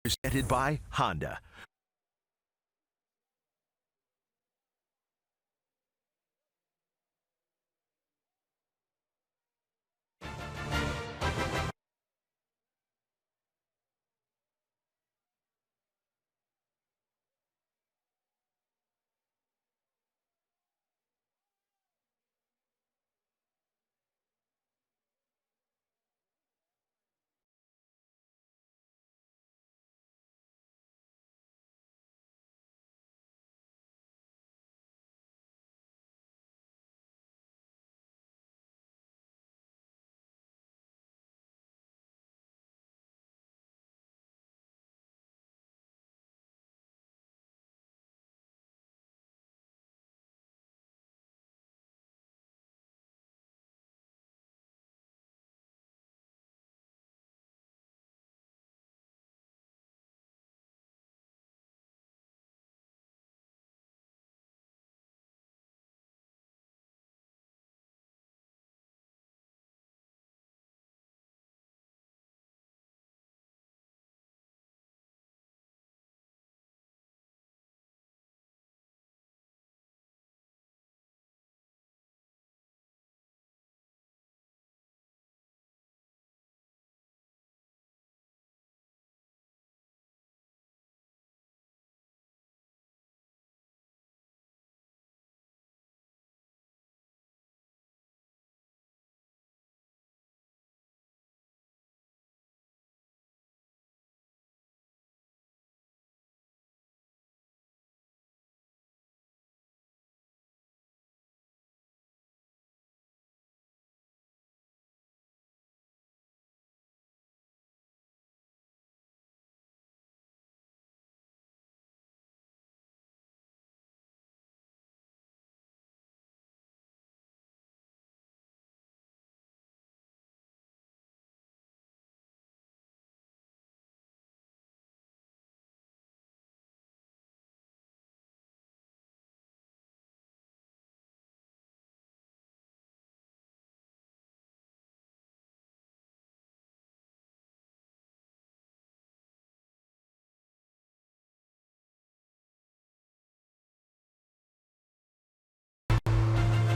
Presented by Honda.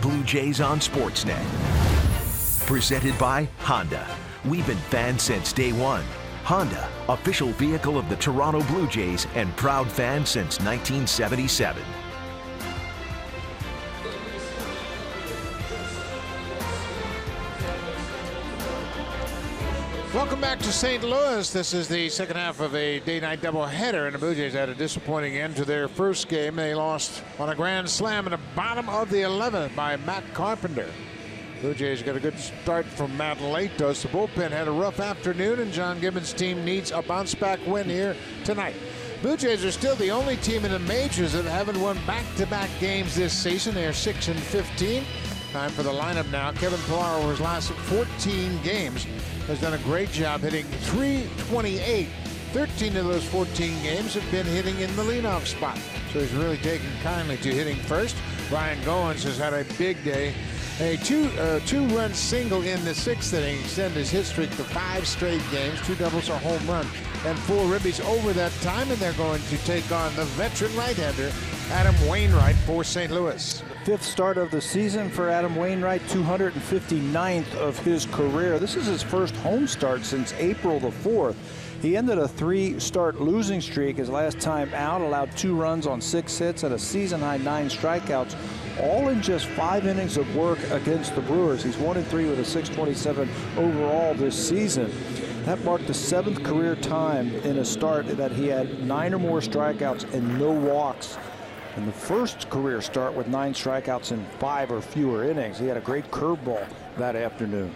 Blue Jays on Sportsnet. Presented by Honda. We've been fans since day one. Honda, official vehicle of the Toronto Blue Jays and proud fan since 1977. Welcome back to St. Louis. This is the second half of a day-night doubleheader, and the Blue Jays had a disappointing end to their first game. They lost on a grand slam in the bottom of the 11th by Matt Carpenter. Blue Jays got a good start from Matt Latos. The bullpen had a rough afternoon, and John Gibbons' team needs a bounce-back win here tonight. Blue Jays are still the only team in the majors that haven't won back-to-back games this season. They are 6-15. Time for the lineup now. Kevin Pillar, over his last 14 games, has done a great job hitting .328. 13 of those 14 games have been hitting in the leadoff spot. So he's really taken kindly to hitting first. Ryan Goins has had a big day. A two-run single in the sixth inning extended his hit streak to 5 straight games, 2 doubles, a home run, and 4 ribbies over that time. And they're going to take on the veteran right-hander, Adam Wainwright, for St. Louis. Fifth start of the season for Adam Wainwright, 259th of his career. This is his first home start since April the 4th. He ended a 3-start losing streak his last time out, allowed 2 runs on 6 hits and a season-high 9 strikeouts, all in just 5 innings of work against the Brewers. He's 1-3 with a .627 overall this season. That marked the 7th career time in a start that he had 9 or more strikeouts and no walks. And the first career start with 9 strikeouts in 5 or fewer innings. He had a great curveball that afternoon.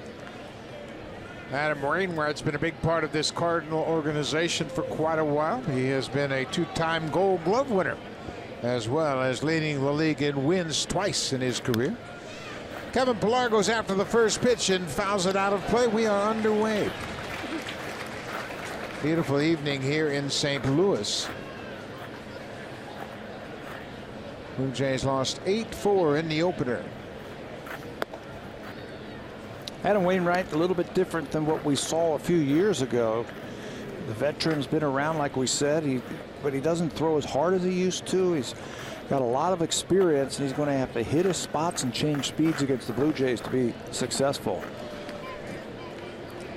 Adam Wainwright's been a big part of this Cardinal organization for quite a while. He has been a 2-time Gold Glove winner, as well as leading the league in wins twice in his career. Kevin Pillar goes after the first pitch and fouls it out of play. We are underway. Beautiful evening here in St. Louis. Blue Jays lost 8-4 in the opener. Adam Wainwright, a little bit different than what we saw a few years ago. The veteran's been around, like we said, but he doesn't throw as hard as he used to. He's got a lot of experience, and he's going to have to hit his spots and change speeds against the Blue Jays to be successful.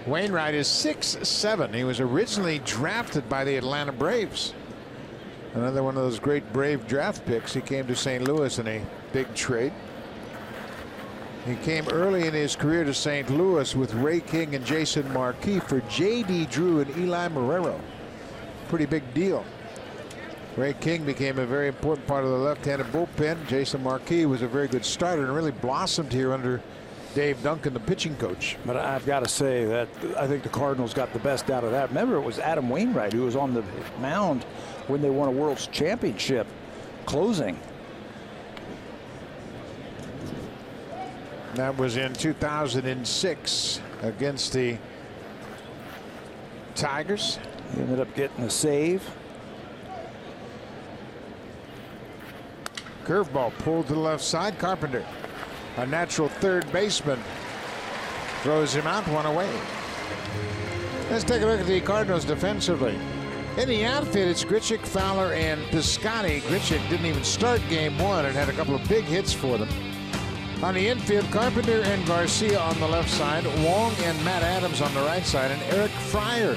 Wainwright is 6'7". He was originally drafted by the Atlanta Braves. Another one of those great Brave draft picks. He came to St. Louis in a big trade. He came early in his career to St. Louis with Ray King and Jason Marquis for J.D. Drew and Eli Marrero. Pretty big deal. Ray King became a very important part of the left-handed bullpen. Jason Marquis was a very good starter and really blossomed here under Dave Duncan, the pitching coach. But I've got to say that I think the Cardinals got the best out of that. Remember, it was Adam Wainwright who was on the mound when they won a World Championship, closing. That was in 2006 against the Tigers. He ended up getting a save. Curveball pulled to the left side. Carpenter, a natural third baseman, throws him out, one away. Let's take a look at the Cardinals defensively. In the outfit, it's Grichuk, Fowler, and Piscotty. Grichuk didn't even start game one and had a couple of big hits for them. On the infield, Carpenter and Garcia on the left side, Wong and Matt Adams on the right side, and Eric Fryer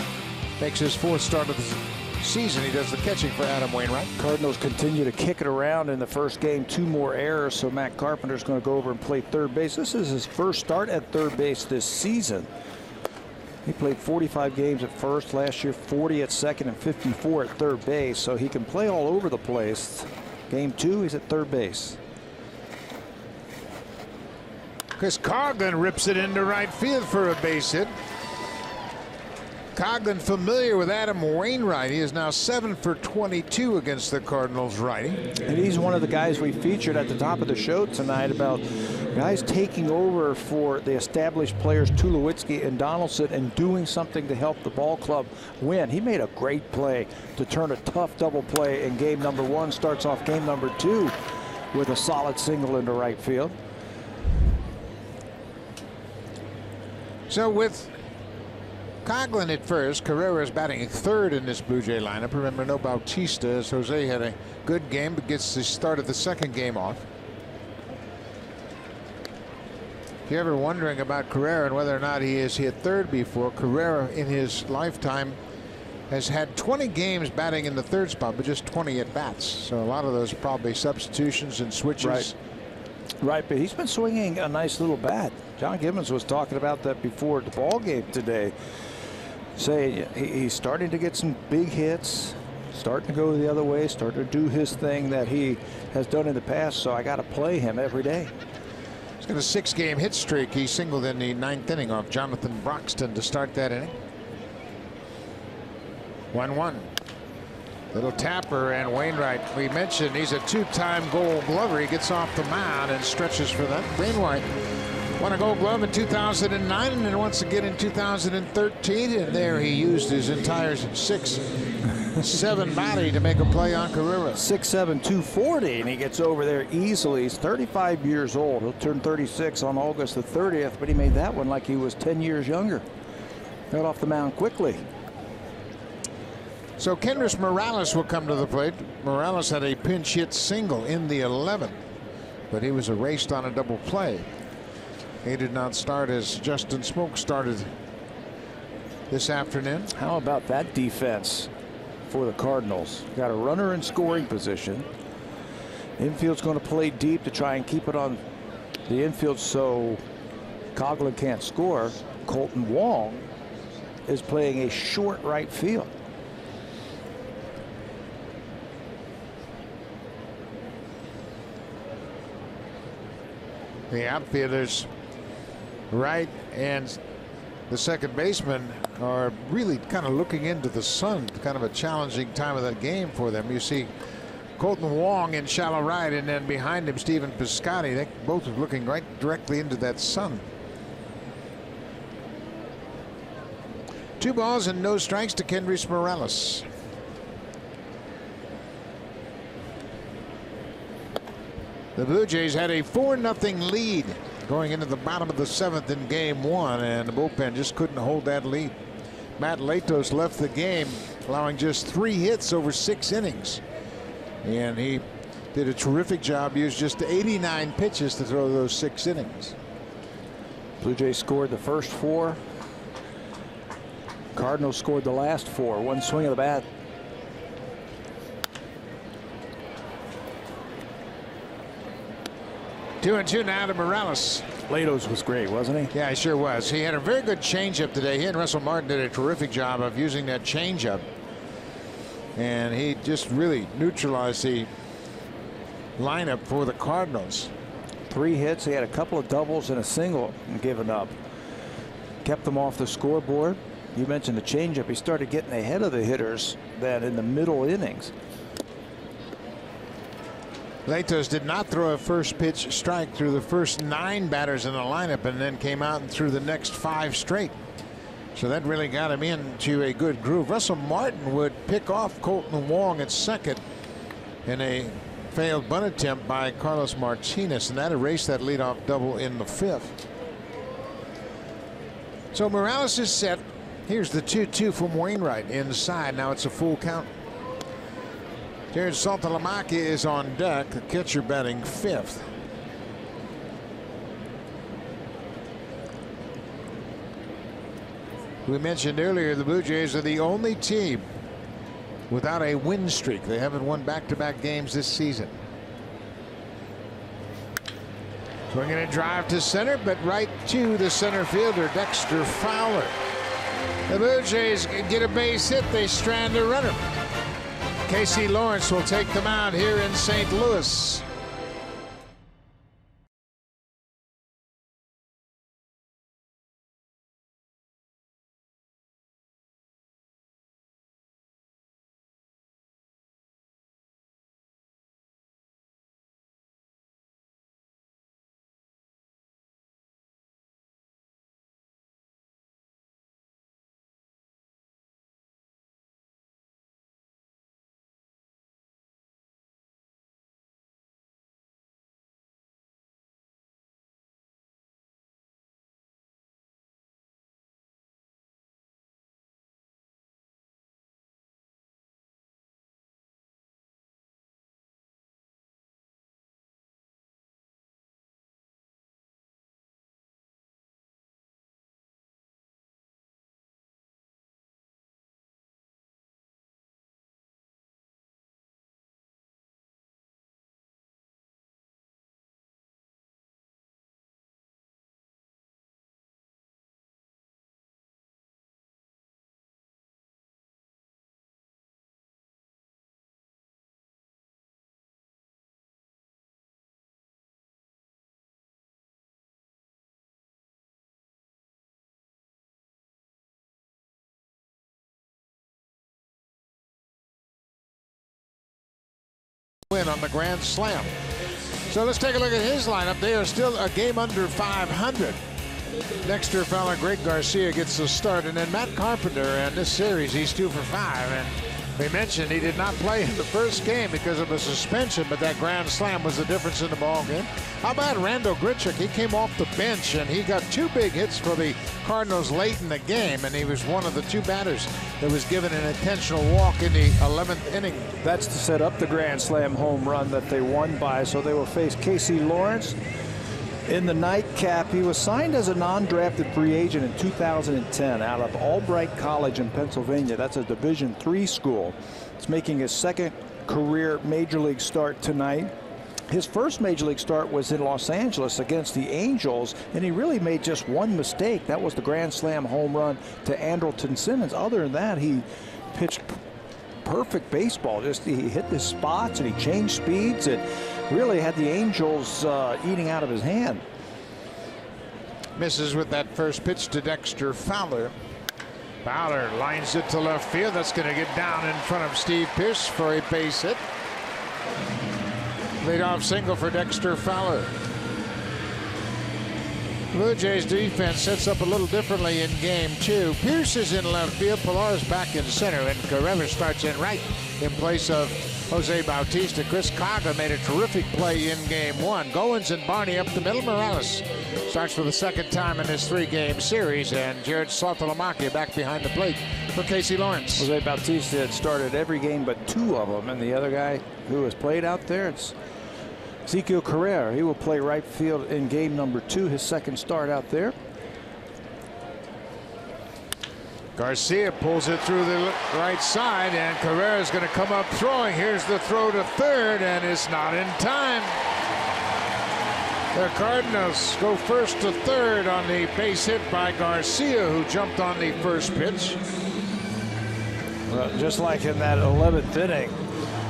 makes his fourth start of the season. He does the catching for Adam Wainwright. Cardinals continue to kick it around in the first game. 2 more errors, so Matt Carpenter's going to go over and play third base. This is his first start at third base this season. He played 45 games at first last year, 40 at second, and 54 at third base, so he can play all over the place. Game 2, he's at third base. Chris Coghlan rips it into right field for a base hit. Coghlan familiar with Adam Wainwright. He is now 7 for 22 against the Cardinals righty. And he's one of the guys we featured at the top of the show tonight about guys taking over for the established players Tulowitzki and Donaldson and doing something to help the ball club win. He made a great play to turn a tough double play in game number 1. Starts off game number 2 with a solid single into right field. So with Coghlan at first, Carrera is batting third in this Blue Jay lineup. Remember, no Bautista, as Jose had a good game but gets the start of the second game off. If you're ever wondering about Carrera and whether or not he has hit third before, Carrera in his lifetime has had 20 games batting in the third spot, but just 20 at bats. So a lot of those probably substitutions and switches. Right, but he's been swinging a nice little bat. John Gibbons was talking about that before the ball game today. Saying he's starting to get some big hits, starting to go the other way, starting to do his thing that he has done in the past. So I got to play him every day. He's got a 6-game hit streak. He singled in the 9th inning off Jonathan Broxton to start that inning. 1-1. Little tapper, and Wainwright, we mentioned he's a 2-time Gold Glover. He gets off the mound and stretches for that. Wainwright won a Gold Glove in 2009 and then once again in 2013, and there he used his entire 6'7" body to make a play on Carrera. 6'7", 240, and he gets over there easily. He's 35 years old. He'll turn 36 on August the 30th, but he made that one like he was 10 years younger. Got off the mound quickly. So Kendrys Morales will come to the plate. Morales had a pinch hit single in the 11th, but he was erased on a double play. He did not start as Justin Smoke started this afternoon. How about that defense for the Cardinals? Got a runner in scoring position. Infield's going to play deep to try and keep it on the infield so Coghlan can't score. Colton Wong is playing a short right field. The outfielders, right, and the second baseman are really kind of looking into the sun. Kind of a challenging time of the game for them. You see Colton Wong in shallow right, and then behind him Stephen Piscotty. They both are looking right directly into that sun. 2 balls and no strikes to Kendrys Morales. The Blue Jays had a 4-0 lead going into the bottom of the 7th in game 1, and the bullpen just couldn't hold that lead. Matt Latos left the game, allowing just 3 hits over 6 innings. And he did a terrific job. Used just 89 pitches to throw those 6 innings. Blue Jays scored the first 4. Cardinals scored the last 4. One swing of the bat. Two and two now to Morales. Latos was great, wasn't he? Yeah, he sure was. He had a very good changeup today. He and Russell Martin did a terrific job of using that changeup. And he just really neutralized the lineup for the Cardinals. 3 hits. He had a couple of doubles and a single given up. Kept them off the scoreboard. You mentioned the changeup. He started getting ahead of the hitters then in the middle innings. Latos did not throw a first pitch strike through the first 9 batters in the lineup, and then came out and threw the next 5 straight. So that really got him into a good groove. Russell Martin would pick off Colton Wong at second in a failed bunt attempt by Carlos Martinez, and that erased that leadoff double in the 5th. So Morales is set. Here's the 2-2 from Wainwright inside. Now it's a full count. Jared Saltalamacchia is on deck, the catcher batting 5th. We mentioned earlier the Blue Jays are the only team without a win streak. They haven't won back-to-back games this season. Swinging a drive to center, but right to the center fielder, Dexter Fowler. The Blue Jays get a base hit. They strand a runner. Casey Lawrence will take them out here in St. Louis. Win on the grand slam. So let's take a look at his lineup. They are still a game under 500. Dexter Fowler, Greg Garcia gets the start, and then Matt Carpenter in this series, he's 2 for 5. And we mentioned he did not play in the first game because of a suspension, but that grand slam was the difference in the ball game. How about Randall Grichuk? He came off the bench and he got 2 big hits for the Cardinals late in the game, and he was one of the 2 batters that was given an intentional walk in the 11th inning. That's to set up the grand slam home run that they won by. So they will face Casey Lawrence in the nightcap. He was signed as a non-drafted free agent in 2010 out of Albright College in Pennsylvania. That's a Division III school. He's making his 2nd career major league start tonight. His first major league start was in Los Angeles against the Angels, and he really made just 1 mistake. That was the grand slam home run to Andrelton Simmons. Other than that, he pitched perfect baseball. Just he hit his spots and he changed speeds and really had the Angels eating out of his hand. Misses with that first pitch to Dexter Fowler. Fowler lines it to left field. That's going to get down in front of Steve Pearce for a base hit. Leadoff single for Dexter Fowler. Blue Jays defense sets up a little differently in game 2. Pearce is in left field. Pilar's back in center, and Carrera starts in right in place of Jose Bautista. Chris Coghlan made a terrific play in game 1. Goins and Barney up the middle. Morales starts for the second time in this 3-game series, and Jared Saltalamacchia back behind the plate for Casey Lawrence. Jose Bautista had started every game but 2 of them, and the other guy who has played out there, it's Ezequiel Carrera. He will play right field in game number 2, his second start out there. Garcia pulls it through the right side, and Carrera is going to come up throwing. Here's the throw to third, and it's not in time. The Cardinals go first to third on the base hit by Garcia, who jumped on the first pitch. Well, just like in that 11th inning,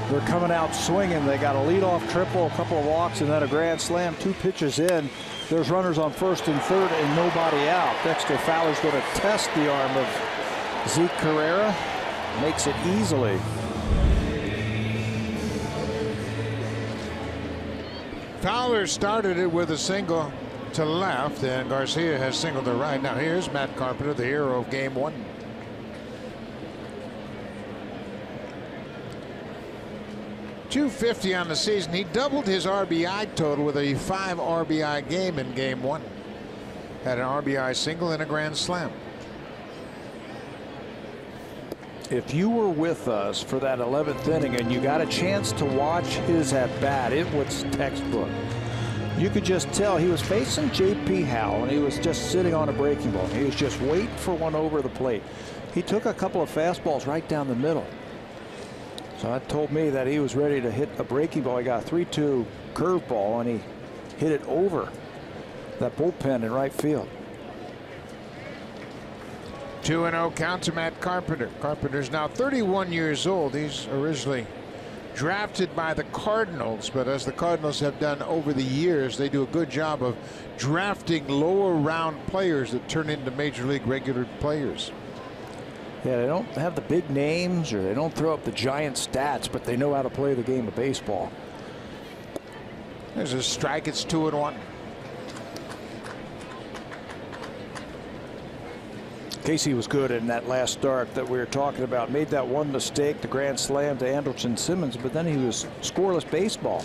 they're coming out swinging. They got a leadoff triple, a couple of walks, and then a grand slam. 2 pitches in. There's runners on first and third and nobody out. Dexter Fowler's going to test the arm of Zeke Carrera. Makes it easily. Fowler started it with a single to left, and Garcia has singled to right. Now here's Matt Carpenter, the hero of game 1. .250 on the season. He doubled his RBI total with a 5 RBI game in game 1. Had an RBI single and a grand slam. If you were with us for that 11th inning and you got a chance to watch his at-bat, it was textbook. You could just tell he was facing J.P. Howell, and he was just sitting on a breaking ball. He was just waiting for one over the plate. He took a couple of fastballs right down the middle. So that told me that he was ready to hit a breaking ball. He got a 3-2 curveball, and he hit it over that bullpen in right field. 2-0 count to Matt Carpenter. Carpenter's now 31 years old. He's originally drafted by the Cardinals, but as the Cardinals have done over the years, they do a good job of drafting lower round players that turn into major league regular players. Yeah, they don't have the big names, or they don't throw up the giant stats, but they know how to play the game of baseball. There's a strike. It's 2-1. Casey was good in that last start that we were talking about. Made that one mistake, the grand slam to Andrelton Simmons, but then he was scoreless baseball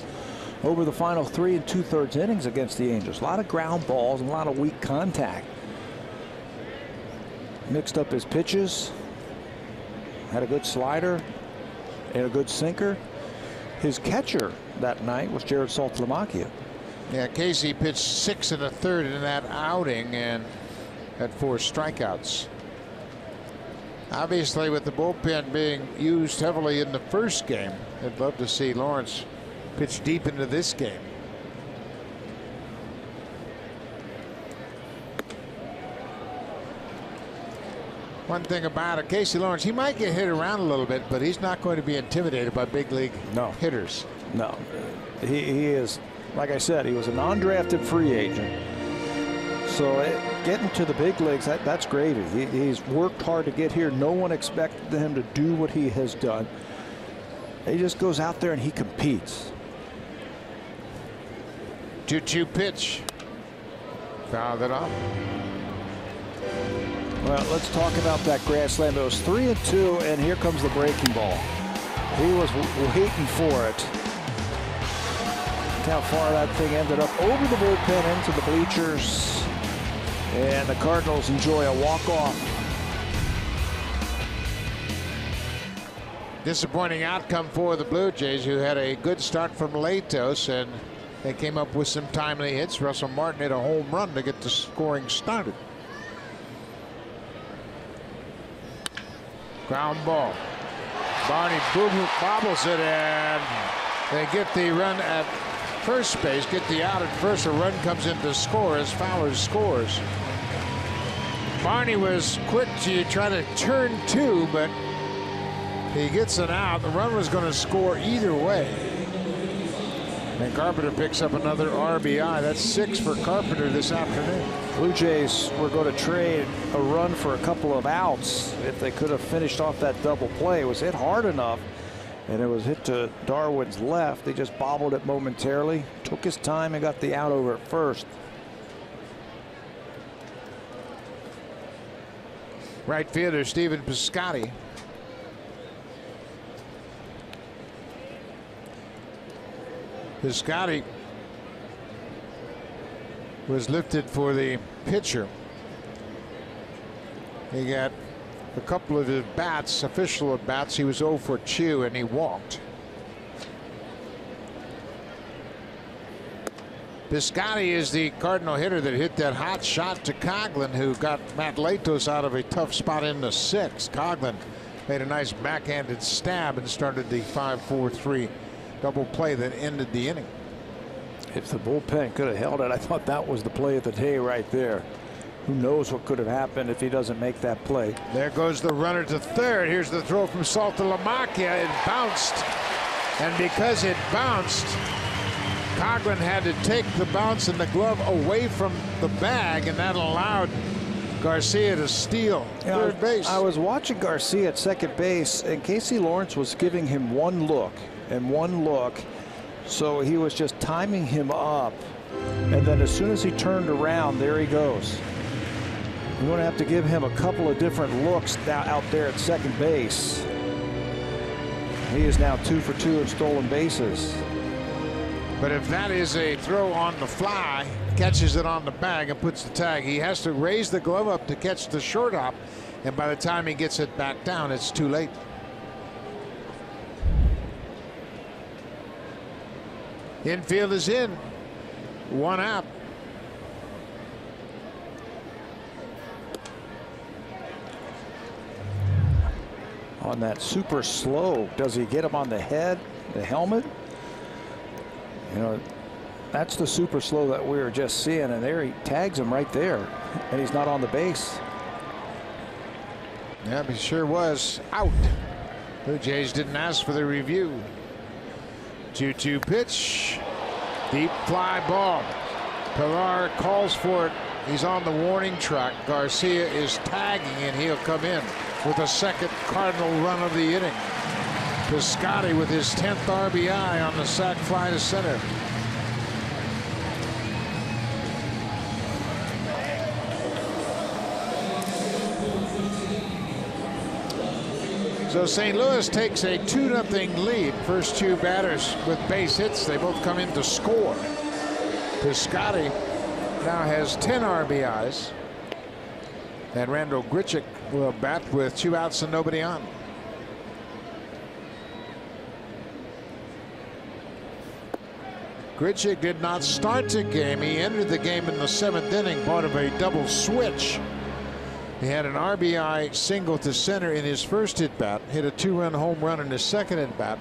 over the final 3 2/3 innings against the Angels. A lot of ground balls and a lot of weak contact. Mixed up his pitches. Had a good slider and a good sinker. His catcher that night was Jared Saltalamacchia. Yeah, Casey pitched 6 1/3 in that outing and had 4 strikeouts. Obviously, with the bullpen being used heavily in the first game, I'd love to see Lawrence pitch deep into this game. One thing about it, Casey Lawrence, he might get hit around a little bit, but he's not going to be intimidated by big league hitters. No, he is, like I said, he was a non-drafted free agent. So getting to the big leagues, that's gravy. He's worked hard to get here. No one expected him to do what he has done. He just goes out there and he competes. 2-2 pitch. Fouled it off. Well, let's talk about that grand slam. It was 3-2, and here comes the breaking ball. He was waiting for it. Look how far that thing ended up over the bullpen into the bleachers. And the Cardinals enjoy a walk-off. Disappointing outcome for the Blue Jays, who had a good start from Latos, and they came up with some timely hits. Russell Martin hit a home run to get the scoring started. Ground ball. Barney bobbles it, and they get the run at first base, get the out at first. A run comes in to score as Fowler scores. Barney was quick to try to turn 2, but he gets an out. The run was going to score either way. And Carpenter picks up another RBI. That's 6 for Carpenter this afternoon. Blue Jays were going to trade a run for a couple of outs if they could have finished off that double play. It was hit hard enough, and it was hit to Darwin's left. They just bobbled it momentarily, took his time, and got the out over at first. Right fielder Stephen Piscotty. Piscotty was lifted for the pitcher. He got a couple of his bats, official at bats. He was 0 for 2 and he walked. Piscotty is the Cardinal hitter that hit that hot shot to Coghlan, who got Matt Latos out of a tough spot in the 6th. Coghlan made a nice backhanded stab and started the 5-4-3 double play that ended the inning. If the bullpen could have held it, I thought that was the play of the day right there. Who knows what could have happened if he doesn't make that play. There goes the runner to third. Here's the throw from Saltalamacchia. It bounced, and because it bounced, Coghlan had to take the bounce and the glove away from the bag, and that allowed Garcia to steal third base. I was watching Garcia at second base, and Casey Lawrence was giving him one look and one look, so he was just timing him up, and then as soon as he turned around, there he goes. You're going to have to give him a couple of different looks out there at second base. He is now 2 for 2 in stolen bases. But if that is a throw on the fly, catches it on the bag and puts the tag, he has to raise the glove up to catch the shortstop, and by the time he gets it back down, it's too late. Infield is in. 1 out. On that super slow, does he get him on the head, the helmet? You know, that's the super slow that we were just seeing, and there he tags him right there, and he's not on the base. Yeah, he sure was. Out. Blue Jays didn't ask for the review. 2-2 pitch. Deep fly ball. Pilar calls for it. He's on the warning track. Garcia is tagging, and he'll come in with a second Cardinal run of the inning. Piscotty with his 10th RBI on the sac fly to center. So St. Louis takes a 2-0 lead. First 2 batters with base hits. They both come in to score. Piscotty now has 10 RBIs. And Randall Grichuk will bat with 2 outs and nobody on. Grichuk did not start the game. He entered the game in the 7th inning, part of a double switch. He had an RBI single to center in his first at bat, hit a 2-run home run in his second at bat,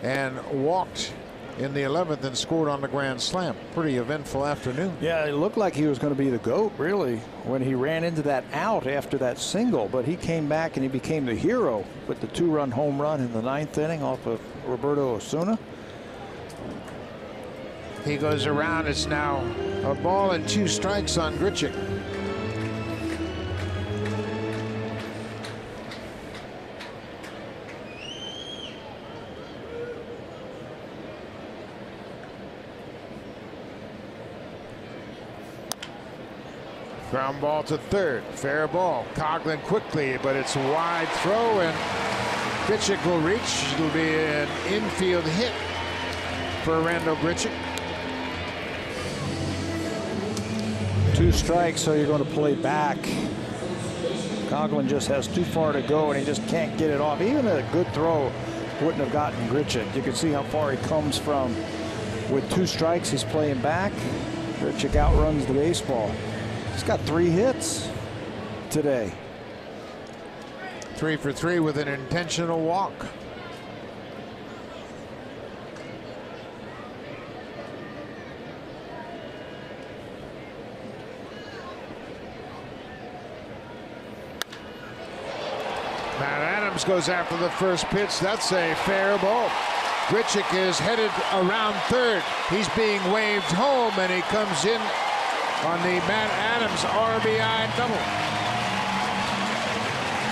and walked in the 11th and scored on the grand slam. Pretty eventful afternoon. Yeah, it looked like he was going to be the GOAT, really, when he ran into that out after that single, but he came back and he became the hero with the 2-run home run in the 9th inning off of Roberto Osuna. He goes around. It's now a ball and 2 strikes on Grichuk. Ground ball to third. Fair ball. Coghlan quickly, but it's a wide throw, and Grichuk will reach. It'll be an infield hit for Randall Grichuk. 2 strikes, so you're going to play back. Coghlan just has too far to go, and he just can't get it off. Even a good throw wouldn't have gotten Grichuk. You can see how far he comes from. With 2 strikes, he's playing back. Grichuk outruns the baseball. He's got 3 hits today. 3 for 3 with an intentional walk. Matt Adams goes after the first pitch. That's a fair ball. Grichuk is headed around third. He's being waved home, and he comes in on the Matt Adams RBI double.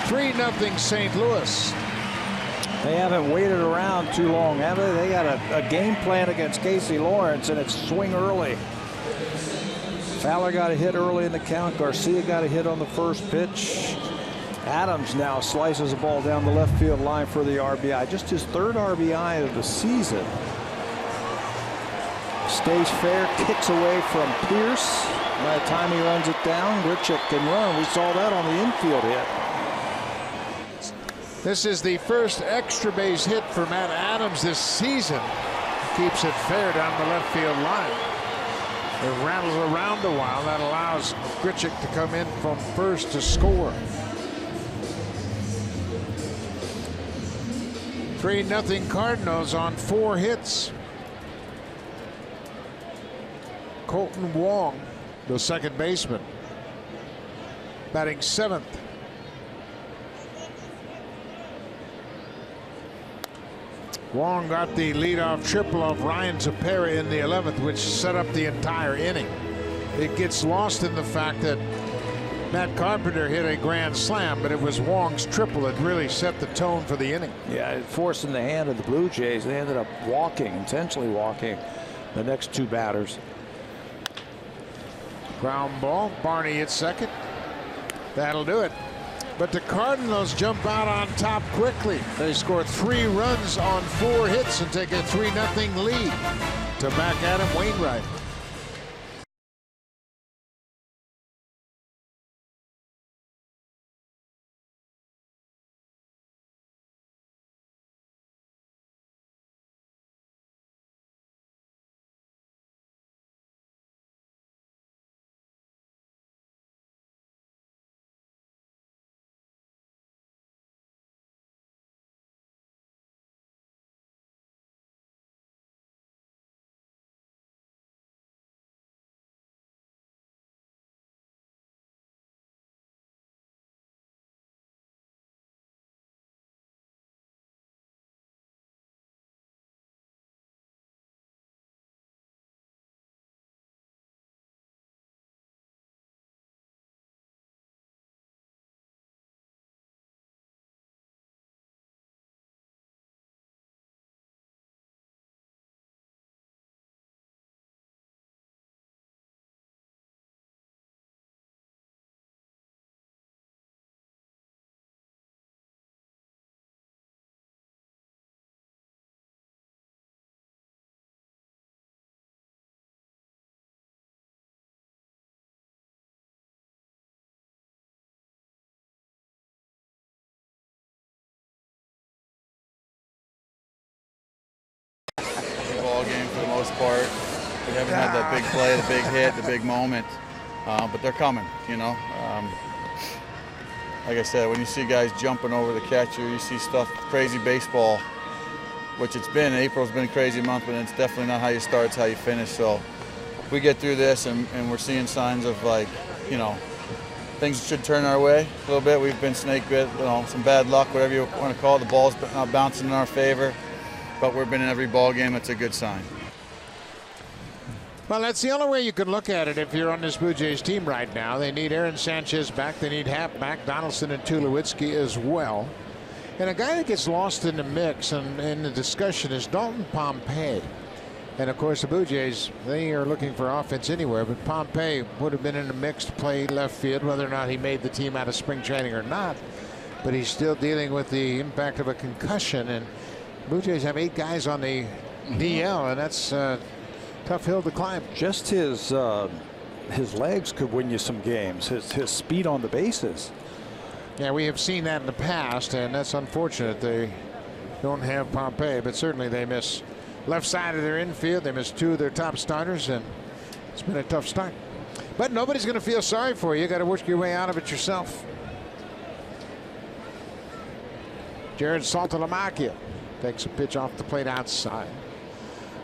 3-0 St. Louis. They haven't waited around too long, have they? They got a game plan against Casey Lawrence, and it's swing early. Fowler got a hit early in the count. Garcia got a hit on the first pitch. Adams now slices the ball down the left field line for the RBI. Just his 3rd RBI of the season. stays fair, kicks away from Pierce. By the time he runs it down, Grichuk can run. We saw that on the infield hit. This is the first extra base hit for Matt Adams this season. Keeps it fair down the left field line. It rattles around a while. That allows Grichuk to come in from first to score. 3-0 Cardinals on 4 hits. Colton Wong, the second baseman, batting 7th. Wong got the leadoff triple of Ryan Tepera in the 11th, which set up the entire inning. It gets lost in the fact that Matt Carpenter hit a grand slam, but it was Wong's triple that really set the tone for the inning. Yeah, it forced in the hand of the Blue Jays. They ended up walking, intentionally walking, the next 2 batters. Ground ball. Barney at second. That'll do it. But the Cardinals jump out on top quickly. They score 3 runs on 4 hits and take a 3-0 lead to back Adam Wainwright. Game for the most part. We haven't had that big play, the big hit, the big moment, but they're coming, you know. Like I said, when you see guys jumping over the catcher, you see stuff, crazy baseball, which it's been. April's been a crazy month, but it's definitely not how you start, it's how you finish. So if we get through this and we're seeing signs of, like, you know, things should turn our way a little bit. We've been snake bit, you know, some bad luck, whatever you want to call it. The ball's not bouncing in our favor. But we've been in every ball game. That's a good sign. Well, that's the only way you can look at it if you're on this Blue Jays team right now. They need Aaron Sanchez back. They need Happ back, Donaldson and Tulowitzki as well. And a guy that gets lost in the mix and in the discussion is Dalton Pompey. And, of course, the Blue Jays, they are looking for offense anywhere. But Pompey would have been in the mix to play left field, whether or not he made the team out of spring training or not. But he's still dealing with the impact of a concussion. And Blue Jays have 8 guys on the DL, and that's a tough hill to climb. Just his legs could win you some games. His speed on the bases. Yeah, we have seen that in the past, and that's unfortunate. They don't have Pompey, but certainly they miss left side of their infield. They miss 2 of their top starters, and it's been a tough start. But nobody's going to feel sorry for you. You got to work your way out of it yourself. Jared Saltalamacchia takes a pitch off the plate outside.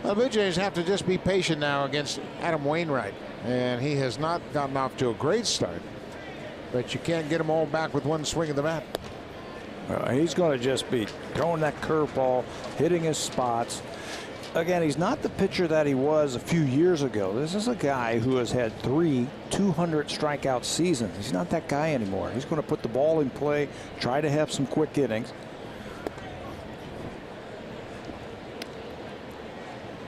Well, the Blue Jays have to just be patient now against Adam Wainwright, and he has not gotten off to a great start. But you can't get them all back with one swing of the bat. He's going to just be throwing that curveball, hitting his spots. Again, he's not the pitcher that he was a few years ago. This is a guy who has had 3 200 strikeout seasons. He's not that guy anymore. He's going to put the ball in play, try to have some quick innings.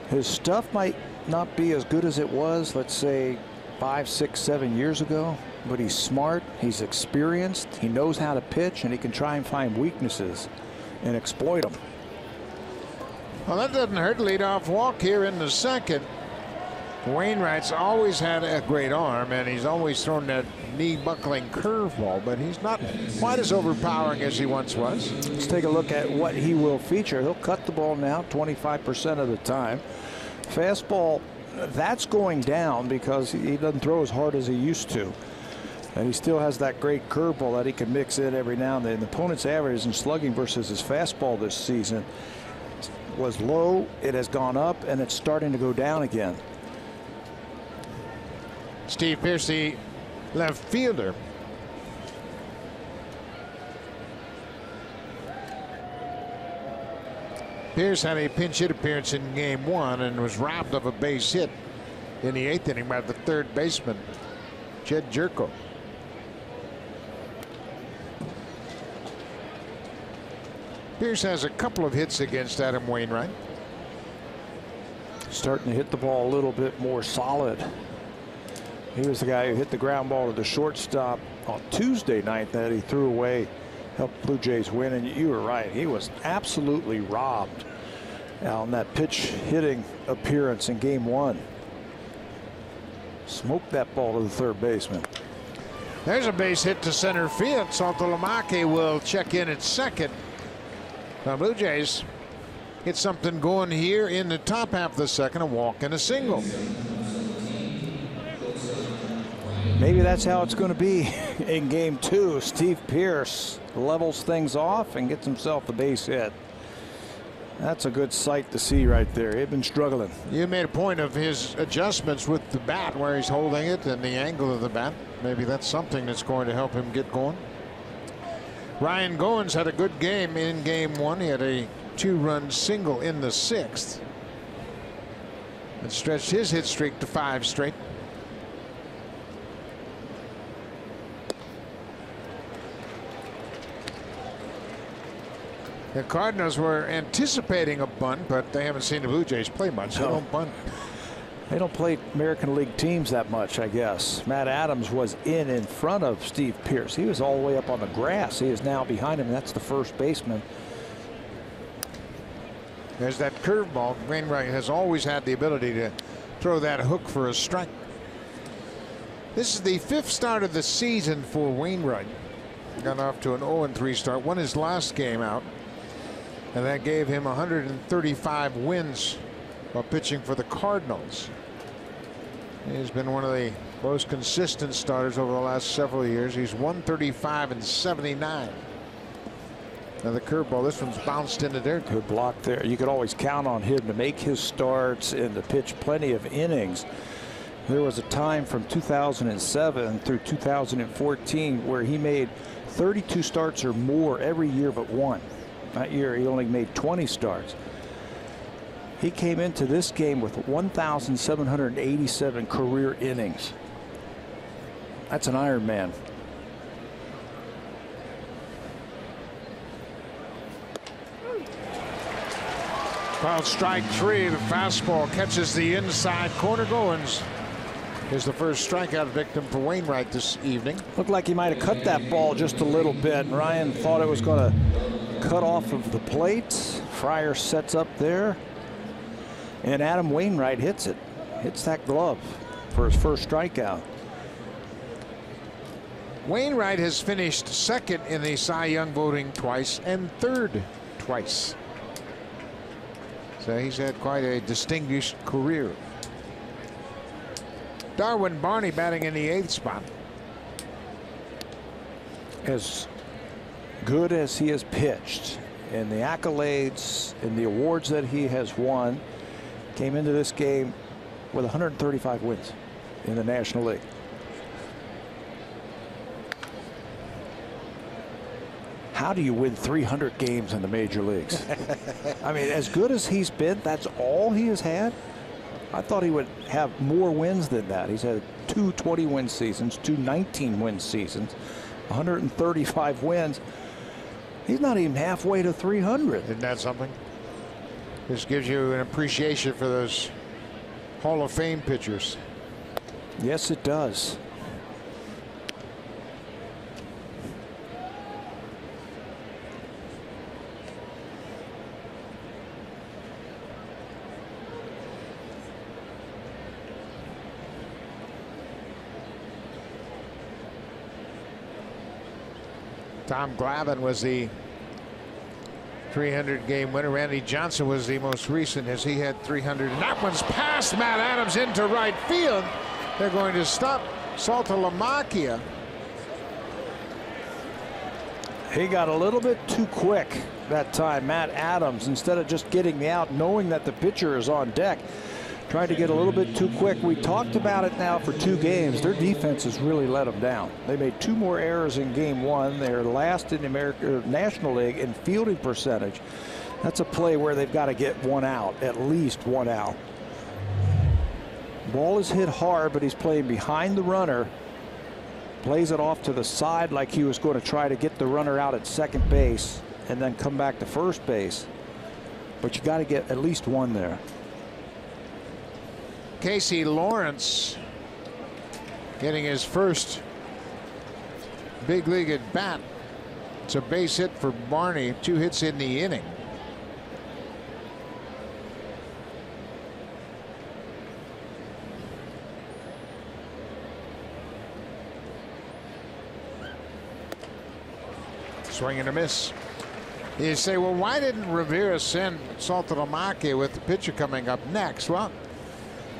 His stuff might not be as good as it was, let's say, 5, 6, 7 years ago, but he's smart, he's experienced, he knows how to pitch, and he can try and find weaknesses and exploit them. Well, that doesn't hurt. Leadoff walk here in the second. Wainwright's always had a great arm, and he's always thrown that knee-buckling curveball, but he's not quite as overpowering as he once was. Let's take a look at what he will feature. He'll cut the ball now 25% of the time. Fastball, that's going down because he doesn't throw as hard as he used to. And he still has that great curveball that he can mix in every now and then. The opponent's average in slugging versus his fastball this season was low. It has gone up, and it's starting to go down again. Steve Pearce, the left fielder. Pearce had a pinch hit appearance in game 1 and was robbed of a base hit in the 8th inning by the third baseman, Jed Jerko. Pearce has a couple of hits against Adam Wainwright. Starting to hit the ball a little bit more solid. He was the guy who hit the ground ball to the shortstop on Tuesday night that he threw away, helped Blue Jays win. And you were right, he was absolutely robbed on that pitch hitting appearance in game 1. Smoked that ball to the third baseman. There's a base hit to center field. Saltalamacchi will check in at second. Now Blue Jays get something going here in the top half of the second, a walk and a single. Maybe that's how it's going to be in game 2. Steve Pearce levels things off and gets himself a base hit. That's a good sight to see right there. He'd been struggling. You made a point of his adjustments with the bat, where he's holding it and the angle of the bat. Maybe that's something that's going to help him get going. Ryan Goins had a good game in game 1. He had a 2-run single in the 6th and stretched his hit streak to 5 straight. The Cardinals were anticipating a bunt, but they haven't seen the Blue Jays play much. They don't bunt. They don't play American League teams that much, I guess. Matt Adams was in front of Steve Pearce. He was all the way up on the grass. He is now behind him. That's the first baseman. There's that curveball. Wainwright has always had the ability to throw that hook for a strike. This is the 5th start of the season for Wainwright. Got off to an 0-3 start. Won his last game out, and that gave him 135 wins while pitching for the Cardinals. He's been one of the most consistent starters over the last several years. He's 135-79. Now the curveball, this one's bounced into there. Good block there. You could always count on him to make his starts and to pitch plenty of innings. There was a time from 2007 through 2014 where he made 32 starts or more every year but one. That year he only made 20 starts. He came into this game with 1,787 career innings. That's an Iron Man. Well, strike 3. The fastball catches the inside corner. Goins is the first strikeout victim for Wainwright this evening. Looked like he might have cut that ball just a little bit. Ryan thought it was going to cut off of the plate. Fryer sets up there, and Adam Wainwright hits it. Hits that glove for his first strikeout. Wainwright has finished second in the Cy Young voting twice and third twice. So he's had quite a distinguished career. Darwin Barney batting in the 8th spot. As good as he has pitched, and the accolades and the awards that he has won, came into this game with 135 wins in the National League. How do you win 300 games in the major leagues? I mean, as good as he's been, that's all he has had. I thought he would have more wins than that. He's had 2 20-win seasons, 2 19-win seasons, 135 wins. He's not even halfway to 300. Isn't that something? This gives you an appreciation for those Hall of Fame pitchers. Yes, it does. Tom Glavine was the 300 game winner. Randy Johnson was the most recent, as he had 300. And that one's past Matt Adams into right field. They're going to stop Saltalamacchia. He got a little bit too quick that time, Matt Adams, instead of just getting the out, knowing that the pitcher is on deck. Tried to get a little bit too quick. We talked about it now for 2 games. Their defense has really let them down. They made 2 more errors in game 1. They're last in the National League in fielding percentage. That's a play where they've got to get 1 out, at least 1 out. Ball is hit hard, but he's playing behind the runner. Plays it off to the side like he was going to try to get the runner out at second base and then come back to first base. But you got to get at least 1 there. Casey Lawrence getting his first big league at bat. It's a base hit for Barney. 2 hits in the inning. Swing and a miss. You say, well, why didn't Rivera send Saltalamacchia with the pitcher coming up next? Well,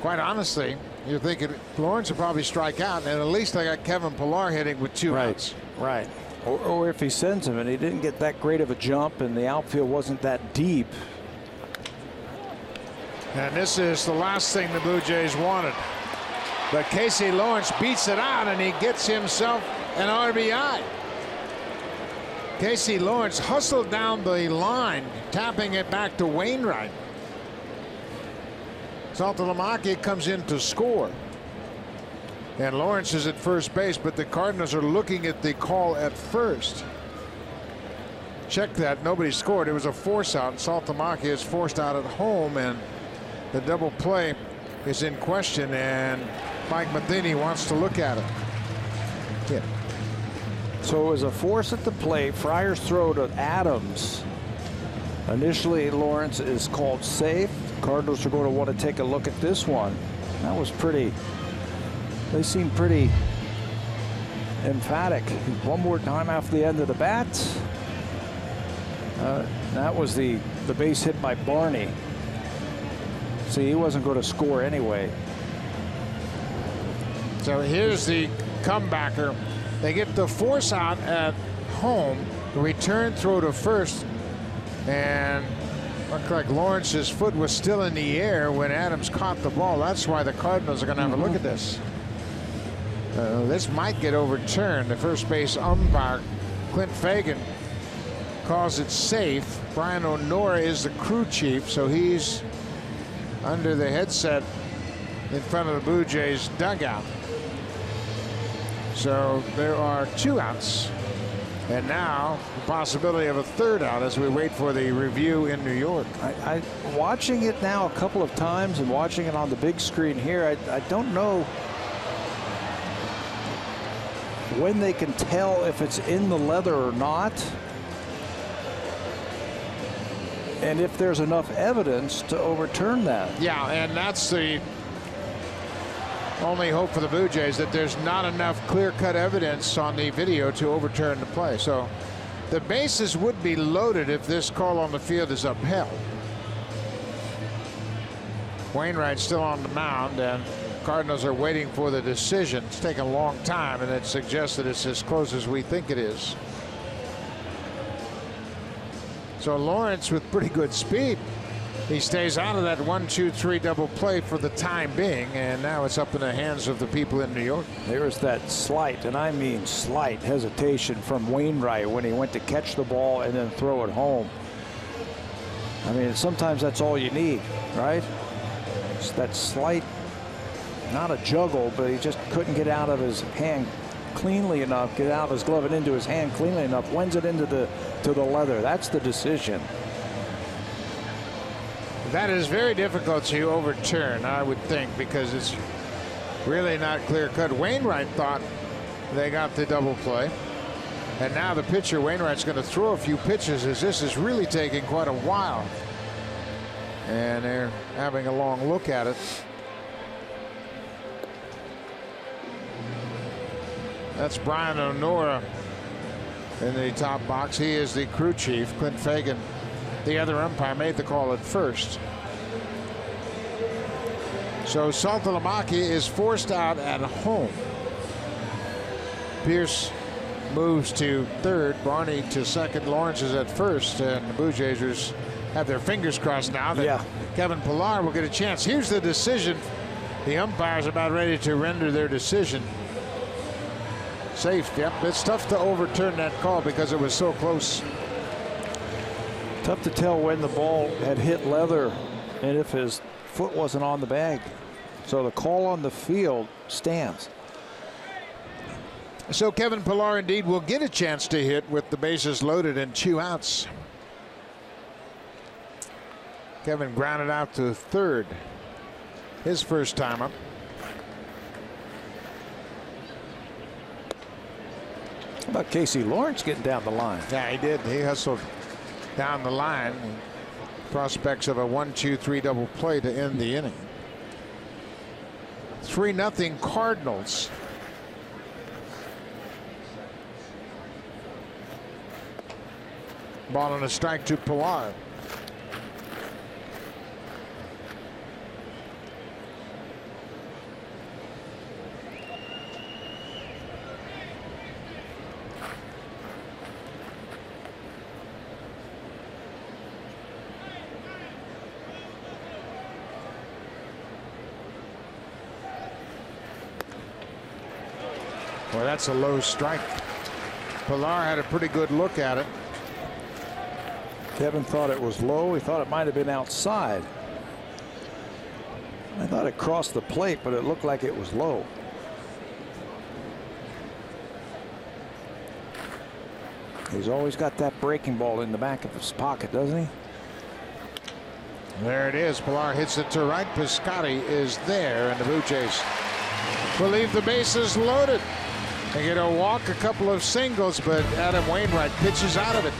quite honestly, you're thinking Lawrence will probably strike out, and at least I got Kevin Pillar hitting with 2 outs. Right. Or if he sends him and he didn't get that great of a jump and the outfield wasn't that deep. And this is the last thing the Blue Jays wanted. But Casey Lawrence beats it out, and he gets himself an RBI. Casey Lawrence hustled down the line, tapping it back to Wainwright. Saltalamacchia comes in to score. And Lawrence is at first base, but the Cardinals are looking at the call at first. Check that. Nobody scored. It was a force out. Saltalamacchia is forced out at home, and the double play is in question, and Mike Matheny wants to look at it. Yeah. So it was a force at the plate. Fryer's throw to Adams. Initially, Lawrence is called safe. Cardinals are going to want to take a look at this one. That was pretty. They seem pretty emphatic. One more time after the end of the bat. That was the base hit by Barney. See, he wasn't going to score anyway. So here's the comebacker. They get the force out at home. The return throw to first, and looked like Lawrence's foot was still in the air when Adams caught the ball. That's why the Cardinals are going to have a look at this. This might get overturned. The first base umpire, Clint Fagan, calls it safe. Brian O'Nora is the crew chief, so he's under the headset in front of the Blue Jays dugout. So there are 2 outs, and now the possibility of a 3rd out as we wait for the review in New York. I watching it now a couple of times and watching it on the big screen here, I don't know when they can tell if it's in the leather or not, and if there's enough evidence to overturn that. Yeah, and that's the only hope for the Blue Jays, that there's not enough clear-cut evidence on the video to overturn the play. So the bases would be loaded if this call on the field is upheld. Wainwright's still on the mound, and Cardinals are waiting for the decision. It's taken a long time, and it suggests that it's as close as we think it is. So Lawrence with pretty good speed. He stays out of that 1-2-3 double play for the time being, and now it's up in the hands of the people in New York. There's that slight, and I mean slight, hesitation from Wainwright when he went to catch the ball and then throw it home. I mean, sometimes that's all you need, right? It's that slight, not a juggle, but he just couldn't get out of his hand cleanly enough, get out of his glove and into his hand cleanly enough, wins it into the leather. That's the decision. That is very difficult to overturn, I would think, because it's really not clear-cut. Wainwright thought they got the double play, and now the pitcher Wainwright's going to throw a few pitches, as this is really taking quite a while, and they're having a long look at it. That's Brian O'Nora in the top box. He is the crew chief. Clint Fagan, the other umpire, made the call at first. So Saltalamacchia is forced out at home. Pierce moves to third, Barney to second, Lawrence is at first, and the Blue Jays have their fingers crossed now that Kevin Pillar will get a chance. Here's the decision. The umpire's about ready to render their decision. Safe. Yep, it's tough to overturn that call because it was so close. Tough to tell when the ball had hit leather and if his foot wasn't on the bag. So the call on the field stands. So Kevin Pillar indeed will get a chance to hit with the bases loaded and 2 outs. Kevin grounded out to third, his first time up. How about Casey Lawrence getting down the line? Yeah, he did. He hustled down the line. Prospects of a 1-2-3 double play to end the inning. 3-0 Cardinals. Ball and a strike to Pillar. Well, that's a low strike. Pillar had a pretty good look at it. Kevin thought it was low. He thought it might have been outside. I thought it crossed the plate, but it looked like it was low. He's always got that breaking ball in the back of his pocket, doesn't he? There it is. Pillar hits it to right. Piscotty is there, and the Blue Jays will leave the bases loaded. They get a walk, a couple of singles, but Adam Wainwright pitches out of it.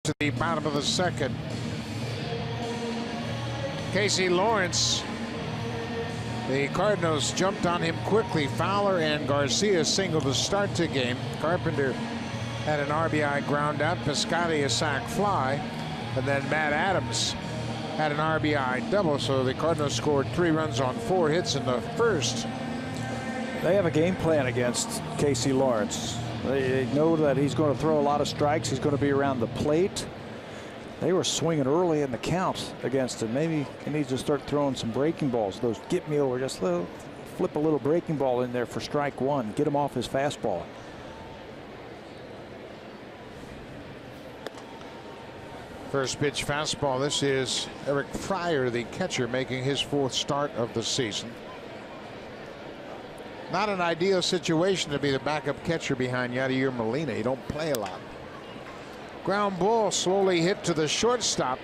To the bottom of the second. Casey Lawrence. The Cardinals jumped on him quickly. Fowler and Garcia singled to start the game. Carpenter had an RBI ground out. Piscotty a sac fly. And then Matt Adams had an RBI double. So the Cardinals scored 3 runs on 4 hits in the first. They have a game plan against Casey Lawrence. They know that he's going to throw a lot of strikes. He's going to be around the plate. They were swinging early in the count against him. Maybe he needs to start throwing some breaking balls. Those get me over, just flip a little breaking ball in there for strike one. Get him off his fastball. First pitch fastball. This is Eric Fryer, the catcher, making his 4th start of the season. Not an ideal situation to be the backup catcher behind Yadier Molina. You don't play a lot. Ground ball slowly hit to the shortstop.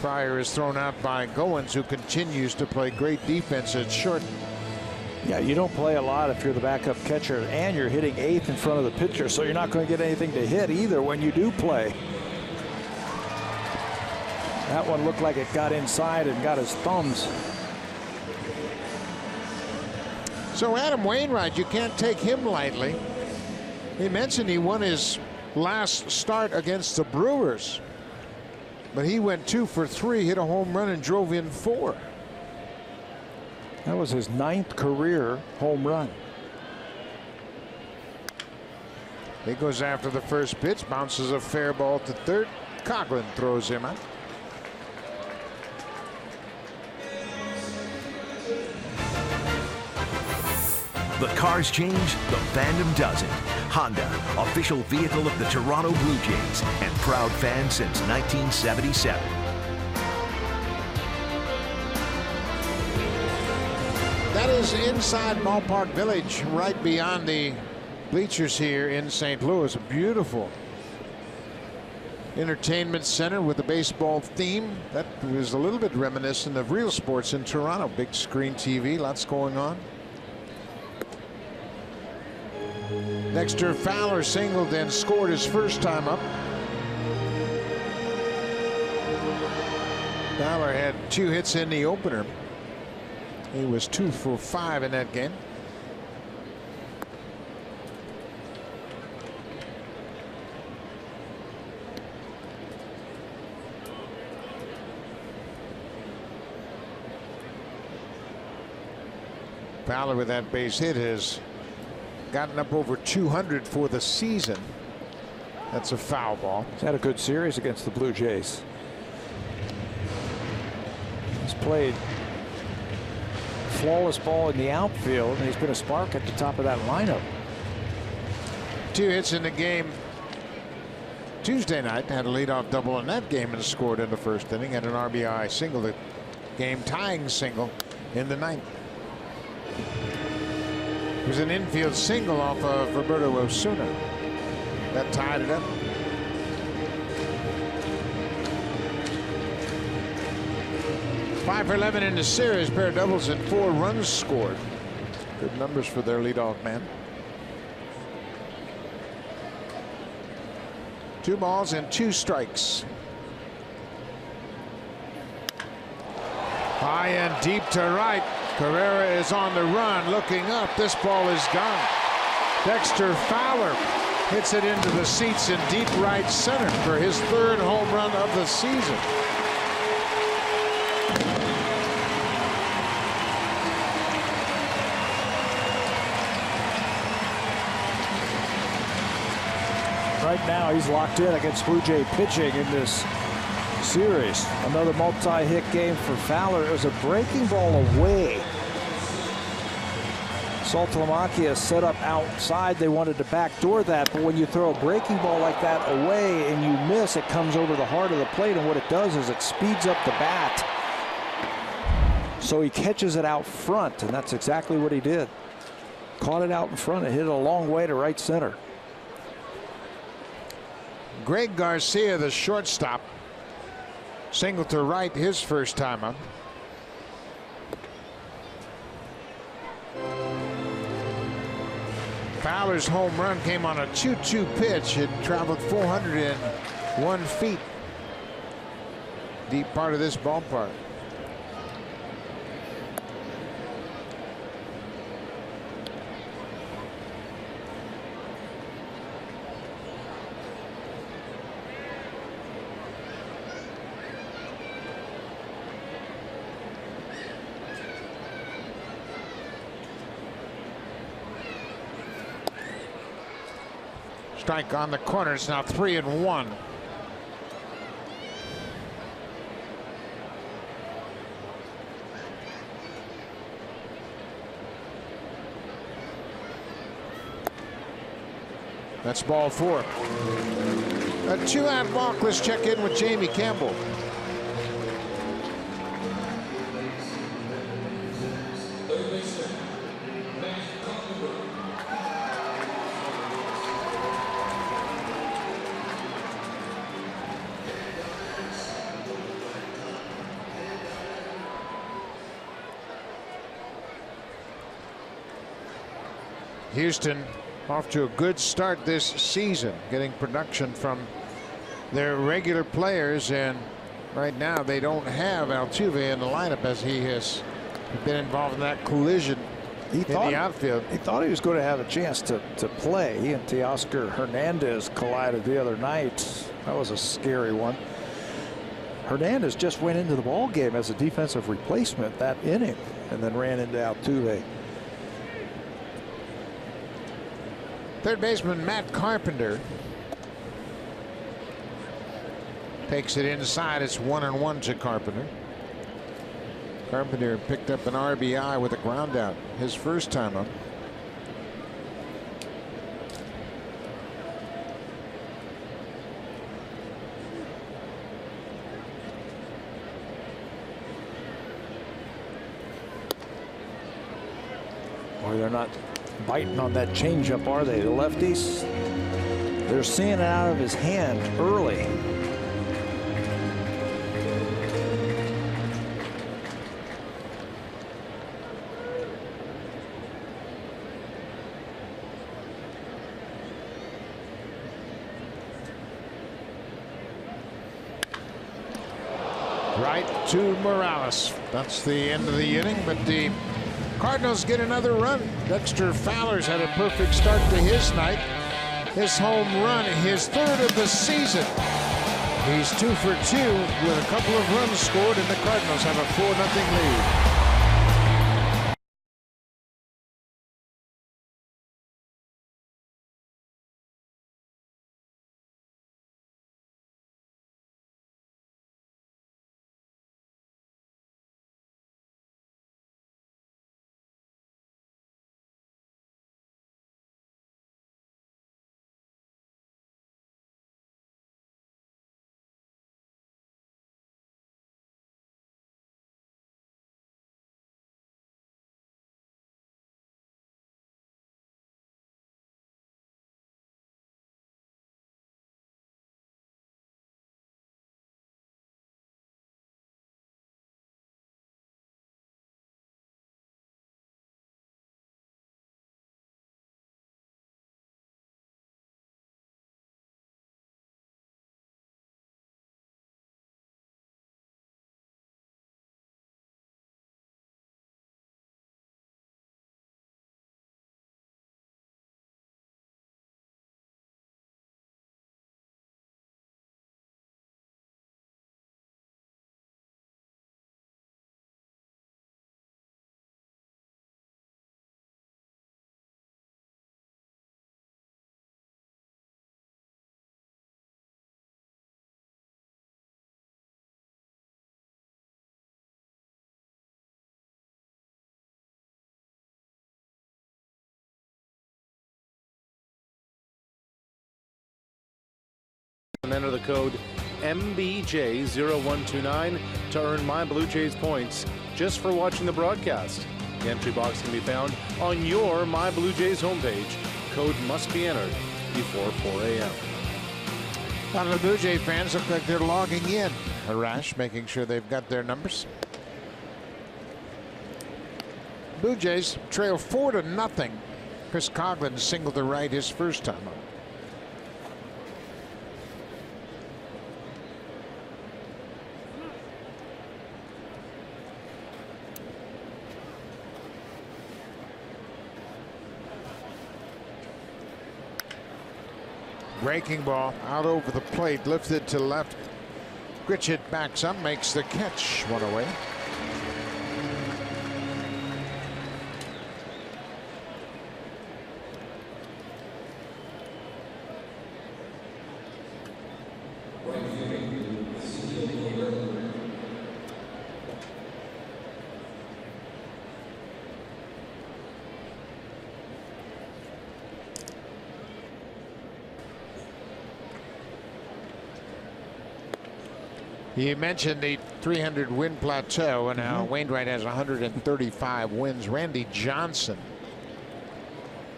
Fryer is thrown out by Goins, who continues to play great defense at short. Yeah, you don't play a lot if you're the backup catcher, and you're hitting 8th in front of the pitcher, so you're not going to get anything to hit either when you do play. That one looked like it got inside and got his thumbs. So Adam Wainwright, you can't take him lightly. He mentioned he won his last start against the Brewers, but he went 2 for 3, hit a home run, and drove in 4. That was his 9th career home run. He goes after the first pitch, bounces a fair ball to third. Coughlin throws him out. The cars change, the fandom doesn't. Honda, official vehicle of the Toronto Blue Jays and proud fan since 1977. That is inside Ballpark Village, right beyond the bleachers here in St. Louis. A beautiful entertainment center with a baseball theme. That was a little bit reminiscent of real sports in Toronto. Big screen TV, lots going on. Dexter Fowler singled and scored his first time up. Fowler had 2 hits in the opener. He was 2 for 5 in that game. Fowler with that base hit has gotten up over 200 for the season. That's a foul ball. He's had a good series against the Blue Jays. He's played flawless ball in the outfield, and he's been a spark at the top of that lineup. 2 hits in the game Tuesday night. Had a leadoff double in that game and scored in the first inning. Had an RBI single, the game tying single in the 9th. It was an infield single off of Roberto Osuna that tied it up. Five for 11 in the series, pair of doubles and 4 runs scored. Good numbers for their leadoff man. 2 balls and 2 strikes. High and deep to right. Carrera is on the run, looking up. This ball is gone. Dexter Fowler hits it into the seats in deep right center for his 3rd home run of the season. Right now, he's locked in against Blue Jay pitching in this series. Another multi-hit game for Fowler. It was a breaking ball away. Saltalamacchia set up outside. They wanted to backdoor that, but when you throw a breaking ball like that away and you miss, it comes over the heart of the plate, and what it does is it speeds up the bat. So he catches it out front, and that's exactly what he did. Caught it out in front and hit it a long way to right center. Greg Garcia, the shortstop, single to right his first time up. Fowler's home run came on a 2-2 pitch. It traveled 401 feet. Deep part of this ballpark. Strike on the corner. It's now 3-1. That's ball 4. A 2-out walk. Let's check in with Jamie Campbell. Houston off to a good start this season, getting production from their regular players, and right now they don't have Altuve in the lineup as he has been involved in that collision in the outfield. He thought he was going to have a chance to play. He and Teoscar Hernandez collided the other night. That was a scary one. Hernandez just went into the ball game as a defensive replacement that inning and then ran into Altuve. Third baseman Matt Carpenter takes it inside. It's 1-1 to Carpenter. Carpenter picked up an RBI with a ground out his first time up. Boy, they're not biting on that changeup, are they? The lefties, they're seeing it out of his hand early. Right to Morales. That's the end of the inning, but the Cardinals get another run. Dexter Fowler's had a perfect start to his night. His home run, his third of the season. He's 2 for 2 with a couple of runs scored, and the Cardinals have a 4-0 lead. And enter the code MBJ0129 to earn My Blue Jays points just for watching the broadcast. The entry box can be found on your My Blue Jays homepage. Code must be entered before 4 a.m. A lot of the Blue Jay fans look like they're logging in. Harash making sure they've got their numbers. Blue Jays trail 4-0. Chris Coghlan singled to right his first time up. Breaking ball out over the plate, lifted to left. Gritchett backs up, makes the catch, one away. You mentioned the 300 win plateau, and now Wainwright has 135 wins. Randy Johnson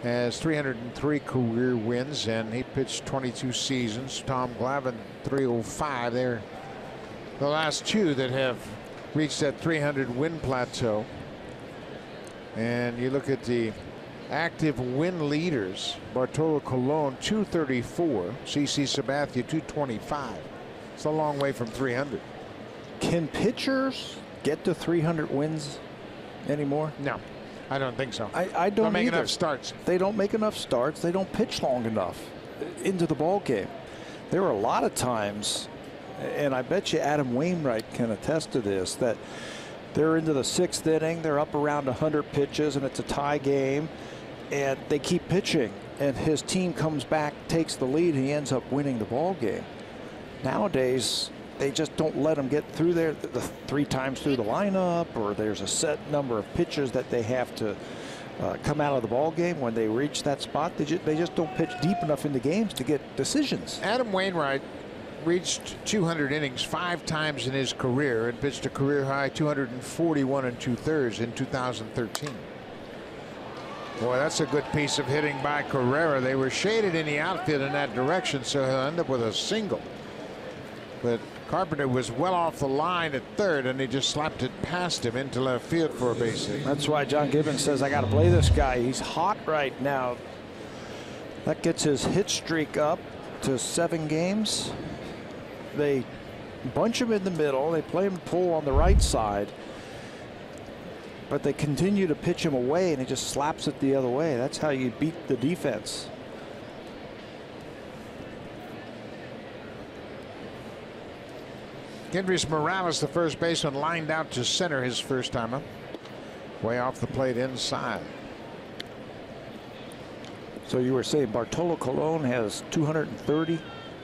has 303 career wins, and he pitched 22 seasons. Tom Glavine 305. They're the last two that have reached that 300 win plateau. And you look at the active win leaders: Bartolo Colon 234, CC Sabathia 225. It's a long way from 300. Can pitchers get to 300 wins anymore? No, I don't think so. I don't make either. enough starts. They don't make enough starts. They don't pitch long enough into the ball game. There are a lot of times, and I bet you Adam Wainwright can attest to this, that they're into the 6th inning, they're up around 100 pitches, and it's a tie game, and they keep pitching, and his team comes back, takes the lead, and he ends up winning the ball game. Nowadays, they just don't let them get through there the 3 times through the lineup, or there's a set number of pitches that they have to come out of the ball game. When they reach that spot, they just don't pitch deep enough in the games to get decisions. Adam Wainwright reached 200 innings 5 times in his career and pitched a career high 241 2/3 in 2013. Boy, that's a good piece of hitting by Carrera. They were shaded in the outfield in that direction, so he'll end up with a single. But Carpenter was well off the line at third, and he just slapped it past him into left field for a base hit. That's why John Gibbons says, I got to play this guy. He's hot right now. That gets his hit streak up to 7 games. They bunch him in the middle. They play him pull on the right side. But they continue to pitch him away, and he just slaps it the other way. That's how you beat the defense. Kendrys Morales, the first baseman, lined out to center his first time up. Way off the plate inside. So you were saying Bartolo Colon has 230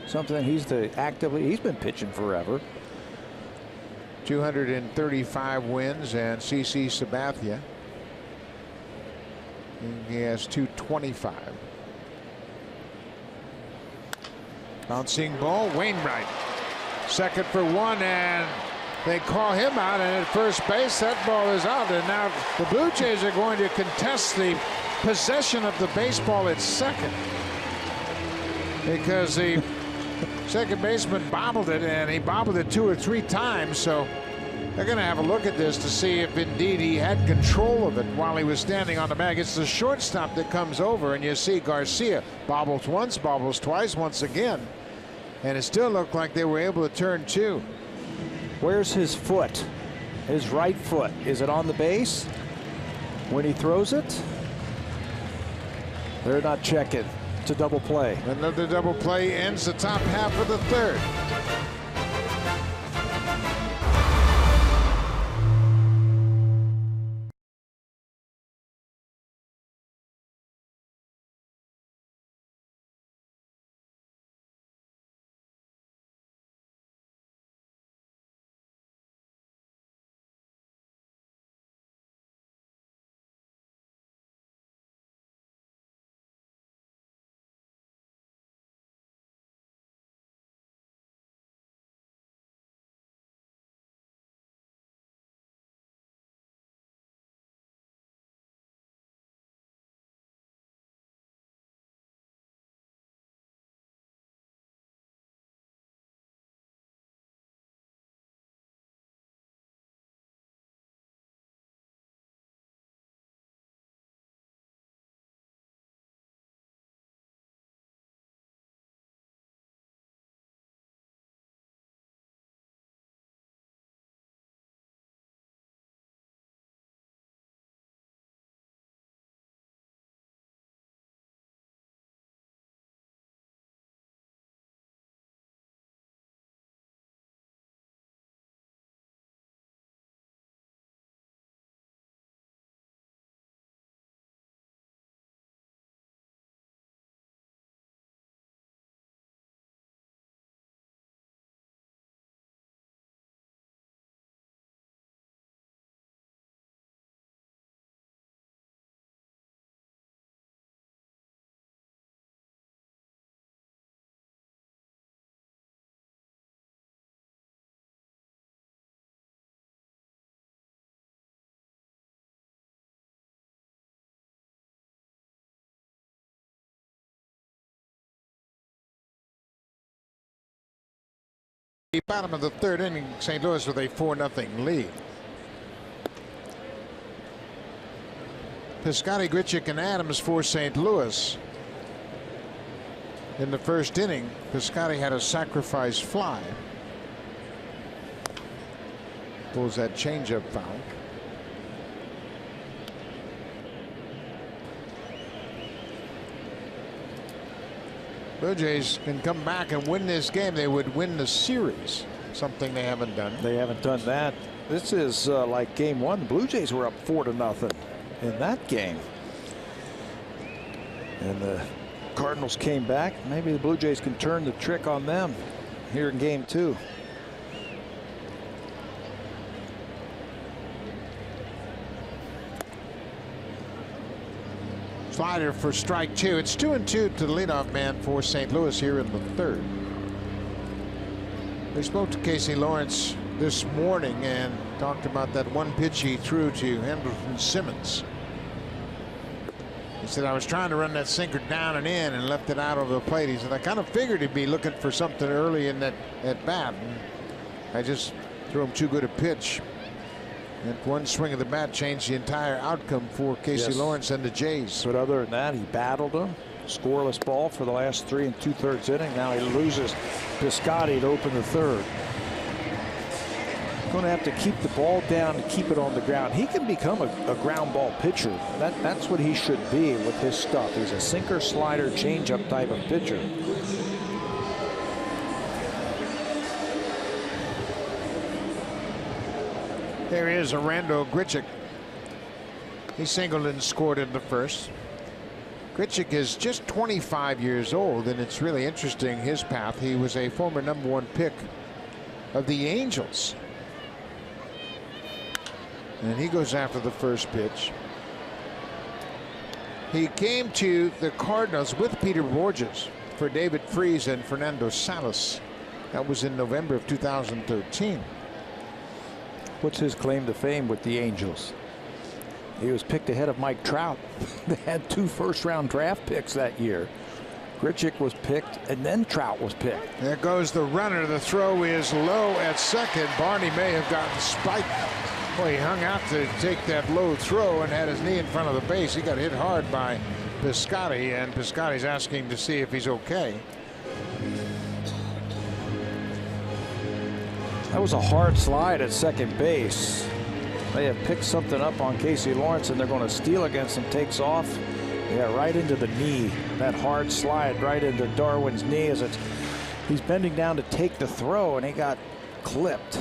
something. He's he's been pitching forever. 235 wins, and CC Sabathia, he has 225. Bouncing ball, Wainwright. Second for 1, and they call him out, and at first base that ball is out, and now the Blue Jays are going to contest the possession of the baseball at second, because the second baseman bobbled it, and he bobbled it 2 or 3 times. So they're going to have a look at this to see if indeed he had control of it while he was standing on the bag. It's the shortstop that comes over, and you see Garcia bobbles once, bobbles twice, once again. And it still looked like they were able to turn 2. Where's his foot? His right foot. Is it on the base when he throws it? They're not checking. It's a double play. Another double play ends the top half of the 3rd. Bottom of the third inning, St. Louis with a 4-0 lead. Piscotty, Grichuk, and Adams for St. Louis. In the first inning, Piscotty had a sacrifice fly. Pulls that changeup foul. Blue Jays can come back and win this game. They would win the series, something they haven't done. They haven't done that. This is like game one. The Blue Jays were up 4-0 in that game. And the Cardinals came back. Maybe the Blue Jays can turn the trick on them here in game two. Slider for strike two. It's 2-2 to the leadoff man for St. Louis here in the third. We spoke to Casey Lawrence this morning and talked about that one pitch he threw to Henderson Simmons. He said, I was trying to run that sinker down and in and left it out over the plate. He said, I kind of figured he'd be looking for something early in that at bat. And I just threw him too good a pitch. And one swing of the bat changed the entire outcome for Casey Lawrence and the Jays. But other than that, he battled him. Scoreless ball for the last 3 2/3 inning. Now he loses Piscotty to open the third. Going to have to keep the ball down and keep it on the ground. He can become a ground ball pitcher. That's what he should be with his stuff. He's a sinker, slider, changeup type of pitcher. There is Orlando Grichuk. He singled and scored in the first. Grichuk is just 25 years old, and it's really interesting his path. He was a former #1 pick of the Angels. And he goes after the first pitch. He came to the Cardinals with Peter Borges for David Freese and Fernando Salas. That was in November of 2013. What's his claim to fame with the Angels? He was picked ahead of Mike Trout. They had 2 first-round draft picks that year. Grichuk was picked, and then Trout was picked. There goes the runner. The throw is low at second. Barney may have gotten spiked. Boy, he hung out to take that low throw and had his knee in front of the base. He got hit hard by Piscotty, and Piscotty's asking to see if he's okay. That was a hard slide at second base. They have picked something up on Casey Lawrence, and they're going to steal against him. Takes off. Yeah, right into the knee. That hard slide right into Darwin's knee as he's bending down to take the throw, and he got clipped.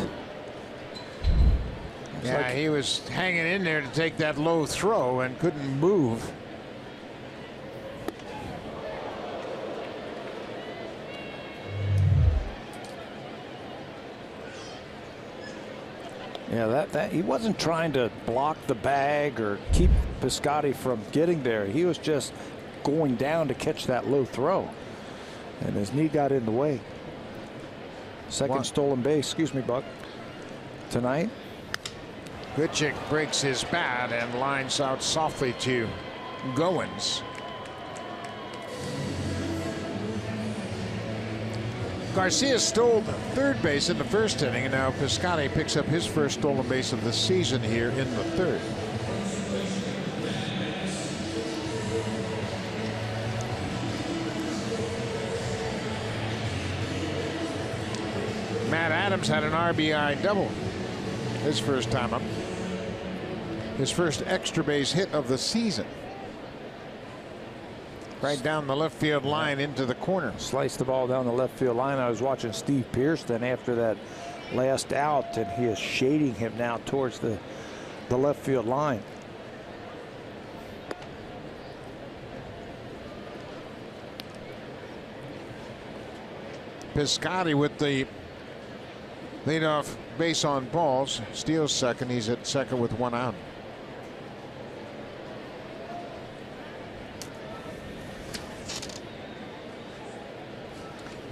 Yeah, he was hanging in there to take that low throw and couldn't move. Yeah, that he wasn't trying to block the bag or keep Piscotty from getting there. He was just going down to catch that low throw, and his knee got in the way. Second stolen base, excuse me, Buck, tonight. Grichuk breaks his bat and lines out softly to Goins. Garcia stole third base in the first inning, and now Piscotty picks up his first stolen base of the season here in the third. Matt Adams had an RBI double his first time up. His first extra base hit of the season. Right down the left field line into the corner. Sliced the ball down the left field line. I was watching Steve Pearson after that last out, and he is shading him now towards the left field line. Piscotty with the leadoff base on balls, steals second. He's at second with 1 out.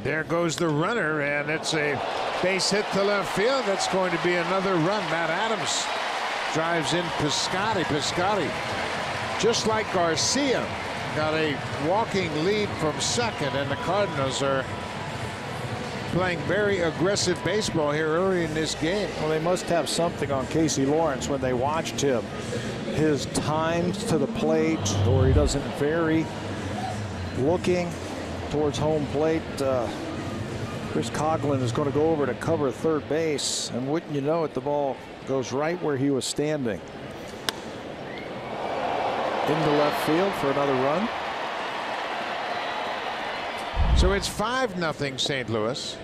There goes the runner, and it's a base hit to left field. That's going to be another run. Matt Adams drives in Piscotty. Piscotty, just like Garcia, got a walking lead from second, and the Cardinals are playing very aggressive baseball here early in this game. Well, they must have something on Casey Lawrence when they watched him. His times to the plate, or he doesn't vary. Looking towards home plate, Chris Coughlin is going to go over to cover third base, and wouldn't you know it, the ball goes right where he was standing. Into left field for another run. So it's 5-0 St. Louis.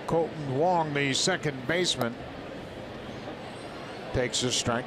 Colton Wong, the second baseman, takes a strike.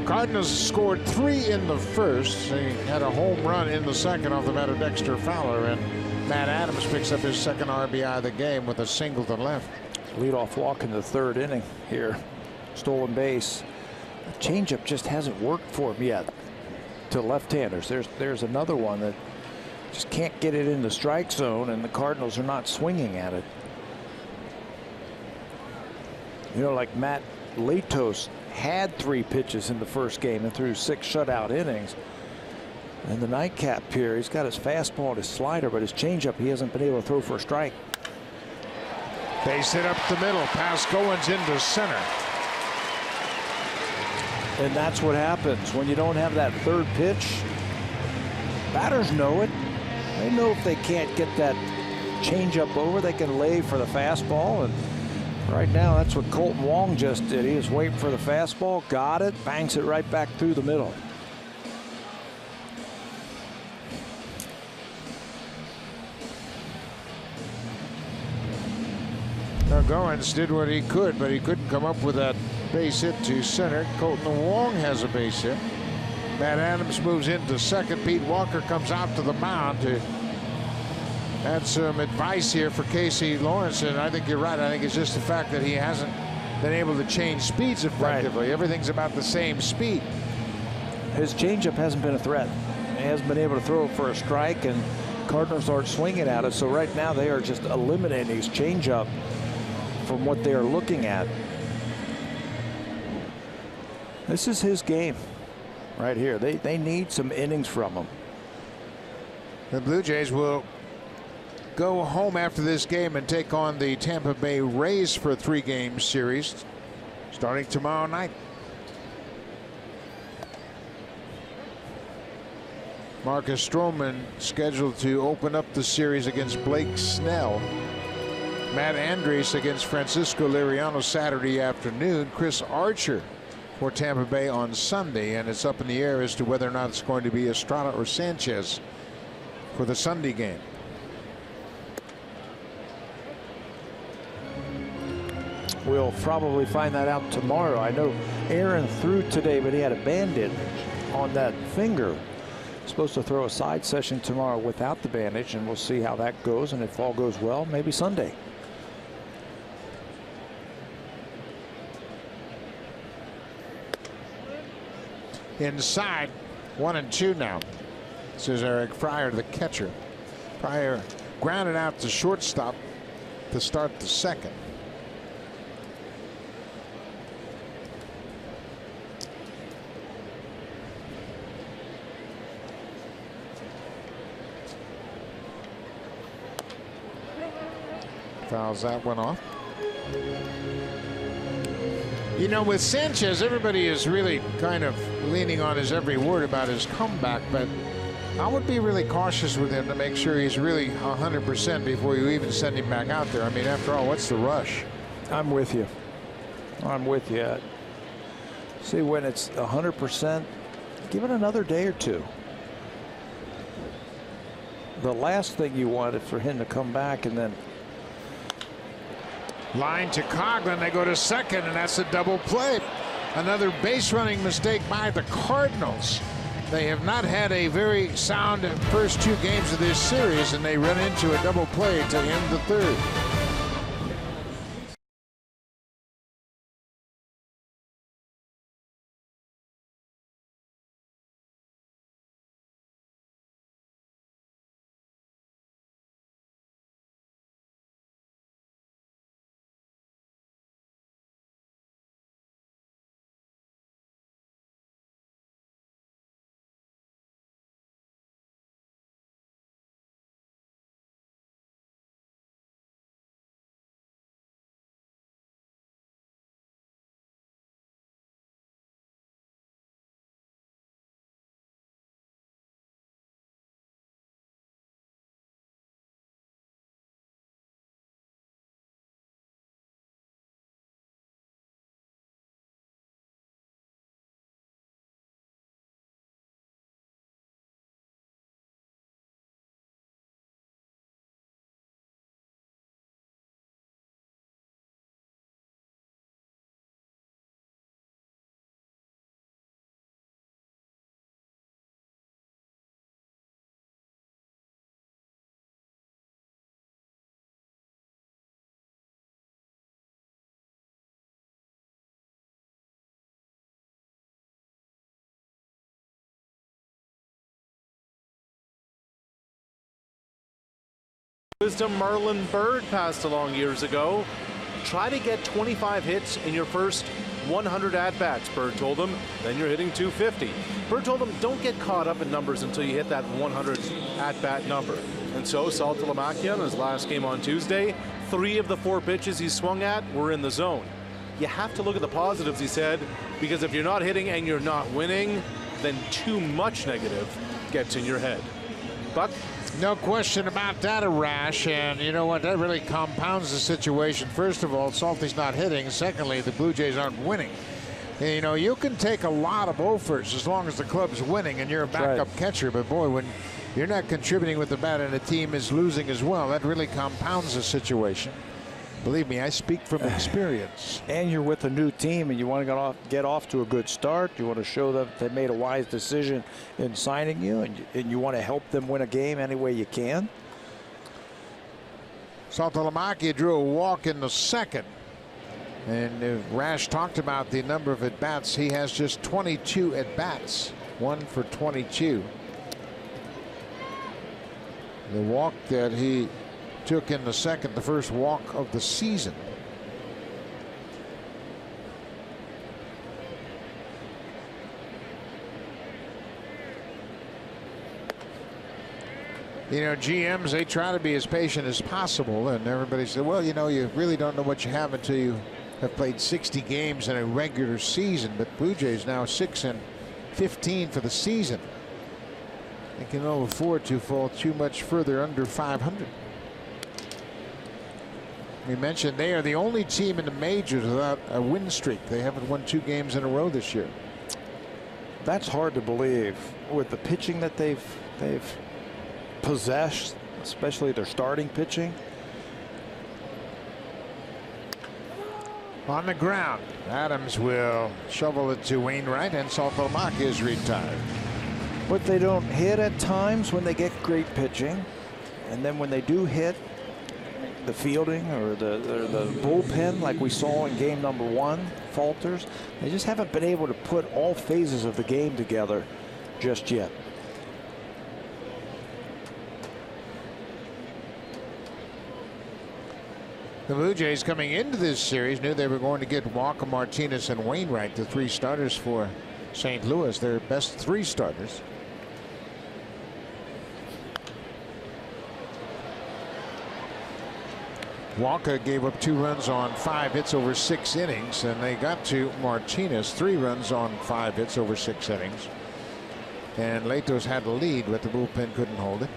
Cardinals scored 3 in the first. They had a home run in the second off the bat of Dexter Fowler, and Matt Adams picks up his second RBI of the game with a single to left. Leadoff walk in the third inning here. Stolen base. The changeup just hasn't worked for him yet. To left-handers, there's another one that just can't get it in the strike zone, and the Cardinals are not swinging at it. You know, like Matt Latos had 3 pitches in the first game and threw 6 shutout innings. And the nightcap here, he's got his fastball and his slider, but his changeup he hasn't been able to throw for a strike. Base hit up the middle. Pass Goins into center. And that's what happens when you don't have that third pitch. Batters know it. They know if they can't get that changeup over, they can lay for the fastball. And right now, that's what Colton Wong just did. He was waiting for the fastball, got it, bangs it right back through the middle. Now Goins did what he could, but he couldn't come up with that base hit to center. Colton Wong has a base hit. Matt Adams moves into second. Pete Walker comes out to the mound to add some advice here for Casey Lawrence, and I think you're right. I think it's just the fact that he hasn't been able to change speeds effectively. Right. Everything's about the same speed. His changeup hasn't been a threat. He hasn't been able to throw it for a strike, and Cardinals aren't swinging at it. So right now they are just eliminating his changeup from what they are looking at. This is his game right here. They need some innings from him. The Blue Jays will go home after this game and take on the Tampa Bay Rays for a 3-game series starting tomorrow night. Marcus Stroman scheduled to open up the series against Blake Snell. Matt Andres against Francisco Liriano Saturday afternoon. Chris Archer for Tampa Bay on Sunday, and it's up in the air as to whether or not it's going to be Estrada or Sanchez for the Sunday game. We'll probably find that out tomorrow. I know Aaron threw today, but he had a bandage on that finger. Supposed to throw a side session tomorrow without the bandage, and we'll see how that goes. And if all goes well, maybe Sunday. Inside, 1-2 now. This is Eric Fryer, the catcher. Fryer grounded out to shortstop to start the second. Fouls that one off. You know, with Sanchez, everybody is really kind of leaning on his every word about his comeback, but I would be really cautious with him to make sure he's really 100% before you even send him back out there. I mean, after all, what's the rush? I'm with you. I'm with you. See, when it's 100%, give it another day or two. The last thing you want is for him to come back and then Line to Coughlin. They go to second, and that's a double play. Another base running mistake by the Cardinals. They have not had a very sound first 2 games of this series, and they run into a double play to end the third. Wisdom Marlon Bird passed along years ago. Try to get 25 hits in your first 100 at-bats, Bird told him. Then you're hitting 250. Bird told him, don't get caught up in numbers until you hit that 100 at-bat number. And so Saltalamacchia in his last game on Tuesday, 3 of the 4 pitches he swung at were in the zone. You have to look at the positives, he said, because if you're not hitting and you're not winning, then too much negative gets in your head. Buck? No question about that, Arash. And you know what? That really compounds the situation. First of all, Salty's not hitting. Secondly, the Blue Jays aren't winning. And, you know, you can take a lot of offers as long as the club's winning and you're a backup catcher. But, boy, when you're not contributing with the bat and the team is losing as well, that really compounds the situation. Believe me, I speak from experience. And you're with a new team, and you want to get off to a good start. You want to show them they made a wise decision in signing you, and you want to help them win a game any way you can. Saltalamacchia drew a walk in the second. And Rash talked about the number of at-bats. He has just 22 at-bats, 1 for 22. The walk that he took in the second, the first walk of the season. You know, GMs, they try to be as patient as possible, and everybody said, well, you know, you really don't know what you have until you have played 60 games in a regular season. But Blue Jays now 6-15 for the season. They can no afford to fall too much further under 500. We mentioned they are the only team in the majors without a win streak. They haven't won 2 games in a row this year. That's hard to believe with the pitching that they've possessed, especially their starting pitching. On the ground, Adams will shovel it to Wainwright, and Saltalamacchia is retired. But they don't hit at times when they get great pitching, and then when they do hit, the fielding or the bullpen, like we saw in game number 1, falters. They just haven't been able to put all phases of the game together just yet. The Blue Jays coming into this series knew they were going to get Walker, Martinez, and Wainwright, the 3 starters for St. Louis, their best 3 starters. Walker gave up 2 runs on 5 hits over 6 innings, and they got to Martinez 3 runs on 5 hits over 6 innings. And Latos had the lead, but the bullpen couldn't hold it.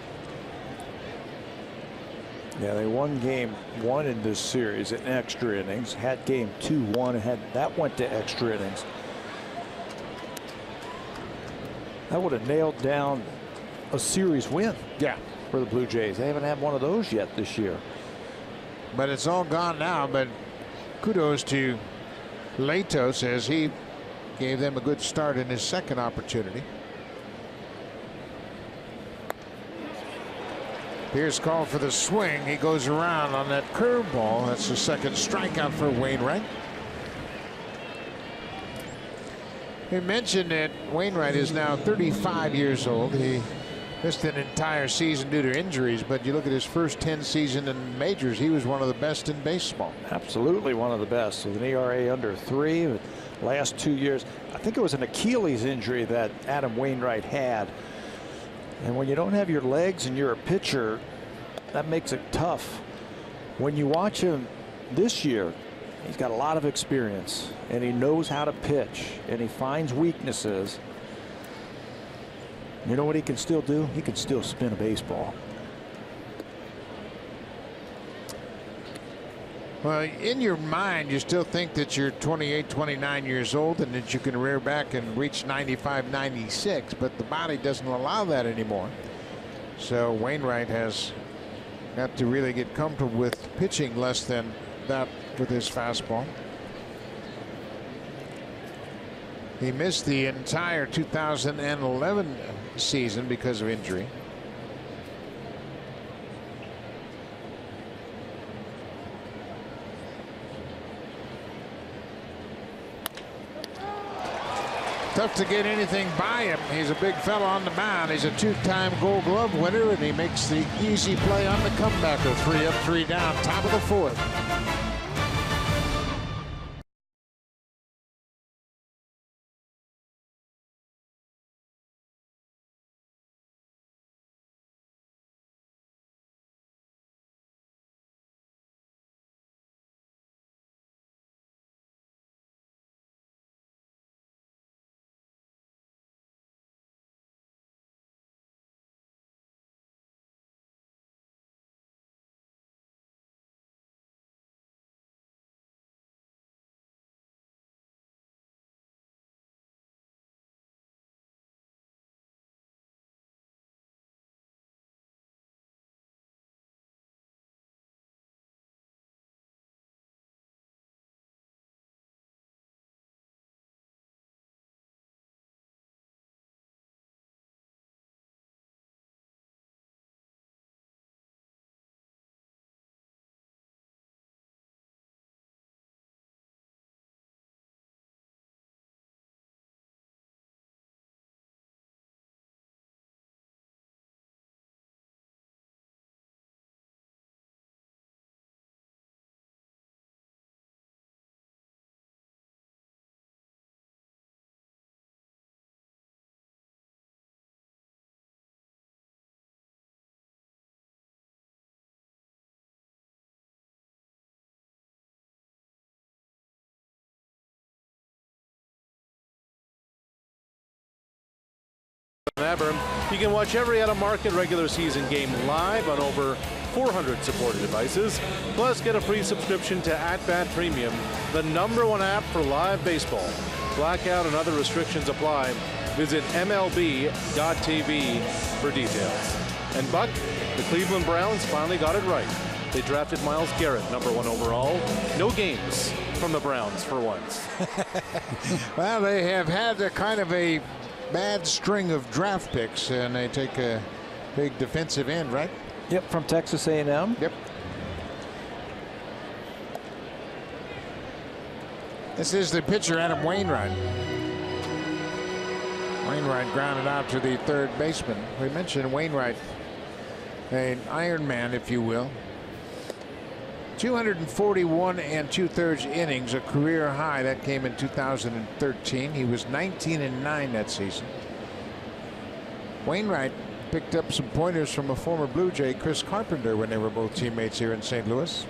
Yeah, they won game 1 in this series in extra innings, had game 2 won, and that went to extra innings. That would have nailed down a series win. Yeah, for the Blue Jays. They haven't had one of those yet this year. But it's all gone now. But kudos to Latos as he gave them a good start in his second opportunity. Here's called for the swing. He goes around on that curveball. That's the second strikeout for Wainwright. We mentioned that Wainwright is now 35 years old. He missed an entire season due to injuries, but you look at his first 10 seasons in majors, he was one of the best in baseball. Absolutely one of the best, with an ERA under 3. Last 2 years, I think it was an Achilles injury that Adam Wainwright had. And when you don't have your legs and you're a pitcher, that makes it tough. When you watch him this year, he's got a lot of experience and he knows how to pitch and he finds weaknesses. You know what he can still do? He can still spin a baseball. Well, in your mind, you still think that you're 28, 29 years old and that you can rear back and reach 95, 96, but the body doesn't allow that anymore. So Wainwright has got to really get comfortable with pitching less than that with his fastball. He missed the entire 2011 season because of injury. Tough to get anything by him. He's a big fella on the mound. He's a 2-time Gold Glove winner, and he makes the easy play on the comebacker. 3 up, 3 down, top of the 4th. You can watch every out-of-market regular season game live on over 400 supported devices. Plus, get a free subscription to At Bat Premium, the #1 app for live baseball. Blackout and other restrictions apply. Visit MLB.tv for details. And Buck, the Cleveland Browns finally got it right. They drafted Myles Garrett, #1 overall. No games from the Browns for once. Well, they have had a kind of a bad string of draft picks, and they take a big defensive end, right? Yep, from Texas A&M. Yep. This is the pitcher, Adam Wainwright. Wainwright grounded out to the third baseman. We mentioned Wainwright, an Iron Man, if you will. 241 2/3 innings, a career high. That came in 2013. He was 19-9 that season. Wainwright picked up some pointers from a former Blue Jay, Chris Carpenter, when they were both teammates here in St. Louis.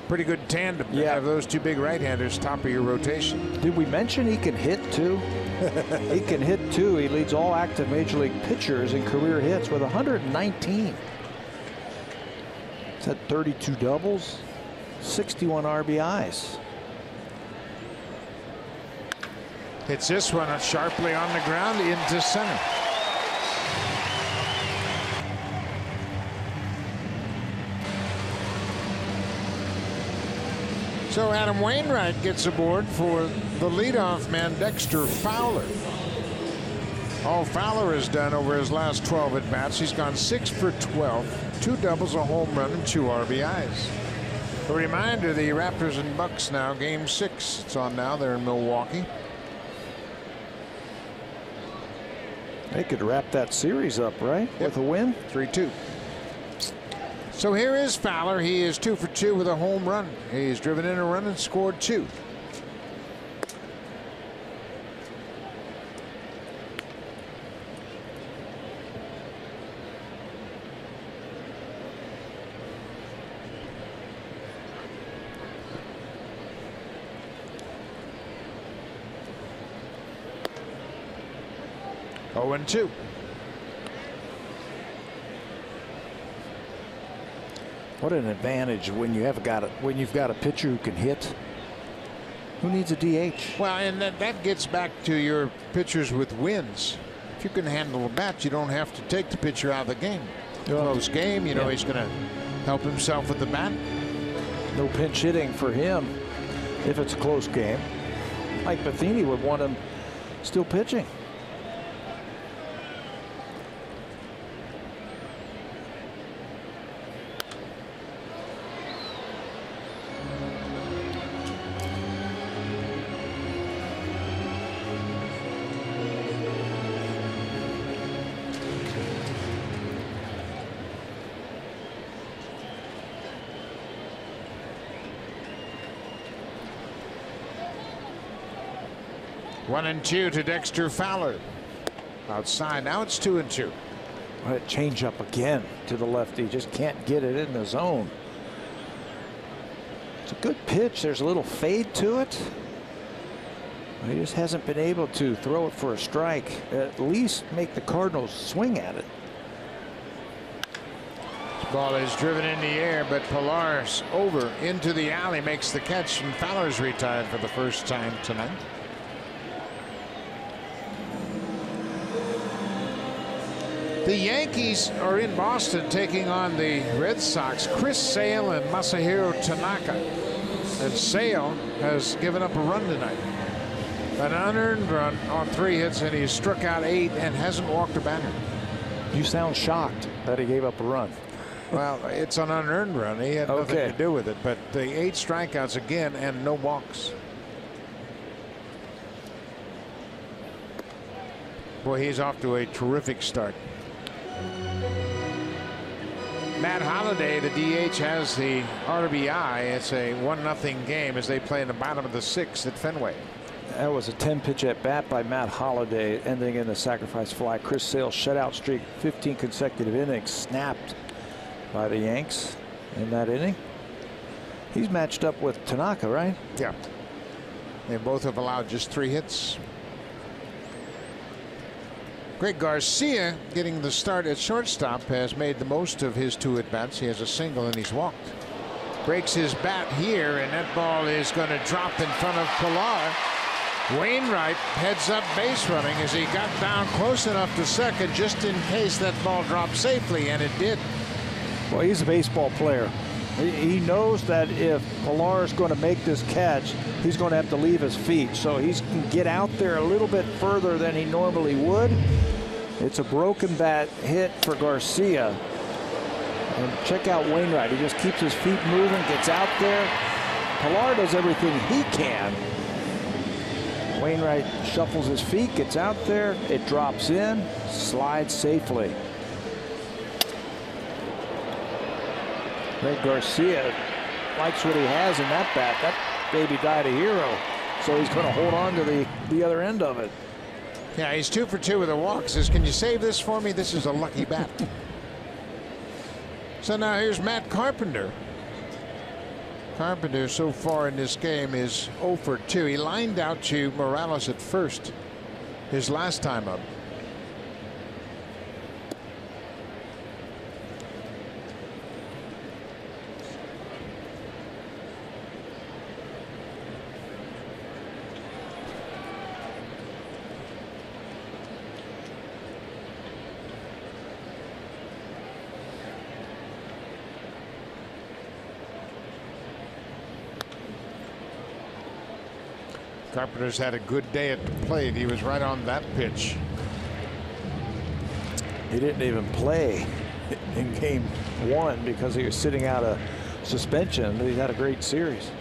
Pretty good tandem to have those two big right-handers top of your rotation. Did we mention he can hit too? He can hit too. He leads all active major league pitchers in career hits with 119. He's had 32 doubles, 61 RBIs. Hits this one sharply on the ground into center. So Adam Wainwright gets aboard for the leadoff man, Dexter Fowler. All Fowler has done over his last 12 at-bats, he's gone 6 for 12, 2 doubles, a home run, and 2 RBIs. A reminder, the Raptors and Bucks now, Game 6. It's on now. They're in Milwaukee. They could wrap that series up, right? Yep. With a win? 3-2. So here is Fowler. He is 2 for 2 with a home run. He's driven in a run and scored 2. Oh, and 2. What an advantage when you've got a pitcher who can hit. Who needs a DH? Well, and that gets back to your pitchers with wins. If you can handle a bat, you don't have to take the pitcher out of the game. Close game, you know, he's going to help himself with the bat. No pinch hitting for him if it's a close game. Mike Matheny would want him still pitching. One and 2 to Dexter Fowler. Outside now it's 2 and 2. What change up again to the lefty. Just can't get it in the zone. It's a good pitch. There's a little fade to it. But he just hasn't been able to throw it for a strike. At least make the Cardinals swing at it. This ball is driven in the air, but Pilar's over into the alley, makes the catch, and Fowler's retired for the first time tonight. The Yankees are in Boston taking on the Red Sox. Chris Sale and Masahiro Tanaka. And Sale has given up a run tonight. An unearned run on 3 hits, and he's struck out 8 and hasn't walked a batter. You sound shocked that he gave up a run. Well, it's an unearned run. He had nothing to do with it. But the 8 strikeouts again and no walks. Boy, he's off to a terrific start. Matt Holliday, the DH, has the RBI. It's a 1-0 game as they play in the bottom of the 6th at Fenway. That was a 10-pitch at bat by Matt Holliday, ending in a sacrifice fly. Chris Sale's shutout streak, 15 consecutive innings, snapped by the Yanks in that inning. He's matched up with Tanaka, right? Yeah. They both have allowed just 3 hits. Greg Garcia, getting the start at shortstop, has made the most of his 2 at-bats. He has a single and he's walked. Breaks his bat here, and that ball is going to drop in front of Pilar. Wainwright heads up base running as he got down close enough to second just in case that ball dropped safely, and it did. Well, he's a baseball player. He knows that if Pilar is going to make this catch, he's going to have to leave his feet. So he can get out there a little bit further than he normally would. It's a broken bat hit for Garcia. And check out Wainwright. He just keeps his feet moving, gets out there. Pilar does everything he can. Wainwright shuffles his feet, gets out there. It drops in, slides safely. Greg Garcia likes what he has in that bat. That baby died a hero, so he's going to hold on to the other end of it. Yeah, he's 2 for 2 with a walk. Says, can you save this for me? This is a lucky bat. So now here's Matt Carpenter. Carpenter so far in this game is 0 for 2. He lined out to Morales at first his last time up. Carpenter's had a good day at the plate. He was right on that pitch. He didn't even play in game 1 because he was sitting out of suspension, but he had a great series.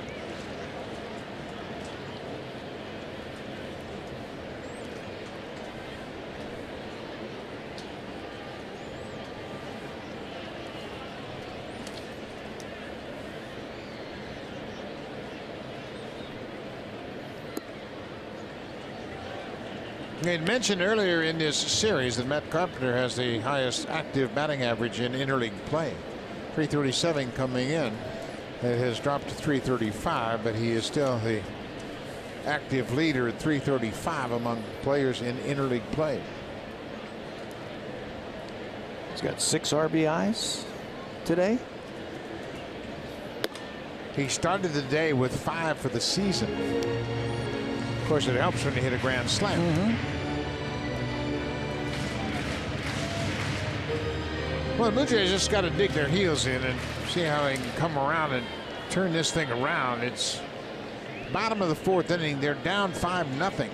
I had mentioned earlier in this series that Matt Carpenter has the highest active batting average in interleague play. 337 coming in. It has dropped to 335, but he is still the active leader at 335 among players in interleague play. He's got 6 RBIs today. He started the day with 5 for the season. Of course, it helps when you hit a grand slam. Well, the Blue Jays just got to dig their heels in and see how they can come around and turn this thing around. It's bottom of the 4th inning. They're down 5-0.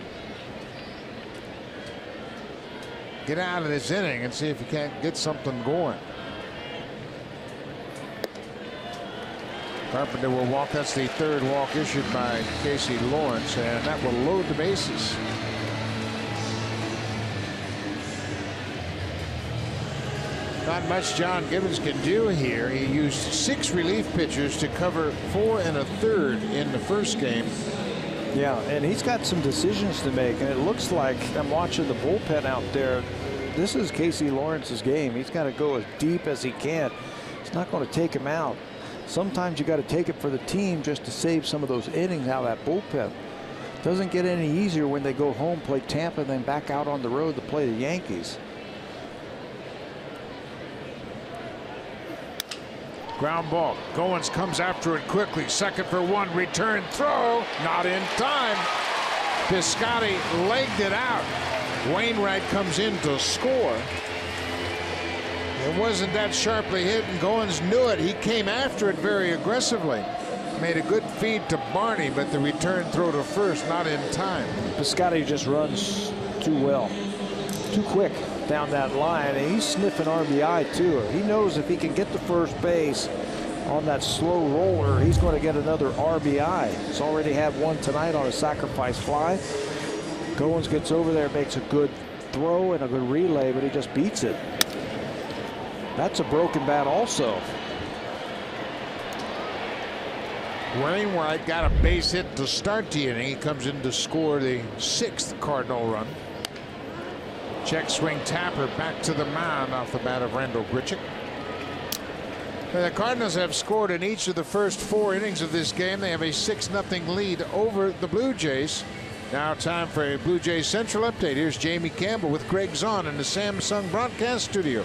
Get out of this inning and see if you can't get something going. Carpenter will walk. That's the 3rd walk issued by Casey Lawrence, and that will load the bases. Not much John Gibbons can do here. He used 6 relief pitchers to cover 4 1/3 in the first game. Yeah, and he's got some decisions to make, and it looks like I'm watching the bullpen out there. This is Casey Lawrence's game. He's got to go as deep as he can. It's not going to take him out. Sometimes you got to take it for the team just to save some of those innings out of that bullpen. Doesn't get any easier when they go home, play Tampa, and then back out on the road to play the Yankees. Ground ball. Goins comes after it quickly. Second for 1. Return throw. Not in time. Piscotty legged it out. Wainwright comes in to score. It wasn't that sharply hit, and Goins knew it. He came after it very aggressively. Made a good feed to Barney, but the return throw to first not in time. Piscotty just runs too well, too quick down that line, and he's sniffing RBI too. He knows if he can get to first base on that slow roller, he's going to get another RBI. He's already had one tonight on a sacrifice fly. Goins gets over there, makes a good throw and a good relay, but he just beats it. That's a broken bat also. Wainwright got a base hit to start the inning. He comes in to score the 6th Cardinal run. Check swing Tapper back to the mound off the bat of Randall Grichuk. The Cardinals have scored in each of the first 4 innings of this game. They have a 6-0 lead over the Blue Jays. Now time for a Blue Jays Central update. Here's Jamie Campbell with Greg Zahn in the Samsung broadcast studio.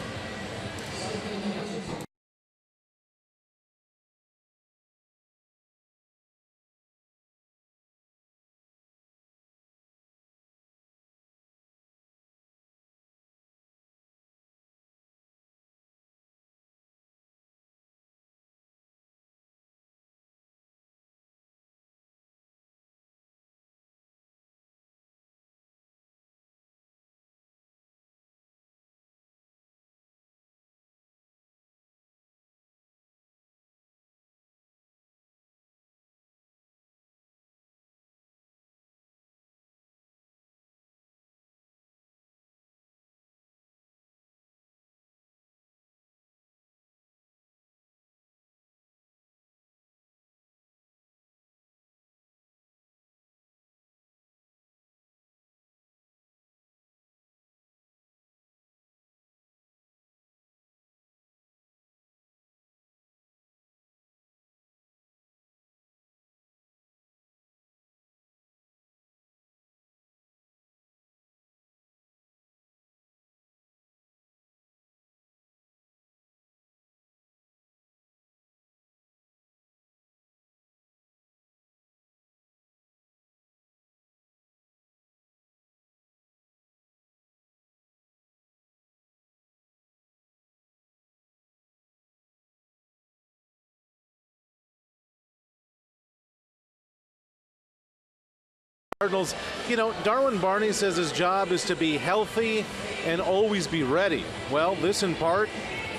Cardinals. You know, Darwin Barney says his job is to be healthy and always be ready. Well, this in part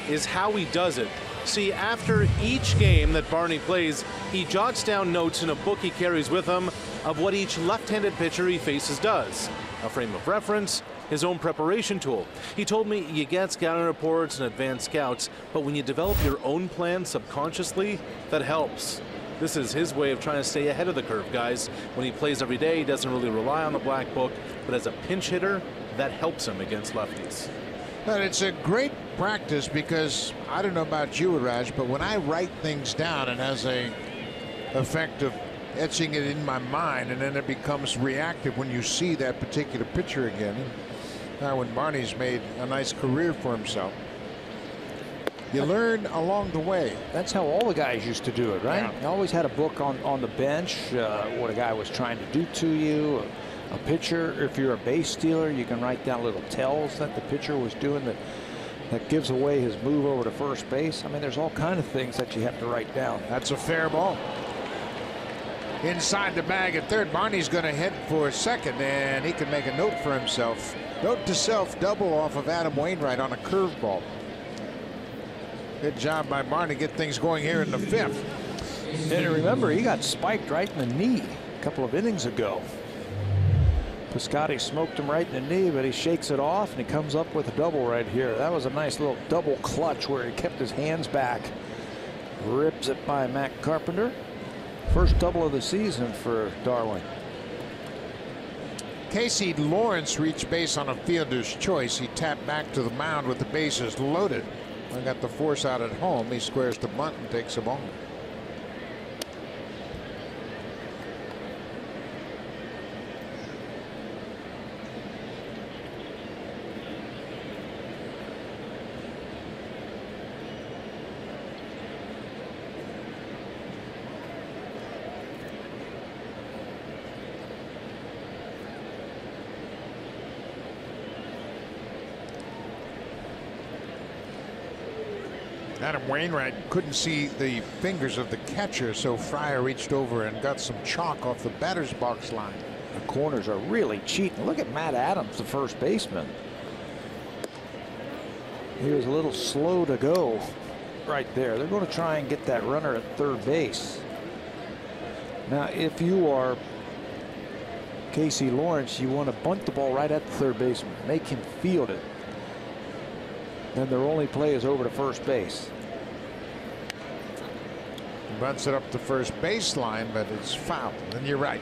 is how he does it. See, after each game that Barney plays, he jots down notes in a book he carries with him of what each left-handed pitcher he faces does. A frame of reference, his own preparation tool. He told me you get scouting reports and advanced scouts, but when you develop your own plan subconsciously, that helps. This is his way of trying to stay ahead of the curve, guys. When he plays every day, he doesn't really rely on the black book, but as a pinch hitter, that helps him against lefties. But it's a great practice because I don't know about you, Raj, but when I write things down, it has a effect of etching it in my mind, and then it becomes reactive when you see that particular pitcher again. Now, when Barney's made a nice career for himself, you learn along the way. That's how all the guys used to do it, right? Yeah. You always had a book on the bench, what a guy was trying to do to you. A pitcher, if you're a base stealer, you can write down little tells that the pitcher was doing that gives away his move over to first base. I mean, there's all kind of things that you have to write down. That's a fair ball. Inside the bag at third, Barney's going to head for second, and he can make a note for himself. Note to self, double off of Adam Wainwright on a curveball. Good job by Barney to get things going here in the fifth. And remember, he got spiked right in the knee a couple of innings ago. Piscotty smoked him right in the knee, but he shakes it off and he comes up with a double right here. That was a nice little double clutch where he kept his hands back. Rips it by Matt Carpenter. First double of the season for Darwin. Casey Lawrence reached base on a fielder's choice. He tapped back to the mound with the bases loaded. I got the force out at home. He squares the bunt and takes a ball. Adam Wainwright couldn't see the fingers of the catcher, so Fryer reached over and got some chalk off the batter's box line. The corners are really cheating. Look at Matt Adams, the first baseman. He was a little slow to go right there. They're going to try and get that runner at third base. Now, if you are Casey Lawrence, you want to bunt the ball right at the third baseman, make him field it. Then their only play is over to first base. Bunts it up the first baseline, but it's fouled. And you're right.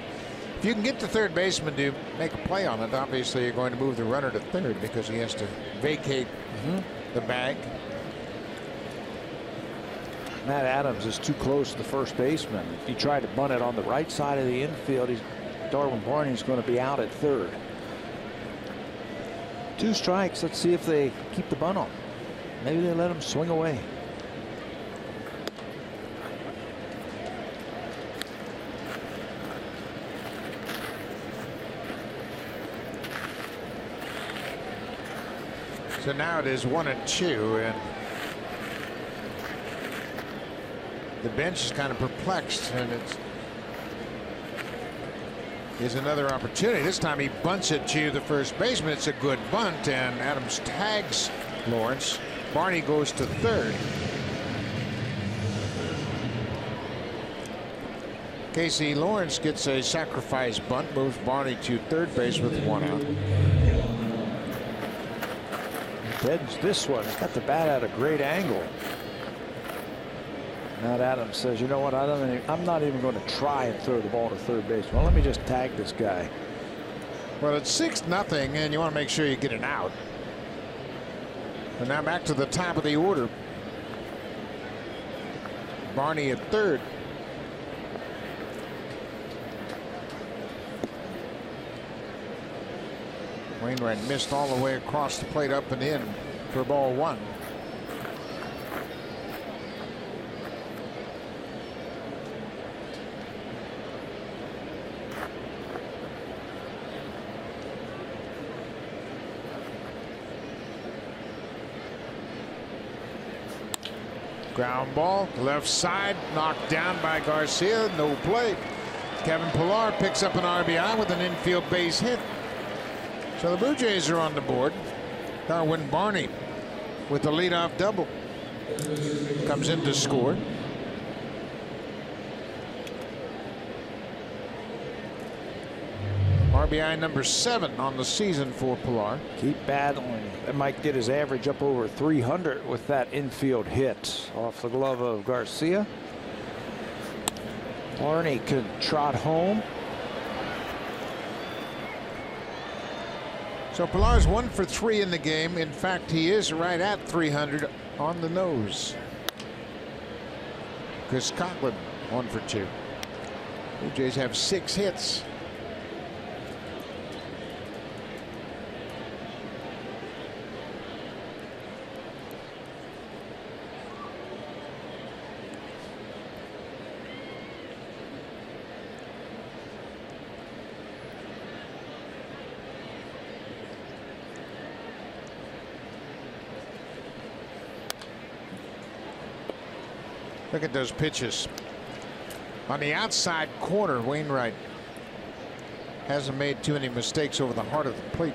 If you can get the third baseman to make a play on it, obviously you're going to move the runner to third because he has to vacate the bag. Matt Adams is too close to the first baseman. If you try to bunt it on the right side of the infield, Darwin Barney's going to be out at third. 2 strikes. Let's see if they keep the bunt on. Maybe they let him swing away. So now it is 1-2, and the bench is kind of perplexed, and here's another opportunity. This time he bunts it to the first baseman. It's a good bunt, and Adams tags Lawrence. Barney goes to third. Casey Lawrence gets a sacrifice bunt, moves Barney to third base with 1 out. Heads this one. He's got the bat at a great angle. Matt Adams says, you know what, I'm not even going to try and throw the ball to third base. Well, let me just tag this guy. Well, it's 6-0, and you want to make sure you get an out. And now back to the top of the order. Barney at third. Wainwright missed all the way across the plate up and in for ball 1. Ground ball, left side, knocked down by Garcia, no play. Kevin Pillar picks up an RBI with an infield base hit. So the Blue Jays are on the board. Darwin Barney with the leadoff double comes in to score. RBI number 7 on the season for Pillar. Keep battling. That might get his average up over 300 with that infield hit off the glove of Garcia. Barney can trot home. So Pillar's 1 for 3 in the game. In fact, he is right at 300 on the nose. Chris Coughlin 1 for 2. Blue Jays have 6 hits. Look at those pitches. On the outside corner, Wainwright hasn't made too many mistakes over the heart of the plate.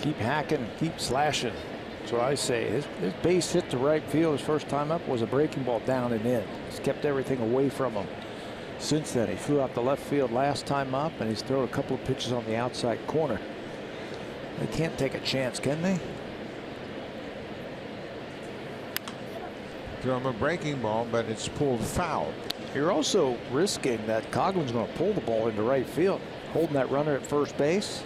Keep hacking, keep slashing. That's what I say. His base hit to right field his first time up was a breaking ball down and in. He's kept everything away from him since then. He flew out the left field last time up, and he's thrown a couple of pitches on the outside corner. They can't take a chance, can they? Throw him a breaking ball, but it's pulled foul. You're also risking that Coughlin's going to pull the ball into right field, holding that runner at first base.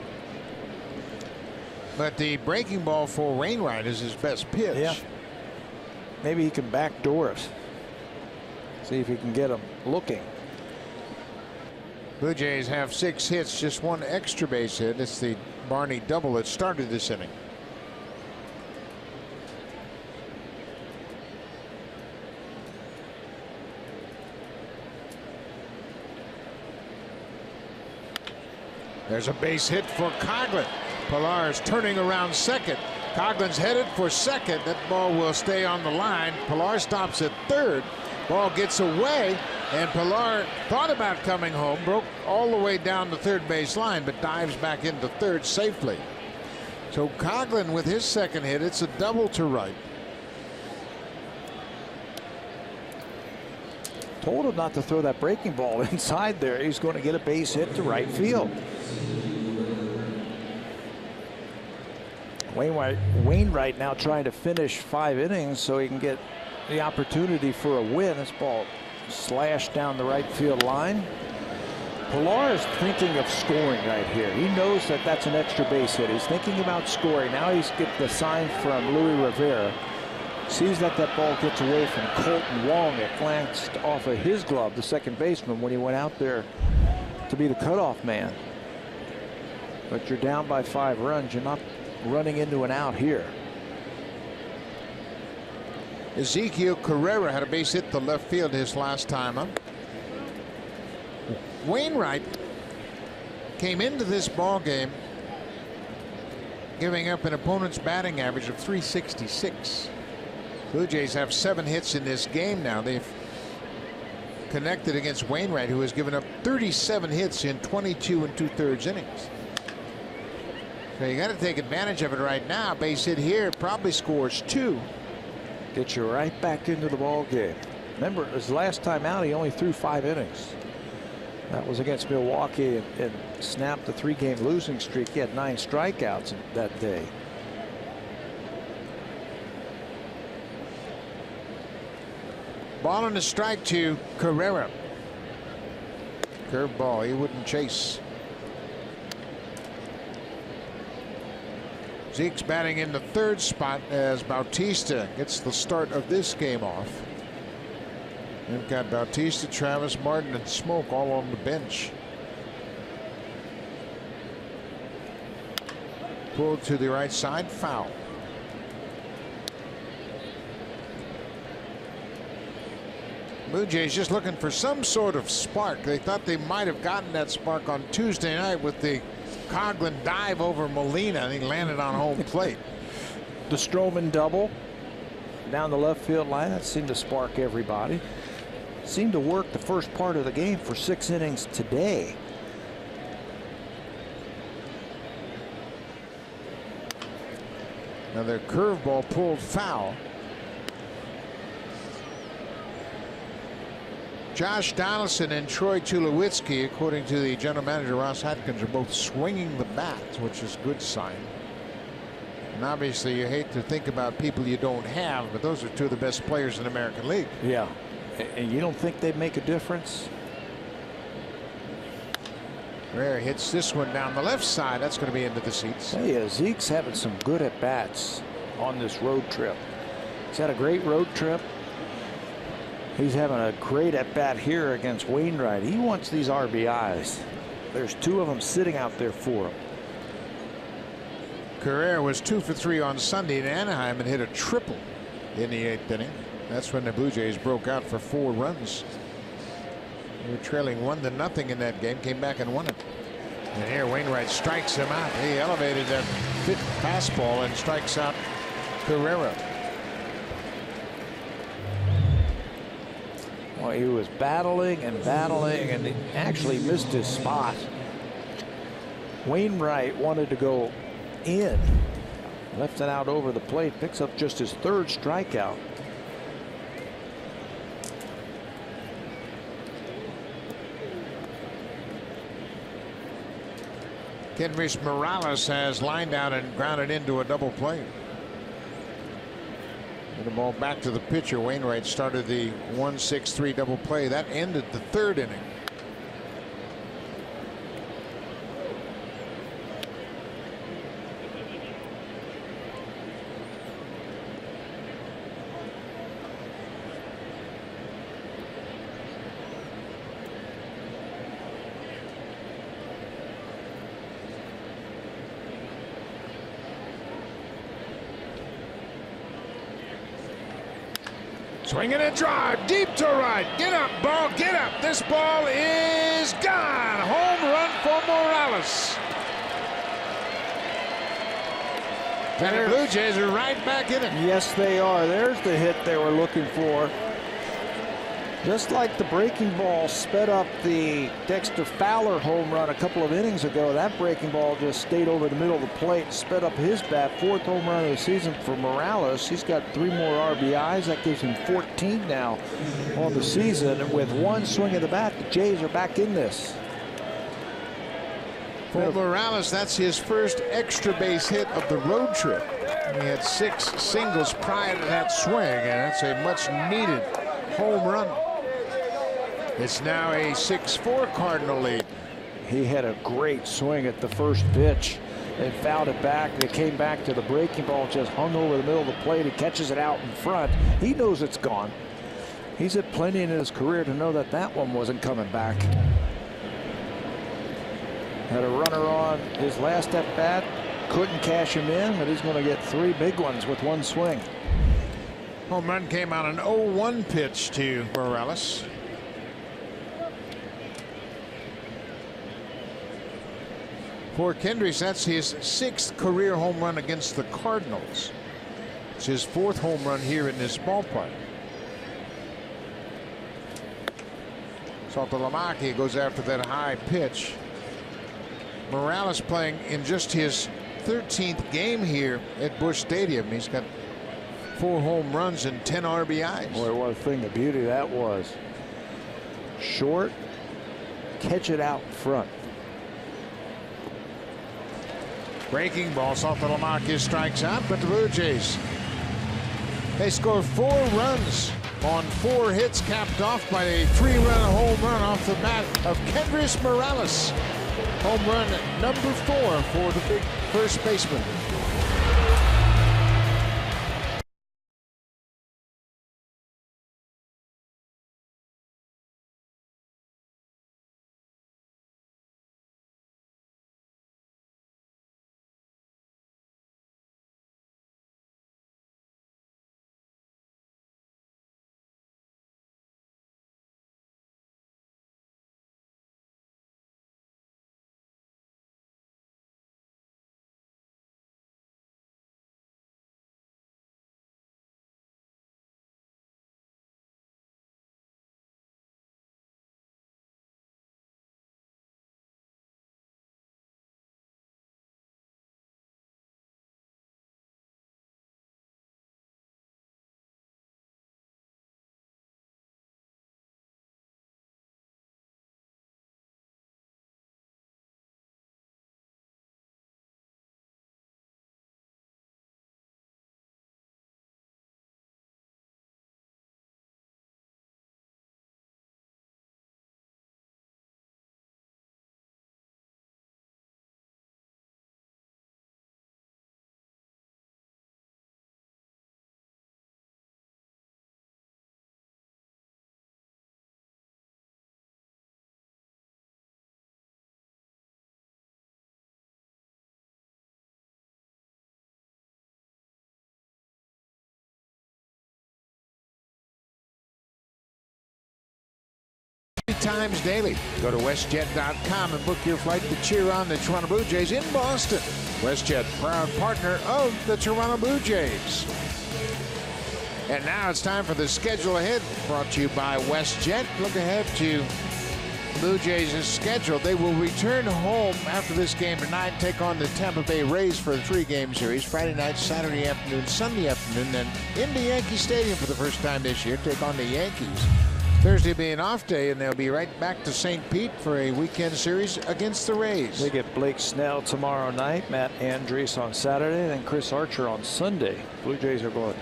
But the breaking ball for Wainwright is his best pitch. Yeah. Maybe he can backdoor it. See if he can get him looking. Blue Jays have 6 hits, just 1 extra base hit. It's the Barney double that started this inning. There's a base hit for Coughlin. Pillar is turning around second. Coughlin's headed for second. That ball will stay on the line. Pillar stops at third. Ball gets away, and Pillar thought about coming home, broke all the way down the third base line, but dives back into third safely. So Coughlin with his second hit, it's a double to right. Told him not to throw that breaking ball inside there. He's going to get a base hit to right field. Wainwright now trying to finish 5 innings so he can get the opportunity for a win. This ball slashed down the right field line. Pillar is thinking of scoring right here. He knows that that's an extra base hit. He's thinking about scoring. Now he's getting the sign from Louis Rivera. Sees that ball gets away from Colton Wong. It glanced off of his glove, the second baseman, when he went out there to be the cutoff man. But you're down by 5 runs. You're not running into an out here. Ezekiel Carrera had a base hit to left field his last time up. Wainwright came into this ball game giving up an opponent's batting average of .366. Blue Jays have 7 hits in this game now. They've connected against Wainwright, who has given up 37 hits in 22 2/3 innings. So you got to take advantage of it right now. Base hit here probably scores 2. Get you right back into the ball game. Remember, his last time out, he only threw 5 innings. That was against Milwaukee and snapped the 3-game losing streak. He had 9 strikeouts that day. Ball and a strike to Carrera. Curveball, he wouldn't chase. Zeke's batting in the 3rd spot as Bautista gets the start of this game off. We've got Bautista, Travis Martin, and Smoke all on the bench. Pulled to the right side, foul. Blue Jays just looking for some sort of spark. They thought they might have gotten that spark on Tuesday night with the Coughlin dive over Molina, and he landed on home plate. The Stroman double down the left field line, that seemed to spark everybody. seemed to work the first part of the game for 6 innings today. Another curveball pulled foul. Josh Donaldson and Troy Tulowitzki, according to the general manager Ross Atkins, are both swinging the bat, which is a good sign. And obviously you hate to think about people you don't have, but those are two of the best players in the American League. Yeah, and you don't think they'd make a difference? Rare hits this one down the left side. That's going to be into the seats. Hey, Zeke's having some good at bats on this road trip. He's had a great road trip. He's having a great at bat here against Wainwright. He wants these RBIs. There's 2 of them sitting out there for him. Carrera was 2 for 3 on Sunday in Anaheim and hit a triple in the 8th inning. That's when the Blue Jays broke out for 4 runs. They were trailing 1-0 in that game, came back and won it. And here Wainwright strikes him out. He elevated that fit fastball and strikes out Carrera. Well, he was battling and he actually missed his spot. Wainwright wanted to go in, left it out over the plate, picks up just his 3rd strikeout. Kendrys Morales has lined out and grounded into a double play. And the ball back to the pitcher. Wainwright started the 1-6-3 double play. That ended the 3rd inning. Swinging a drive deep to right. Get up, ball, get up. This ball is gone. Home run for Morales. And the Blue Jays are right back in it. Yes, they are. There's the hit they were looking for. Just like the breaking ball sped up the Dexter Fowler home run a couple of innings ago, that breaking ball just stayed over the middle of the plate and sped up his bat. 4th home run of the season for Morales. He's got 3 more RBIs. That gives him 14 now on the season. And with 1 swing of the bat, the Jays are back in this. For Morales, that's his first extra base hit of the road trip. He had 6 singles prior to that swing, and that's a much needed home run. It's now a 6-4 Cardinal lead. He had a great swing at the first pitch and fouled it back. They came back to the breaking ball, just hung over the middle of the plate. He catches it out in front. He knows it's gone. He's had plenty in his career to know that that one wasn't coming back. Had a runner on his last at bat. Couldn't cash him in, but he's going to get 3 big ones with 1 swing. Home run came on an 0-1 pitch to Morales. For Kendrys, that's his 6th career home run against the Cardinals. It's his 4th home run here in this ballpark. Saltalamacchia goes after that high pitch. Morales playing in just his 13th game here at Busch Stadium. He's got 4 home runs and 10 RBIs. Boy, what a thing of beauty that was. Short, catch it out front. Breaking ball. Saltalamacchia strikes out, but the Blue Jays, they score 4 runs on 4 hits, capped off by a 3-run home run off the bat of Kendrys Morales. Home run number 4 for the big first baseman. times daily. Go to WestJet.com and book your flight to cheer on the Toronto Blue Jays in Boston. WestJet, proud partner of the Toronto Blue Jays. And now it's time for the schedule ahead, brought to you by WestJet. Look ahead to Blue Jays' schedule. They will return home after this game tonight, take on the Tampa Bay Rays for a 3-game series. Friday night, Saturday afternoon, Sunday afternoon, then into Yankee Stadium for the first time this year, take on the Yankees. Thursday being off day, and they'll be right back to St. Pete for a weekend series against the Rays. They get Blake Snell tomorrow night, Matt Andriese on Saturday, then Chris Archer on Sunday. Blue Jays are going to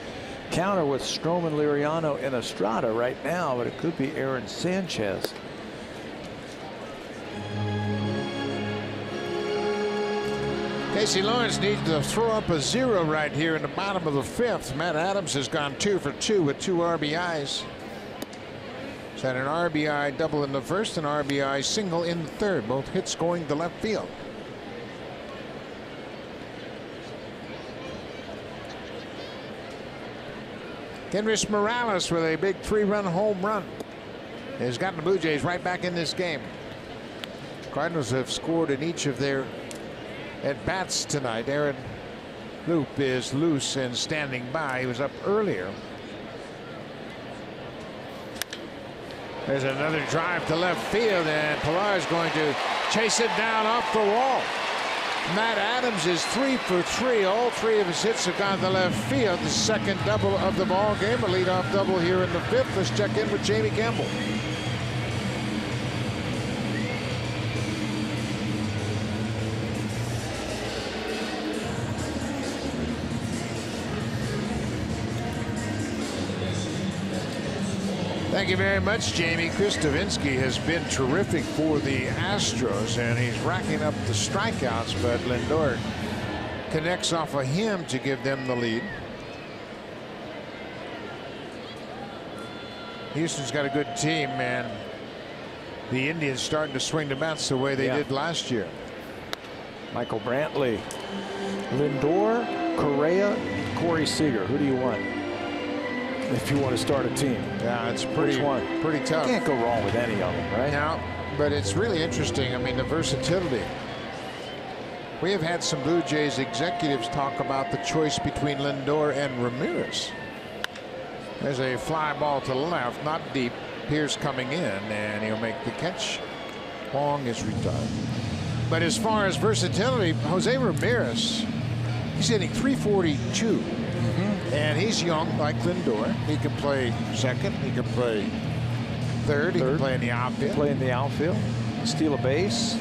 counter with Stroman, Liriano, and Estrada right now, but it could be Aaron Sanchez. Casey Lawrence needs to throw up a 0 right here in the bottom of the 5th. Matt Adams has gone 2 for 2 with 2 RBIs. He's had an RBI double in the first, an RBI single in the third. Both hits going to left field. Kendrys Morales with a big 3-run home run has gotten the Blue Jays right back in this game. Cardinals have scored in each of their at-bats tonight. Aaron Loop is loose and standing by. He was up earlier. There's another drive to left field, and Pilar is going to chase it down off the wall. Matt Adams is 3 for 3. All 3 of his hits have gone to left field. The second double of the ball game, a leadoff double here in the 5th. Let's check in with Jamie Campbell. Thank you very much, Jamie. Chris Davinsky has been terrific for the Astros, and he's racking up the strikeouts, but Lindor connects off of him to give them the lead. Houston's got a good team, and the Indians starting to swing the bats the way they did last year. Michael Brantley, Lindor, Correa, Corey Seager. Who do you want if you want to start a team? Yeah, it's pretty tough. You can't go wrong with any of them, right? Now, but it's really interesting. I mean, the versatility. We have had some Blue Jays executives talk about the choice between Lindor and Ramirez. There's a fly ball to the left, not deep. Pierce coming in, and he'll make the catch. Wong is retired. But as far as versatility, Jose Ramirez, he's hitting .342. And he's young like Lindor. He can play second. He can play third. He can play in the outfield. Play in the outfield. Steal a base.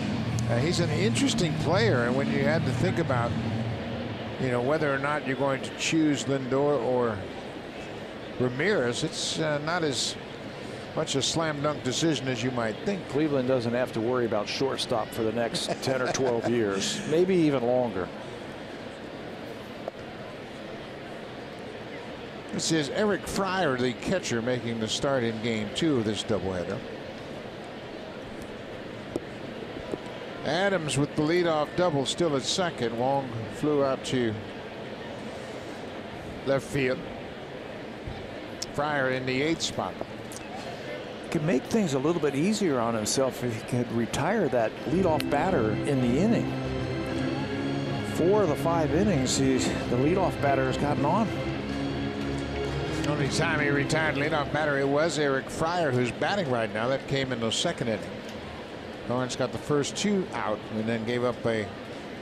He's an interesting player. And when you had to think about, you know, whether or not you're going to choose Lindor or Ramirez, it's not as much a slam dunk decision as you might think. Cleveland doesn't have to worry about shortstop for the next 10 or 12 years, maybe even longer. This is Eric Fryer, the catcher, making the start in game 2 of this doubleheader. Adams with the leadoff double, still at second. Wong flew out to left field. Fryer in the 8th spot. Could make things a little bit easier on himself if he could retire that leadoff batter in the inning. 4 of the 5 innings, the leadoff batter has gotten on. The only time he retired leadoff batter, it was Eric Fryer, who's batting right now. That came in the 2nd inning. Lawrence got the first 2 out and then gave up a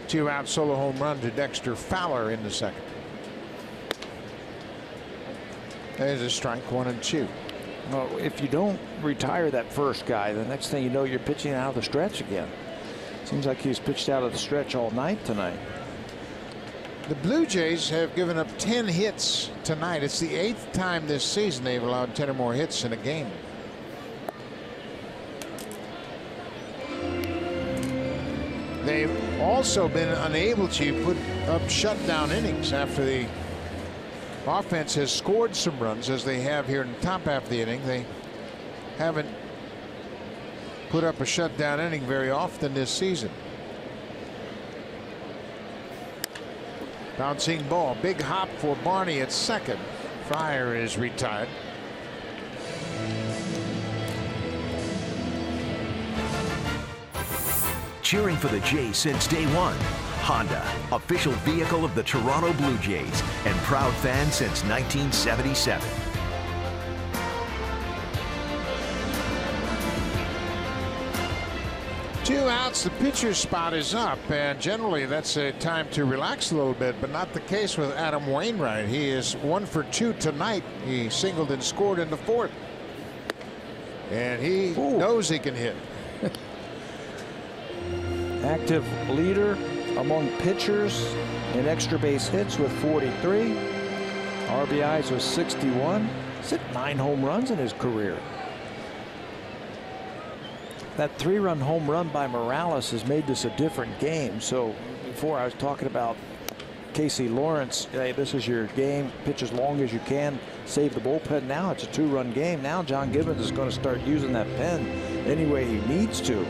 2-out solo home run to Dexter Fowler in the 2nd. There's a strike, 1 and 2. Well, if you don't retire that first guy, the next thing you know, you're pitching out of the stretch again. Seems like he's pitched out of the stretch all night tonight. The Blue Jays have given up 10 hits tonight. It's the 8th time this season they've allowed 10 or more hits in a game. They've also been unable to put up shutdown innings after the offense has scored some runs, as they have here in the top half of the inning. They haven't put up a shutdown inning very often this season. Bouncing ball, big hop for Barney at second. Fryer is retired. cheering for the Jays since day one. Honda, official vehicle of the Toronto Blue Jays and proud fan since 1977. Two outs, the pitcher's spot is up, and generally that's a time to relax a little bit, but not the case with Adam Wainwright. He is 1 for 2 tonight. He singled and scored in the 4th, and he knows he can hit. Active leader among pitchers in extra base hits with 43. RBIs with 61. He's hit 9 home runs in his career. That 3-run home run by Morales has made this a different game. So before I was talking about Casey Lawrence, hey, this is your game, pitch as long as you can, save the bullpen. Now it's a 2-run game. Now John Gibbons is going to start using that pen any way he needs to.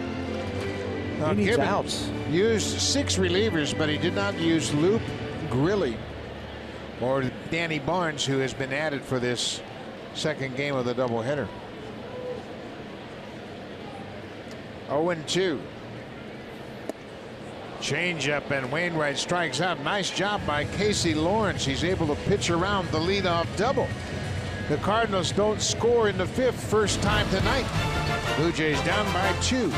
He needs Gibbons outs. Used 6 relievers, but he did not use Loop, Grilly, or Danny Barnes, who has been added for this second game of the doubleheader. 0-2. Changeup, and Wainwright strikes out. Nice job by Casey Lawrence. He's able to pitch around the leadoff double. The Cardinals don't score in the 5th, first time tonight. Blue Jays down by 2.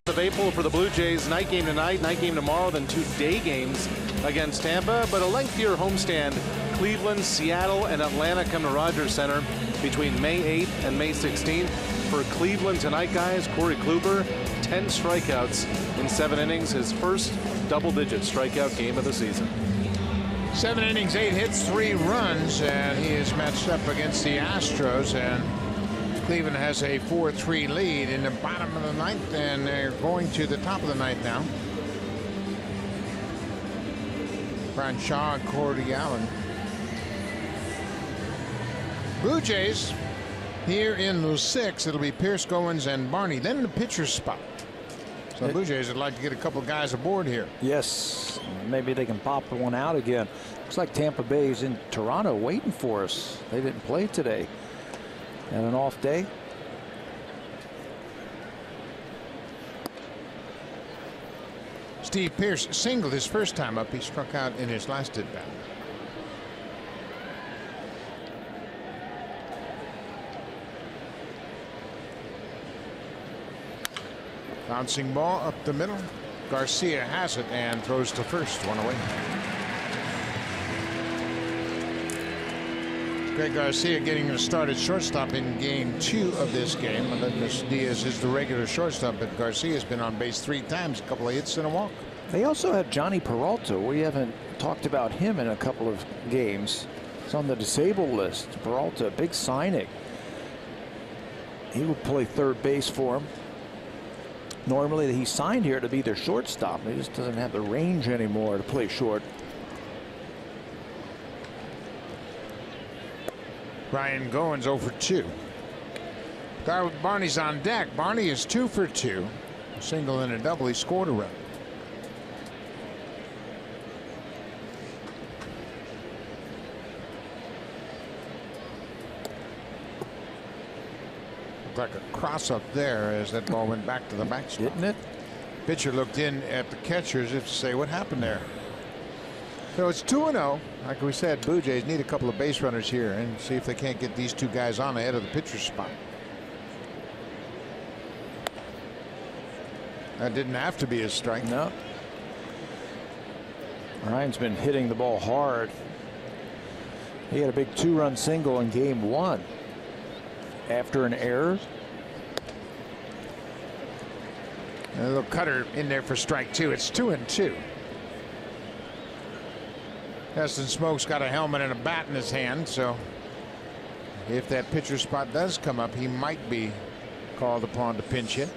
Of April for the Blue Jays. Night game tonight, night game tomorrow, then 2 day games against Tampa, but a lengthier homestand. Cleveland, Seattle, and Atlanta come to Rogers Center between May 8th and May 16th. For Cleveland tonight, guys, Corey Kluber, 10 strikeouts in 7 innings, his first double-digit strikeout game of the season. 7 innings, 8 hits, 3 runs, and he is matched up against the Astros, and Cleveland has a 4-3 lead in the bottom of the 9th, and they're going to the top of the 9th now. Brian Shaw and Cordy Allen. Blue Jays here in the 6th. It'll be Pierce, Goins, and Barney. Then in the pitcher's spot. So the Blue Jays would like to get a couple guys aboard here. Yes, maybe they can pop one out again. Looks like Tampa Bay is in Toronto waiting for us. They didn't play today. And an off day. Steve Pearce singled his first time up. He struck out in his last at bat. Bouncing ball up the middle. Garcia has it and throws to first. 1 away. Greg Garcia getting a start at shortstop in game 2 of this game. Melendez Diaz is the regular shortstop, but Garcia has been on base 3 times, a couple of hits and a walk. They also have Johnny Peralta. We haven't talked about him in a couple of games. He's on the disabled list. Peralta, big signing. He would play third base for him. Normally he signed here to be their shortstop. He just doesn't have the range anymore to play short. Ryan Goins 0 for 2. Barney's on deck. Barney is 2 for 2. A single and a double. He scored a run. Looked like a cross up there as that ball went back to the backstop. Didn't it? Pitcher looked in at the catcher as if to say, what happened there? So it's 2-0. Like we said, Blue Jays need a couple of base runners here and see if they can't get these two guys on ahead of the pitcher's spot. That didn't have to be a strike. No. Ryan's been hitting the ball hard. He had a big 2-run single in game 1 after an error. A little cutter in there for strike 2. It's 2-2. Dustin Smoke's got a helmet and a bat in his hand, so if that pitcher spot does come up, he might be called upon to pinch hit.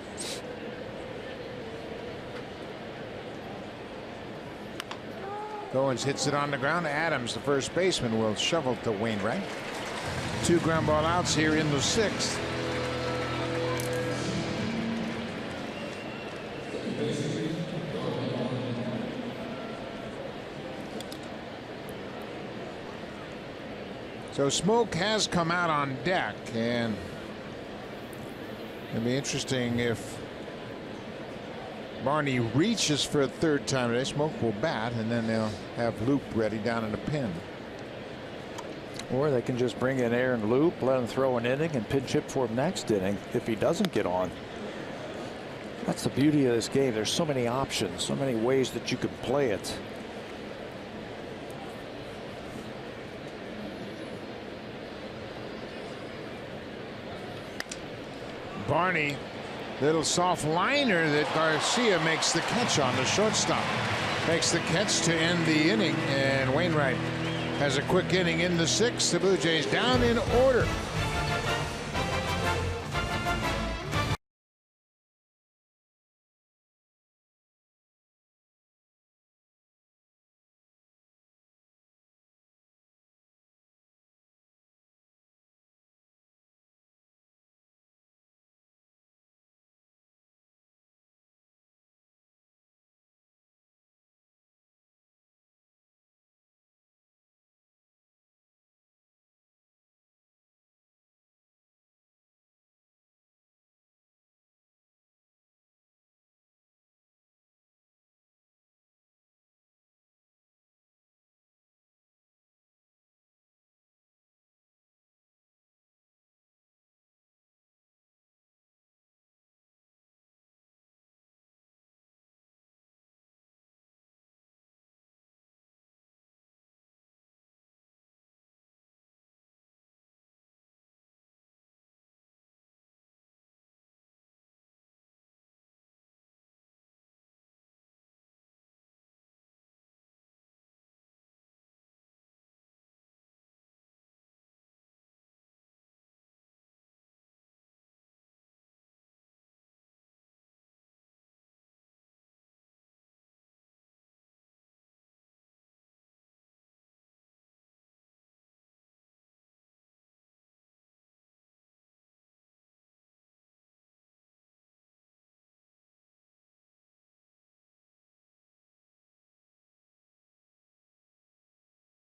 Goins hits it on the ground. Adams, the first baseman, will shovel to Wainwright. 2 ground ball outs here in the 6th. So Smoke has come out on deck, and it'll be interesting if Barney reaches for a 3rd time today. Smoke will bat, and then they'll have Loop ready down in the pen. Or they can just bring in Aaron Loop, let him throw an inning, and pinch hit for him next inning if he doesn't get on. That's the beauty of this game. There's so many options, so many ways that you can play it. Barney, little soft liner that Garcia makes the catch on. The shortstop makes the catch to end the inning, and Wainwright has a quick inning in the 6th. The Blue Jays down in order.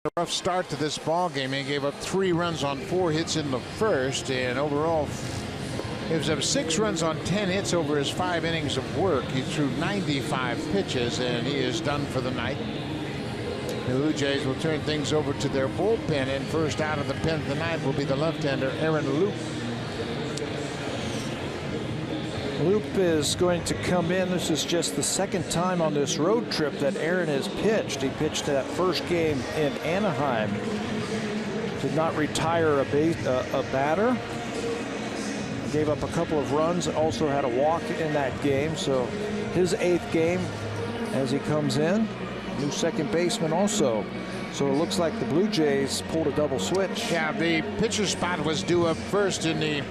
A rough start to this ball game. He gave up 3 runs on 4 hits in the first, and overall gives up 6 runs on 10 hits over his 5 innings of work. He threw 95 pitches, and he is done for the night. The Blue Jays will turn things over to their bullpen, and first out of the pen tonight will be the left-hander Aaron Loop. Loop is going to come in. This is just the 2nd time on this road trip that Aaron has pitched. He pitched that first game in Anaheim. Did not retire a batter. Gave up a couple of runs. Also had a walk in that game. So his 8th game as he comes in. New second baseman also. So it looks like the Blue Jays pulled a double switch. Yeah, the pitcher spot was due up first in the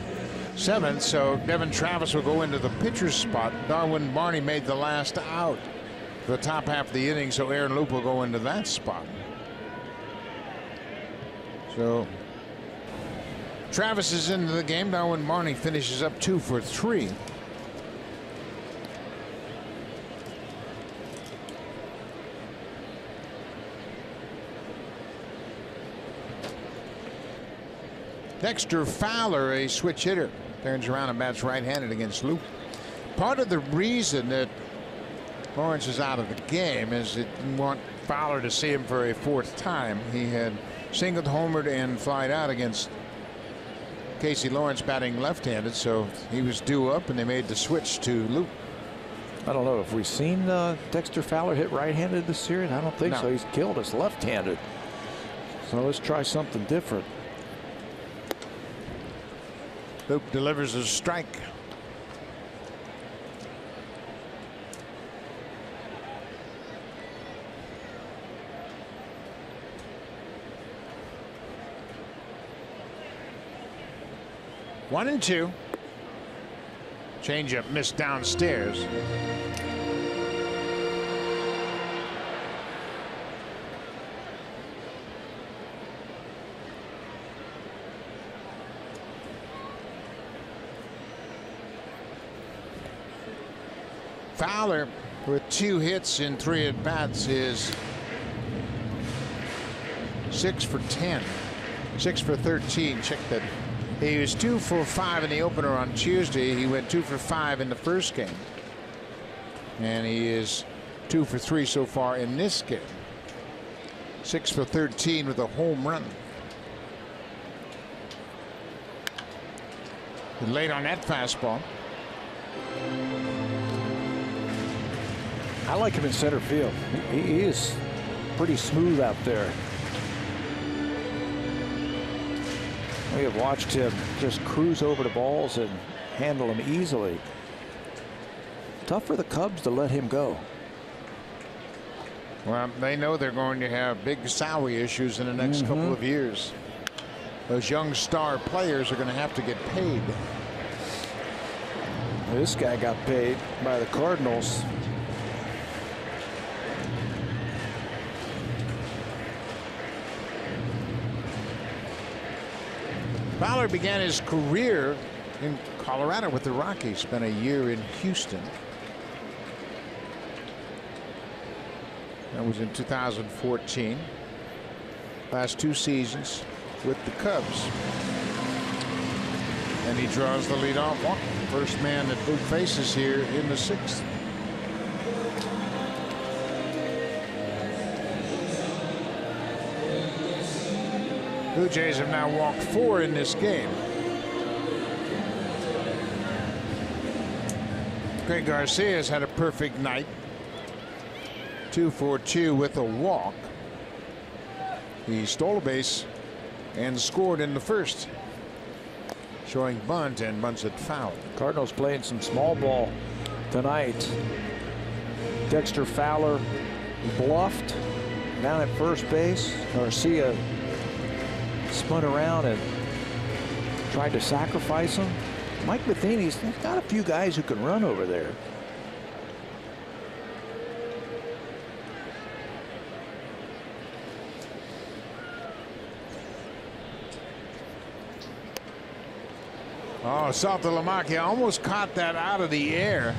7th, so Devin Travis will go into the pitcher's spot. Darwin Barney made the last out for the top half of the inning, so Aaron Loop will go into that spot. So Travis is into the game. Darwin Barney finishes up 2 for 3. Dexter Fowler, a switch hitter, turns around and bats right-handed against Luke. Part of the reason that Lawrence is out of the game is it didn't want Fowler to see him for a 4th time. He had singled, homered, and flied out against Casey Lawrence, batting left-handed, so he was due up, and they made the switch to Luke. I don't know if we've seen Dexter Fowler hit right-handed this series. I don't think so. He's killed us left-handed. So let's try something different. Luke delivers a strike. One and 2. Changeup missed downstairs. Fowler, with 2 hits in 3 at-bats, is 6 for 10. 6 for 13. Check that. He was 2 for 5 in the opener on Tuesday. He went 2 for 5 in the first game. And he is 2 for 3 so far in this game. 6 for 13 with a home run. Late on that fastball. I like him in center field. He is pretty smooth out there. We have watched him just cruise over the balls and handle them easily. Tough for the Cubs to let him go. Well, they know they're going to have big salary issues in the next couple of years. Those young star players are going to have to get paid. This guy got paid by the Cardinals. Fowler began his career in Colorado with the Rockies. Spent a year in Houston. That was in 2014. Last 2 seasons with the Cubs. And he draws the leadoff walk. First man that Boog faces here in the 6th. Blue Jays have now walked 4 in this game. Craig Garcia has had a perfect night. 2 for 2 with a walk. He stole a base and scored in the first. Showing bunt, and bunts it foul. Cardinals playing some small ball tonight. Dexter Fowler bluffed down at first base. Garcia spun around and tried to sacrifice him. Mike Matheny's got a few guys who can run over there. Oh, Saltalamacchia almost caught that out of the air.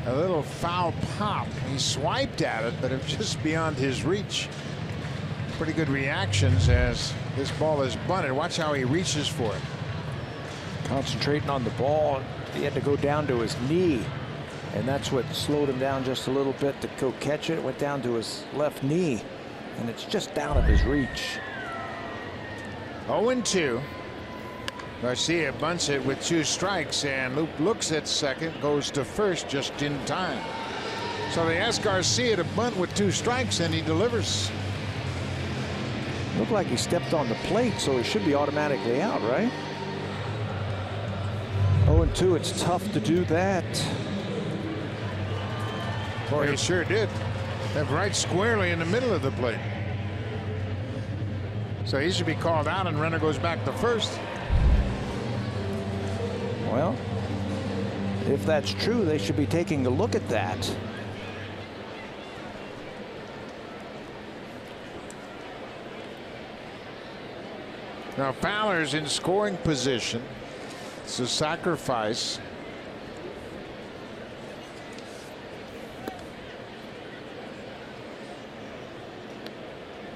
A little foul pop. He swiped at it, but it was just beyond his reach. Pretty good reactions as this ball is bunted. Watch how he reaches for it. Concentrating on the ball. He had to go down to his knee, and that's what slowed him down just a little bit to go catch it. It went down to his left knee, and it's just out of his reach. 0-2. Garcia bunts it with 2 strikes, and Luke looks at second, goes to first just in time. So they ask Garcia to bunt with 2 strikes, and he delivers. Looked like he stepped on the plate, so he should be automatically out, right? 0-2, it's tough to do that. Boy, he sure did. That right squarely in the middle of the plate. So he should be called out, and runner goes back to first. Well, if that's true, they should be taking a look at that. Now Fowler's in scoring position. It's a sacrifice.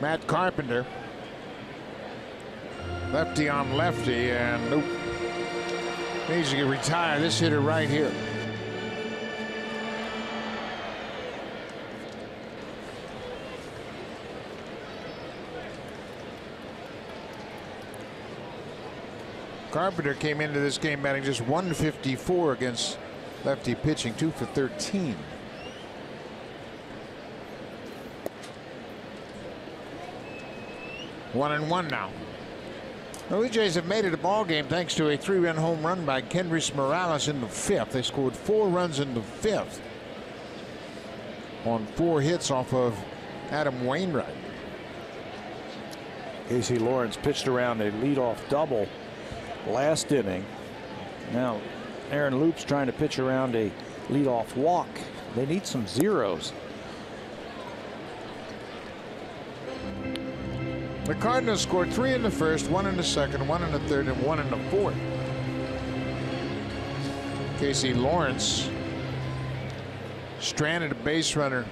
Matt Carpenter. Lefty on lefty, and nope. Needs to retire this hitter right here. Carpenter came into this game batting just 154 against lefty pitching, 2 for 13. One and one now. The Blue Jays have made it a ball game thanks to a 3-run home run by Kendrys Morales in the 5th. They scored 4 runs in the 5th on 4 hits off of Adam Wainwright. Casey Lawrence pitched around a leadoff double last inning. Now Aaron Loop's trying to pitch around a leadoff walk. They need some zeros. The Cardinals scored 3 in the first, 1 in the second, 1 in the third, and 1 in the fourth. Casey Lawrence stranded a base runner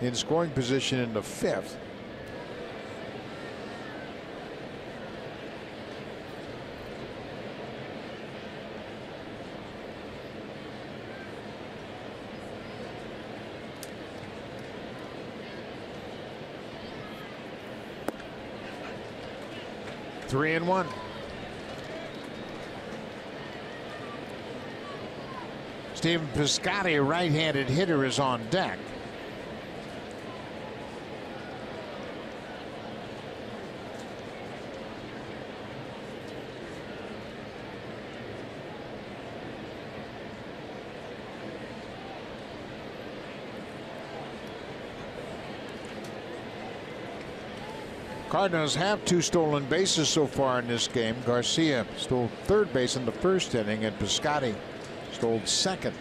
in scoring position in the 5th. Three and one. Stephen Piscotty, a right-handed hitter, is on deck. Cardinals have 2 stolen bases so far in this game. Garcia stole 3rd base in the 1st inning, and Piscotty stole 2nd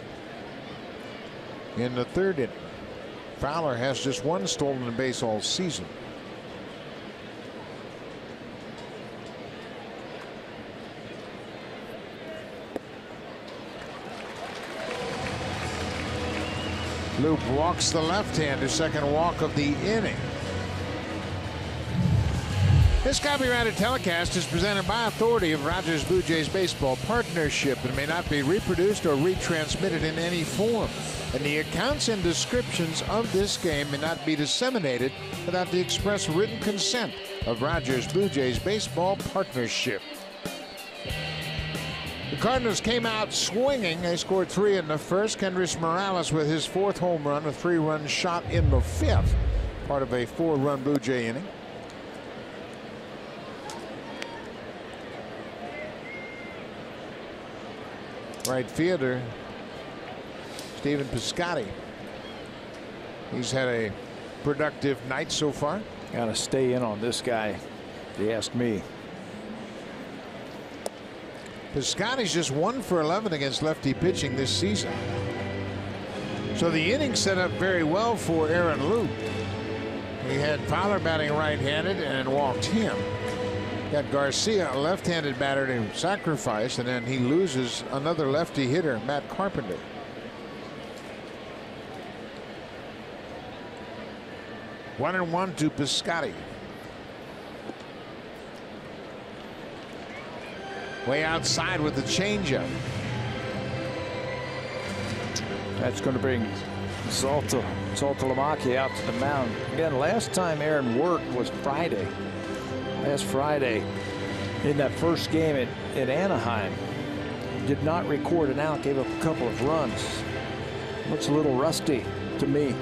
in the 3rd inning. Fowler has just 1 stolen base all season. Loop walks the left-hander, 2nd walk of the inning. This copyrighted telecast is presented by authority of Rogers Blue Jays Baseball Partnership and may not be reproduced or retransmitted in any form. And the accounts and descriptions of this game may not be disseminated without the express written consent of Rogers Blue Jays Baseball Partnership. The Cardinals came out swinging. They scored 3 in the first. Kendrys Morales with his 4th home run, a 3-run shot in the 5th, part of a 4-run Blue Jay inning. Right fielder Stephen Piscotty. He's had a productive night so far. Got to stay in on this guy, if you ask me. Piscotty's just 1 for 11 against lefty pitching this season. So the inning set up very well for Aaron Loop. He had Fowler batting right-handed and walked him. Got Garcia, a left-handed batter, to sacrifice, and then he loses another lefty hitter, Matt Carpenter. One and one to Piscotty. Way outside with the changeup. That's going to bring Saltalamacchia out to the mound. Again, last time Aaron worked was Friday. Last Friday in that first game at Anaheim. Did not record an out, gave up a couple of runs. Looks a little rusty to me.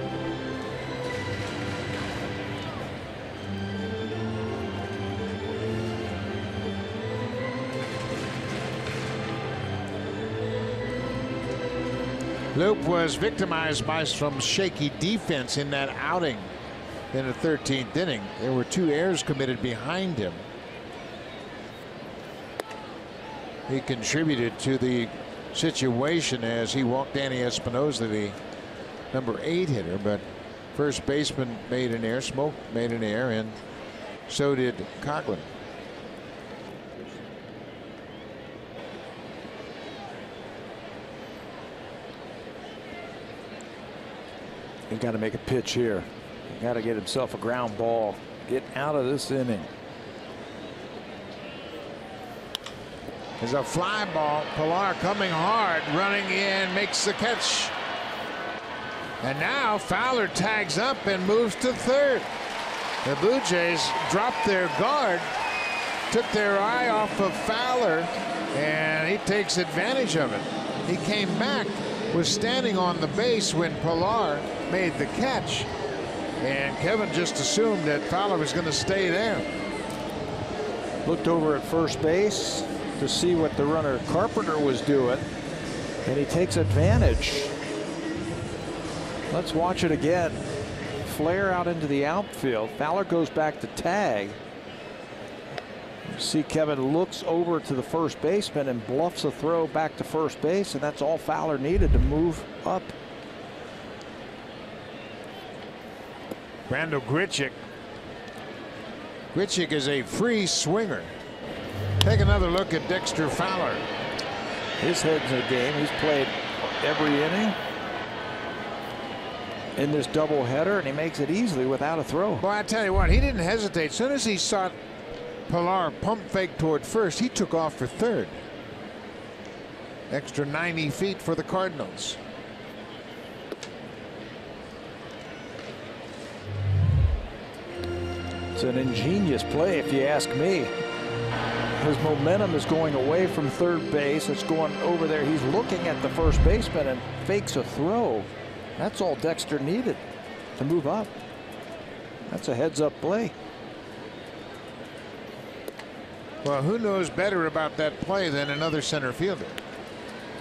Loop was victimized by some shaky defense in that outing in the 13th inning. There were 2 errors committed behind him. He contributed to the situation as he walked Danny Espinosa, the number 8 hitter, but first baseman made an error, Smoke made an error, and so did Coughlin. He's got to make a pitch here. Got to get himself a ground ball. Get out of this inning. There's a fly ball. Pilar coming hard, running in, makes the catch. And now Fowler tags up and moves to third. The Blue Jays dropped their guard, took their eye off of Fowler, and he takes advantage of it. He came back, was standing on the base when Pilar made the catch, and Kevin just assumed that Fowler was going to stay there. Looked over at first base to see what the runner Carpenter was doing, and he takes advantage. Let's watch it again. Flare out into the outfield. Fowler goes back to tag. You see Kevin looks over to the first baseman and bluffs a throw back to first base, and that's all Fowler needed to move up. Randall Grichuk. Grichuk is a free swinger. Take another look at Dexter Fowler. His head's in the game. He's played every inning in this doubleheader, and he makes it easily without a throw. Boy, I tell you what, he didn't hesitate. As soon as he saw Pilar pump fake toward first, he took off for third. Extra 90 feet for the Cardinals. It's an ingenious play, if you ask me. His momentum is going away from third base. It's going over there. He's looking at the first baseman and fakes a throw. That's all Dexter needed to move up. That's a heads-up play. Well, who knows better about that play than another center fielder?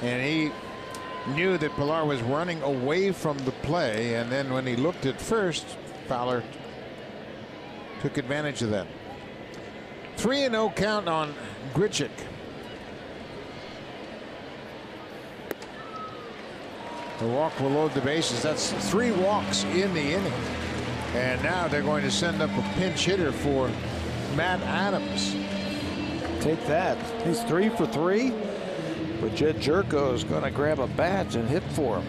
And he knew that Pilar was running away from the play, and then when he looked at first, Fowler took advantage of that. 3-0 count on Grichuk. The walk will load the bases. That's 3 walks in the inning. And now they're going to send up a pinch hitter for Matt Adams. Take that. He's 3 for 3. But Jed Jerko is going to grab a bat and hit for him.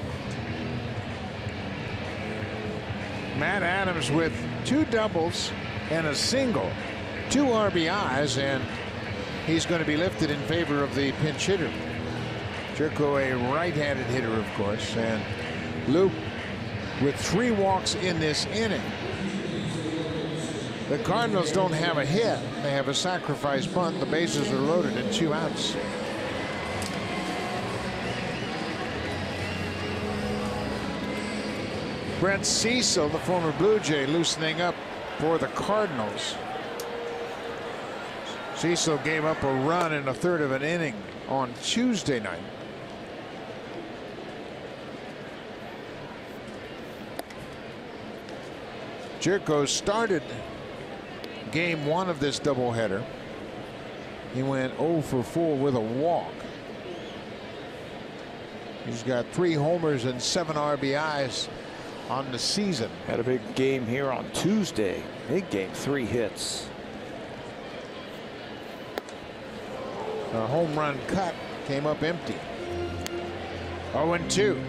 Matt Adams with 2 doubles and a single, 2 RBIs, and he's going to be lifted in favor of the pinch hitter. Jerko, a right-handed hitter, of course, and Luke with 3 walks in this inning. The Cardinals don't have a hit. They have a sacrifice bunt. The bases are loaded and 2 outs. Brett Cecil, the former Blue Jay, loosening up for the Cardinals. Cecil gave up a run in a third of an inning on Tuesday night. Jerko started game 1 of this doubleheader. He went 0 for 4 with a walk. He's got 3 homers and 7 RBIs on the season. Had a big game here on Tuesday. Big game, 3 hits. A home run cut came up empty. 0-2.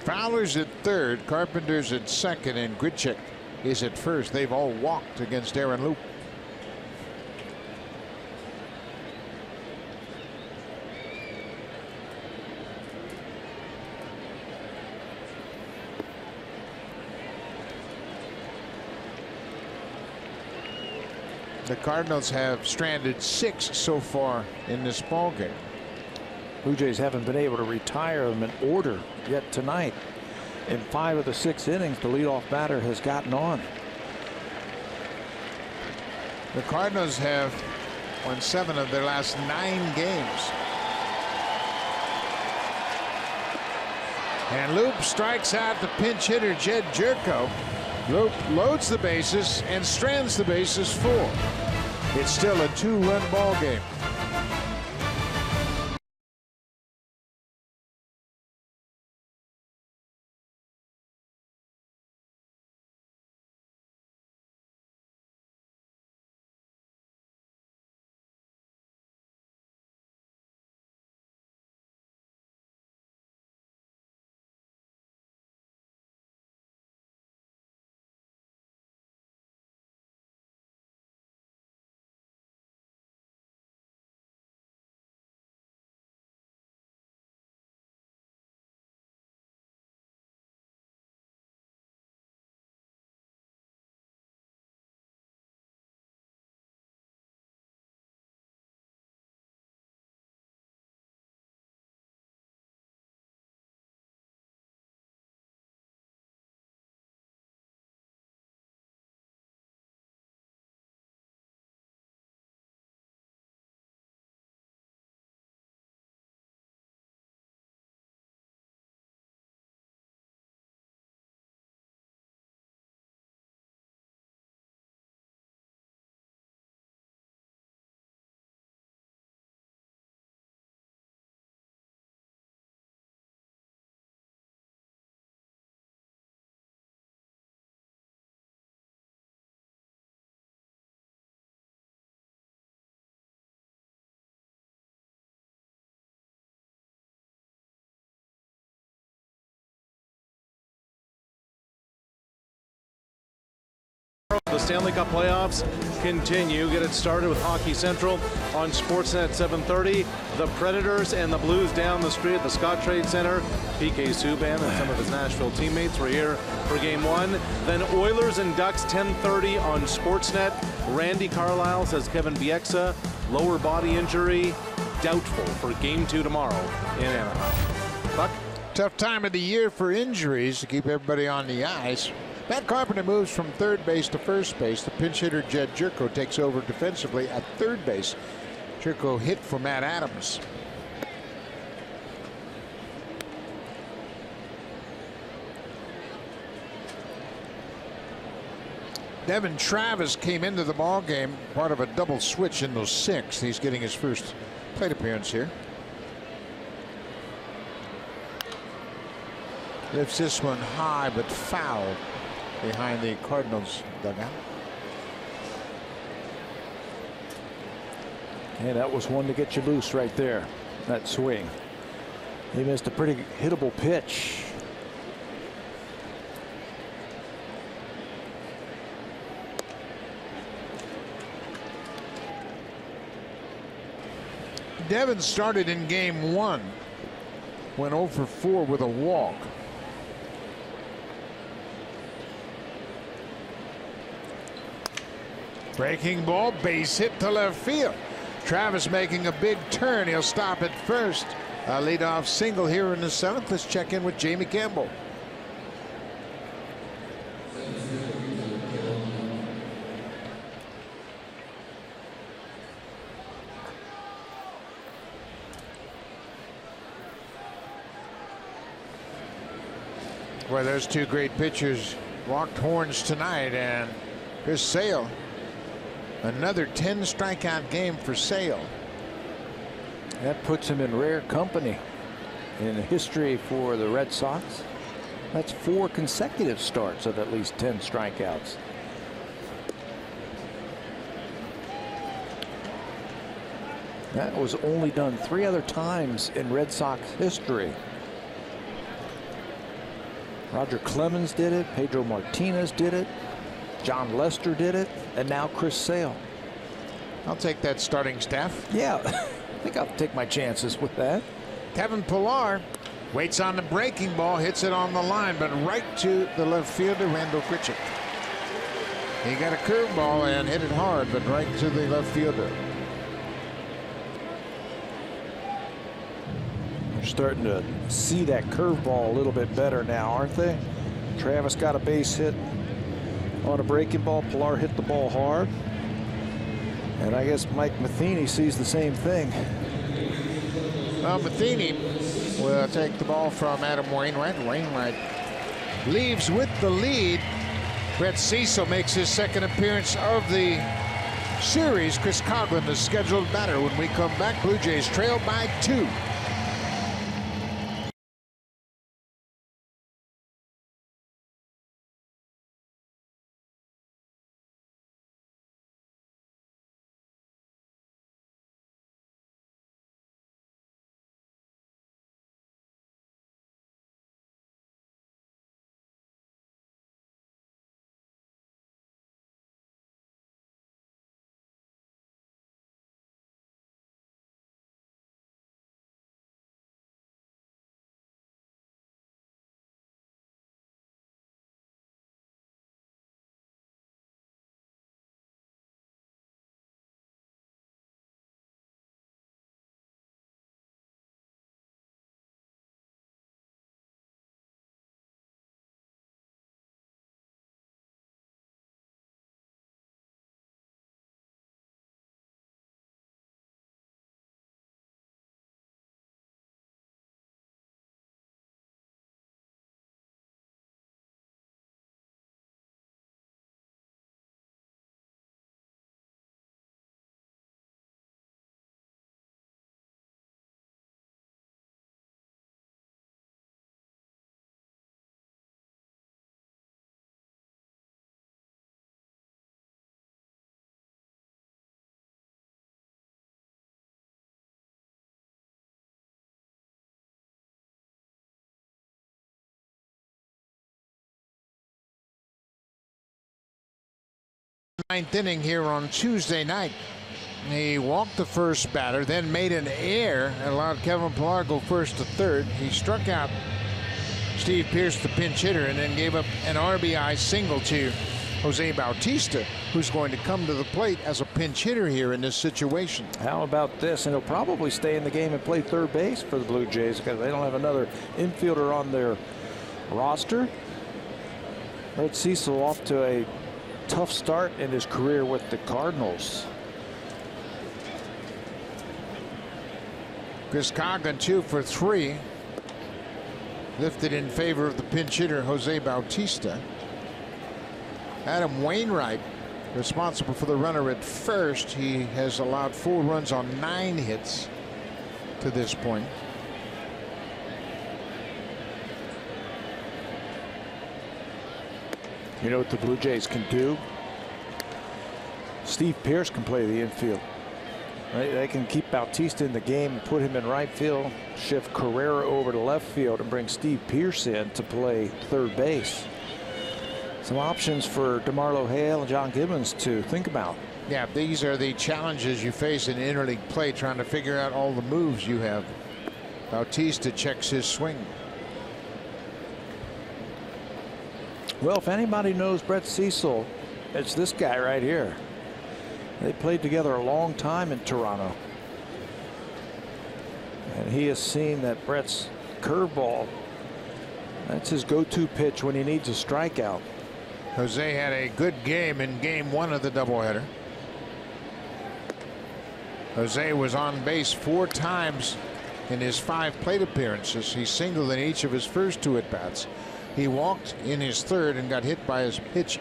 Fowler's at third, Carpenter's at second, and Grichuk is at first. They've all walked against Aaron Loup. The Cardinals have stranded 6 so far in this ballgame. Blue Jays haven't been able to retire them in order yet tonight. In 5 of the 6 innings, the leadoff batter has gotten on. The Cardinals have won 7 of their last 9 games. And Loup strikes out the pinch hitter Jed Jerko. Loup loads the bases and strands the bases full. It's still a 2-run ball game. The Stanley Cup playoffs continue. Get it started with Hockey Central on Sportsnet 7:30. The Predators and the Blues down the street at the Scott Trade Center. PK Subban and some of his Nashville teammates were here for Game 1. Then Oilers and Ducks 10:30 on Sportsnet. Randy Carlyle says Kevin Bieksa, lower body injury, doubtful for Game 2 tomorrow in Anaheim. Buck? Tough time of the year for injuries to keep everybody on the ice. Matt Carpenter moves from third base to first base. The pinch hitter Jed Jerko takes over defensively at third base. Jerko hit for Matt Adams. Devin Travis came into the ball game part of a double switch in those 6th. He's getting his first plate appearance here. Lifts this one high but foul behind the Cardinals dugout. Hey, that was one to get you loose right there. That swing. He missed a pretty hittable pitch. Devin started in Game 1. Went 0 for 4 with a walk. Breaking ball, base hit to left field. Travis making a big turn. He'll stop at first. A leadoff single here in the 7th. Let's check in with Jamie Campbell. Well, there's 2 great pitchers locked horns tonight, and here's Sale. Another 10 strikeout game for Sale. That puts him in rare company in history for the Red Sox. That's 4 consecutive starts of at least 10 strikeouts. That was only done 3 other times in Red Sox history. Roger Clemens did it, Pedro Martinez did it, John Lester did it, and now Chris Sale. I'll take that starting staff. Yeah, I think I'll take my chances with that. Kevin Pillar waits on the breaking ball, hits it on the line, but right to the left fielder, Randall Pritchett. He got a curveball and hit it hard, but right to the left fielder. They're starting to see that curveball a little bit better now, aren't they? Travis got a base hit on a breaking ball. Pillar hit the ball hard. And I guess Mike Matheny sees the same thing. Well, Matheny will take the ball from Adam Wainwright. Wainwright leaves with the lead. Brett Cecil makes his second appearance of the series. Chris Coghlan, the scheduled batter. When we come back, Blue Jays trail by 2. Ninth inning here on Tuesday night. He walked the first batter, then made an error and allowed Kevin Pillar go first to third. He struck out Steve Pearce, the pinch hitter, and then gave up an RBI single to Jose Bautista, who's going to come to the plate as a pinch hitter here in this situation. How about this? And he'll probably stay in the game and play third base for the Blue Jays because they don't have another infielder on their roster. Brett Cecil off to a tough start in his career with the Cardinals. Chris Coghlan 2 for 3. Lifted in favor of the pinch hitter Jose Bautista. Adam Wainwright responsible for the runner at first. He has allowed 4 runs on 9 hits to this point. You know what the Blue Jays can do? Steve Pearce can play the infield. They can keep Bautista in the game and put him in right field, shift Carrera over to left field, and bring Steve Pearce in to play third base. Some options for DeMarlo Hale and John Gibbons to think about. Yeah, these are the challenges you face in interleague play, trying to figure out all the moves you have. Bautista checks his swing. Well, if anybody knows Brett Cecil, it's this guy right here. They played together a long time in Toronto. And he has seen that Brett's curveball, that's his go-to pitch when he needs a strikeout. Jose had a good game in game 1 of the doubleheader. Jose was on base 4 times in his 5 plate appearances. He singled in each of his first 2 at-bats. He walked in his 3rd and got hit by his pitch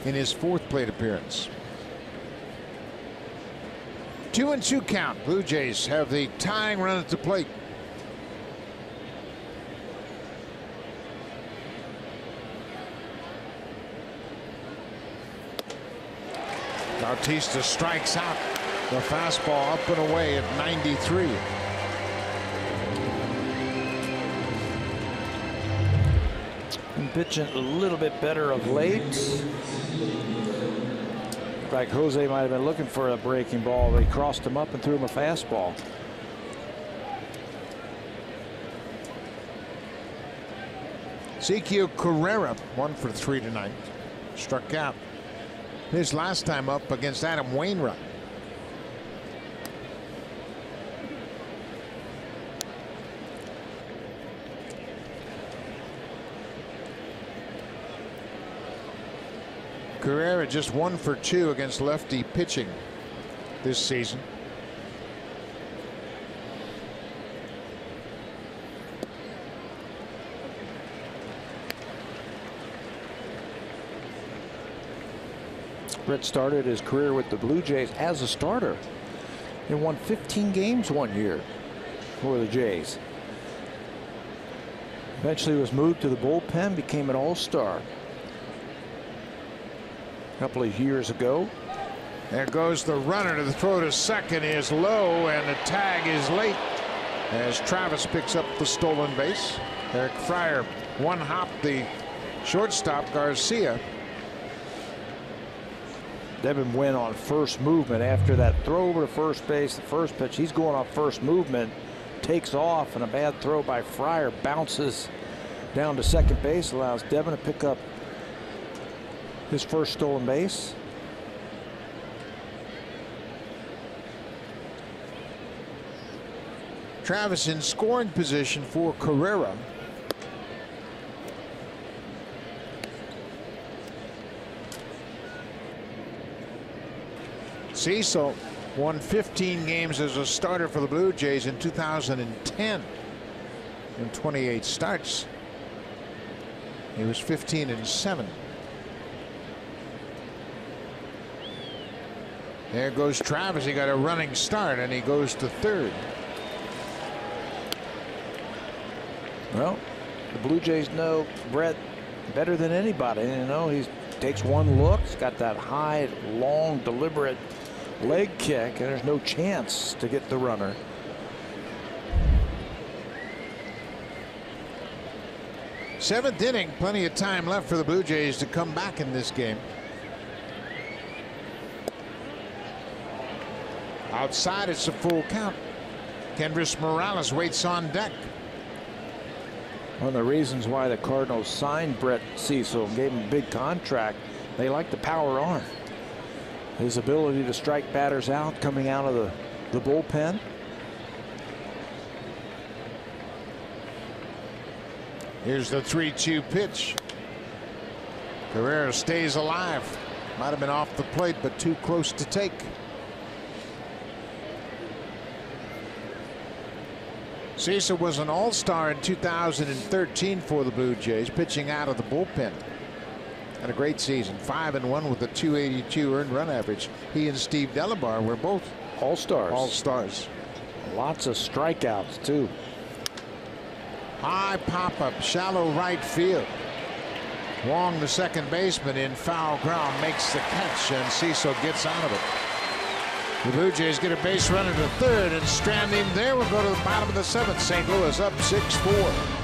in his 4th plate appearance. 2-2 count. Blue Jays have the tying run at the plate. Bautista strikes out. The fastball up and away at 93. Been pitching a little bit better of late. In fact, Jose might have been looking for a breaking ball, but he crossed him up and threw him a fastball. Ezequiel Carrera 1 for 3 tonight. Struck out his last time up against Adam Wainwright. Carrera just 1 for 2 against lefty pitching this season. Brett started his career with the Blue Jays as a starter. He won 15 games one year for the Jays. Eventually was moved to the bullpen, became an all-star a couple of years ago. There goes the runner to the throw to second is low, and the tag is late as Travis picks up the stolen base. Eric Fryer one-hopped the shortstop Garcia. Devin went on first movement after that throw over to first base. The first pitch, he's going off first movement, takes off, and a bad throw by Fryer bounces down to second base, allows Devin to pick up his first stolen base. Travis in scoring position for Carrera. Cecil won 15 games as a starter for the Blue Jays in 2010 in 28 starts. He was 15-7. There goes Travis. He got a running start and he goes to third. Well, the Blue Jays know Brett better than anybody. You know, he takes one look. He's got that high, long, deliberate leg kick, and there's no chance to get the runner. Seventh inning, plenty of time left for the Blue Jays to come back in this game. Outside, it's a full count. Kendrys Morales waits on deck. One of the reasons why the Cardinals signed Brett Cecil and gave him a big contract, they like the power arm. His ability to strike batters out coming out of the bullpen. Here's the 3-2 pitch. Carrera stays alive. Might have been off the plate, but too close to take. Cecil was an all-star in 2013 for the Blue Jays, pitching out of the bullpen. Had a great season, 5-1 with a .282 earned run average. He and Steve Delabar were both all-stars. All-stars. Lots of strikeouts too. High pop-up, shallow right field. Wong, the second baseman, in foul ground, makes the catch, and Cecil gets out of it. The Blue Jays get a base runner to third, and strand him there. We'll go to the bottom of the seventh. St. Louis up 6-4.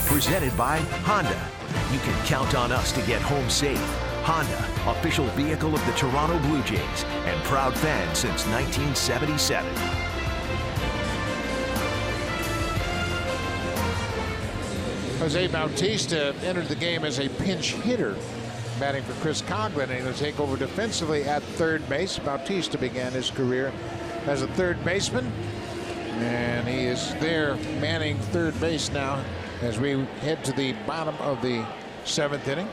Presented by Honda. You can count on us to get home safe. Honda, official vehicle of the Toronto Blue Jays and proud fan since 1977. Jose Bautista entered the game as a pinch hitter, batting for Chris Coghlan, and he'll take over defensively at third base. Bautista began his career as a third baseman And he is there manning third base now as we head to the bottom of the 7th inning.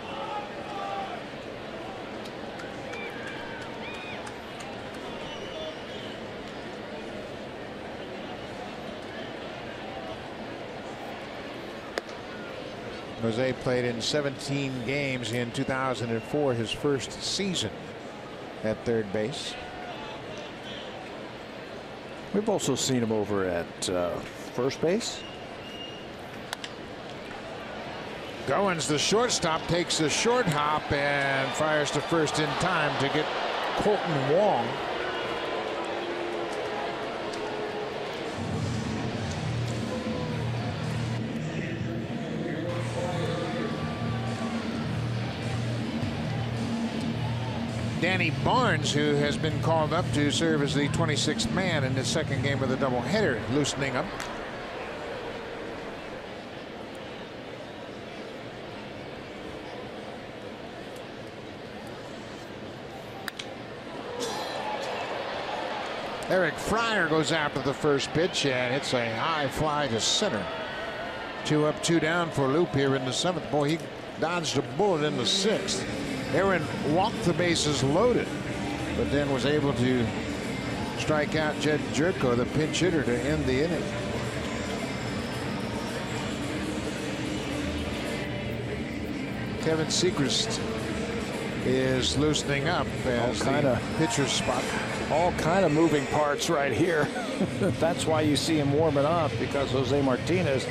Jose played in 17 games in 2004, his first season at third base. We've also seen him over at first base. Goins, the shortstop, takes a short hop and fires to first in time to get Colton Wong. Danny Barnes, who has been called up to serve as the 26th man in the second game of the doubleheader, loosening up. Eric Fryer goes after the first pitch and hits a high fly to center. 2 up, 2 down for Loop here in the 7th. Boy, he dodged a bullet in the 6th. Aaron walked the bases loaded, but then was able to strike out Jed Jerko, the pinch hitter, to end the inning. Kevin Seacrest is loosening up as the pitcher's spot. All kind of moving parts right here. That's why you see him warming up, because Jose Martinez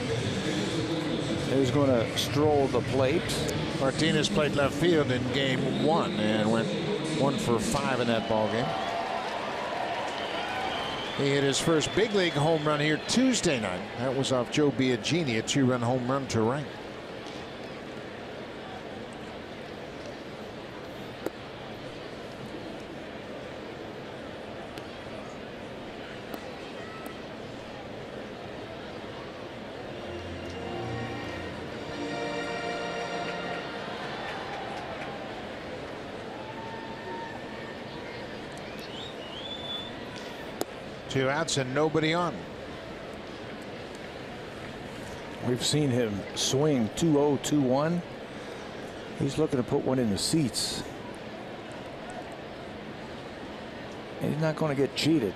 is going to stroll the plate. Martinez played left field in game 1 and went 1 for 5 in that ball game. He hit his first big league home run here Tuesday night. That was off Joe Biagini, a 2-run home run to right. Two outs and nobody on. We've seen him swing 2-0, 2-1. He's looking to put one in the seats. And he's not going to get cheated.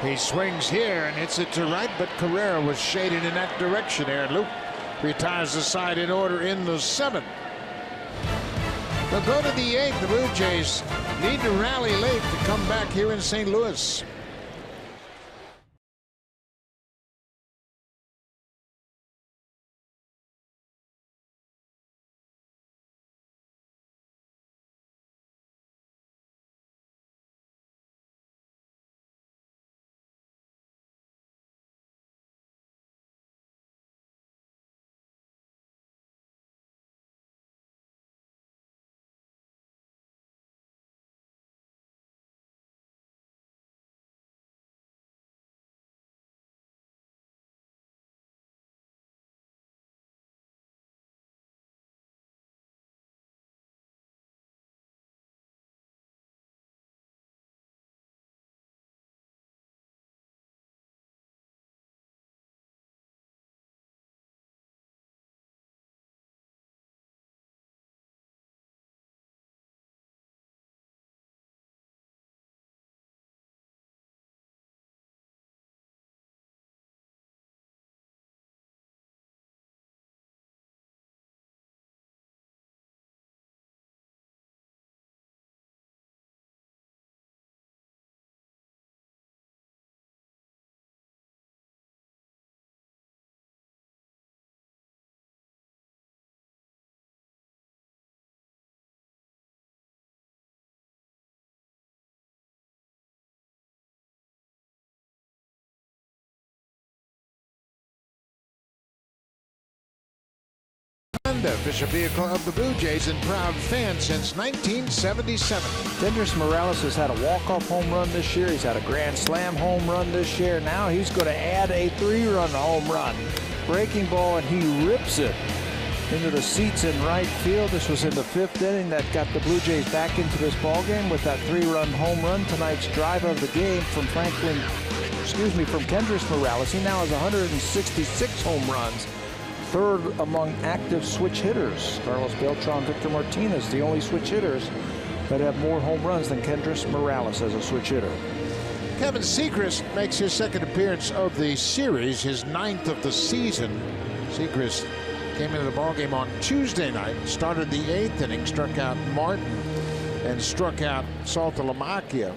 He swings here and hits it to right, but Carrera was shaded in that direction. Aaron Loop retires the side in order in the 7th. They'll go to the 8th. The Blue Jays need to rally late to come back here in St. Louis. Official vehicle of the Blue Jays and proud fan since 1977. Dendris Morales has had a walk-off home run this year. He's had a grand slam home run this year. Now he's going to add a 3-run home run. Breaking ball, and he rips it into the seats in right field. This was in the 5th inning that got the Blue Jays back into this ball game with that 3-run home run. Tonight's driver of the game from Kendrys Morales. He now has 166 home runs, 3rd among active switch hitters. Carlos Beltran, Victor Martinez, the only switch hitters that have more home runs than Kendrys Morales as a switch hitter. Kevin Sechrist makes his 2nd appearance of the series, his 9th of the season. Sechrist came into the ballgame on Tuesday night, started the 8th inning, struck out Martin and struck out Saltalamacchia.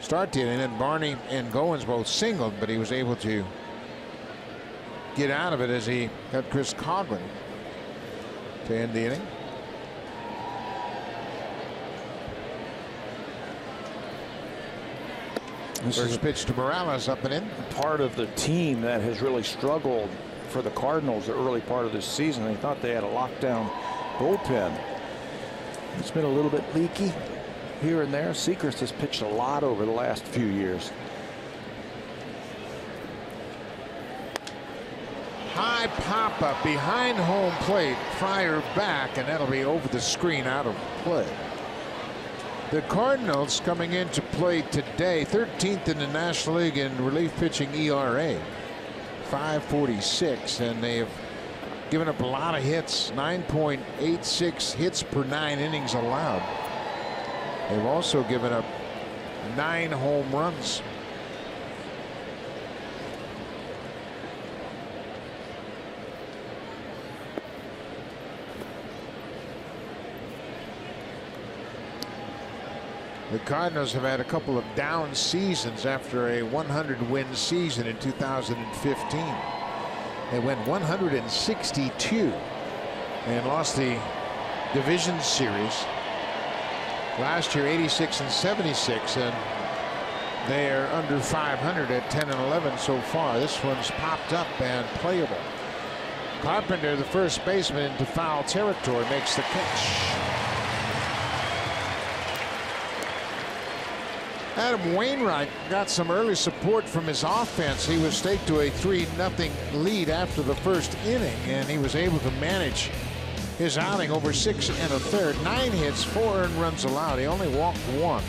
Start the inning, and Barney and Goins both singled, but he was able to get out of it as he got Chris Coghlan to end the inning. First pitch to Morales, up and in. Part of the team that has really struggled for the Cardinals the early part of this season. They thought they had a lockdown bullpen. It's been a little bit leaky here and there. Sechrist has pitched a lot over the last few years. High pop up behind home plate. Fryer back, and that'll be over the screen, out of play. The Cardinals coming into play today, 13th in the National League in relief pitching ERA, 5.46, and they have given up a lot of hits, 9.86 hits per 9 innings allowed. They've also given up 9 home runs. The Cardinals have had a couple of down seasons after a 100-win season in 2015. They went 162 and lost the division series. Last year 86 and 76, and they are under 500 at 10 and 11 so far. This one's popped up and playable. Carpenter, the first baseman, into foul territory, makes the catch. Adam Wainwright got some early support from his offense. He was staked to a 3-0 lead after the first inning, and he was able to manage his outing over 6 1/3. 9 hits, 4 earned runs allowed. He only walked 1.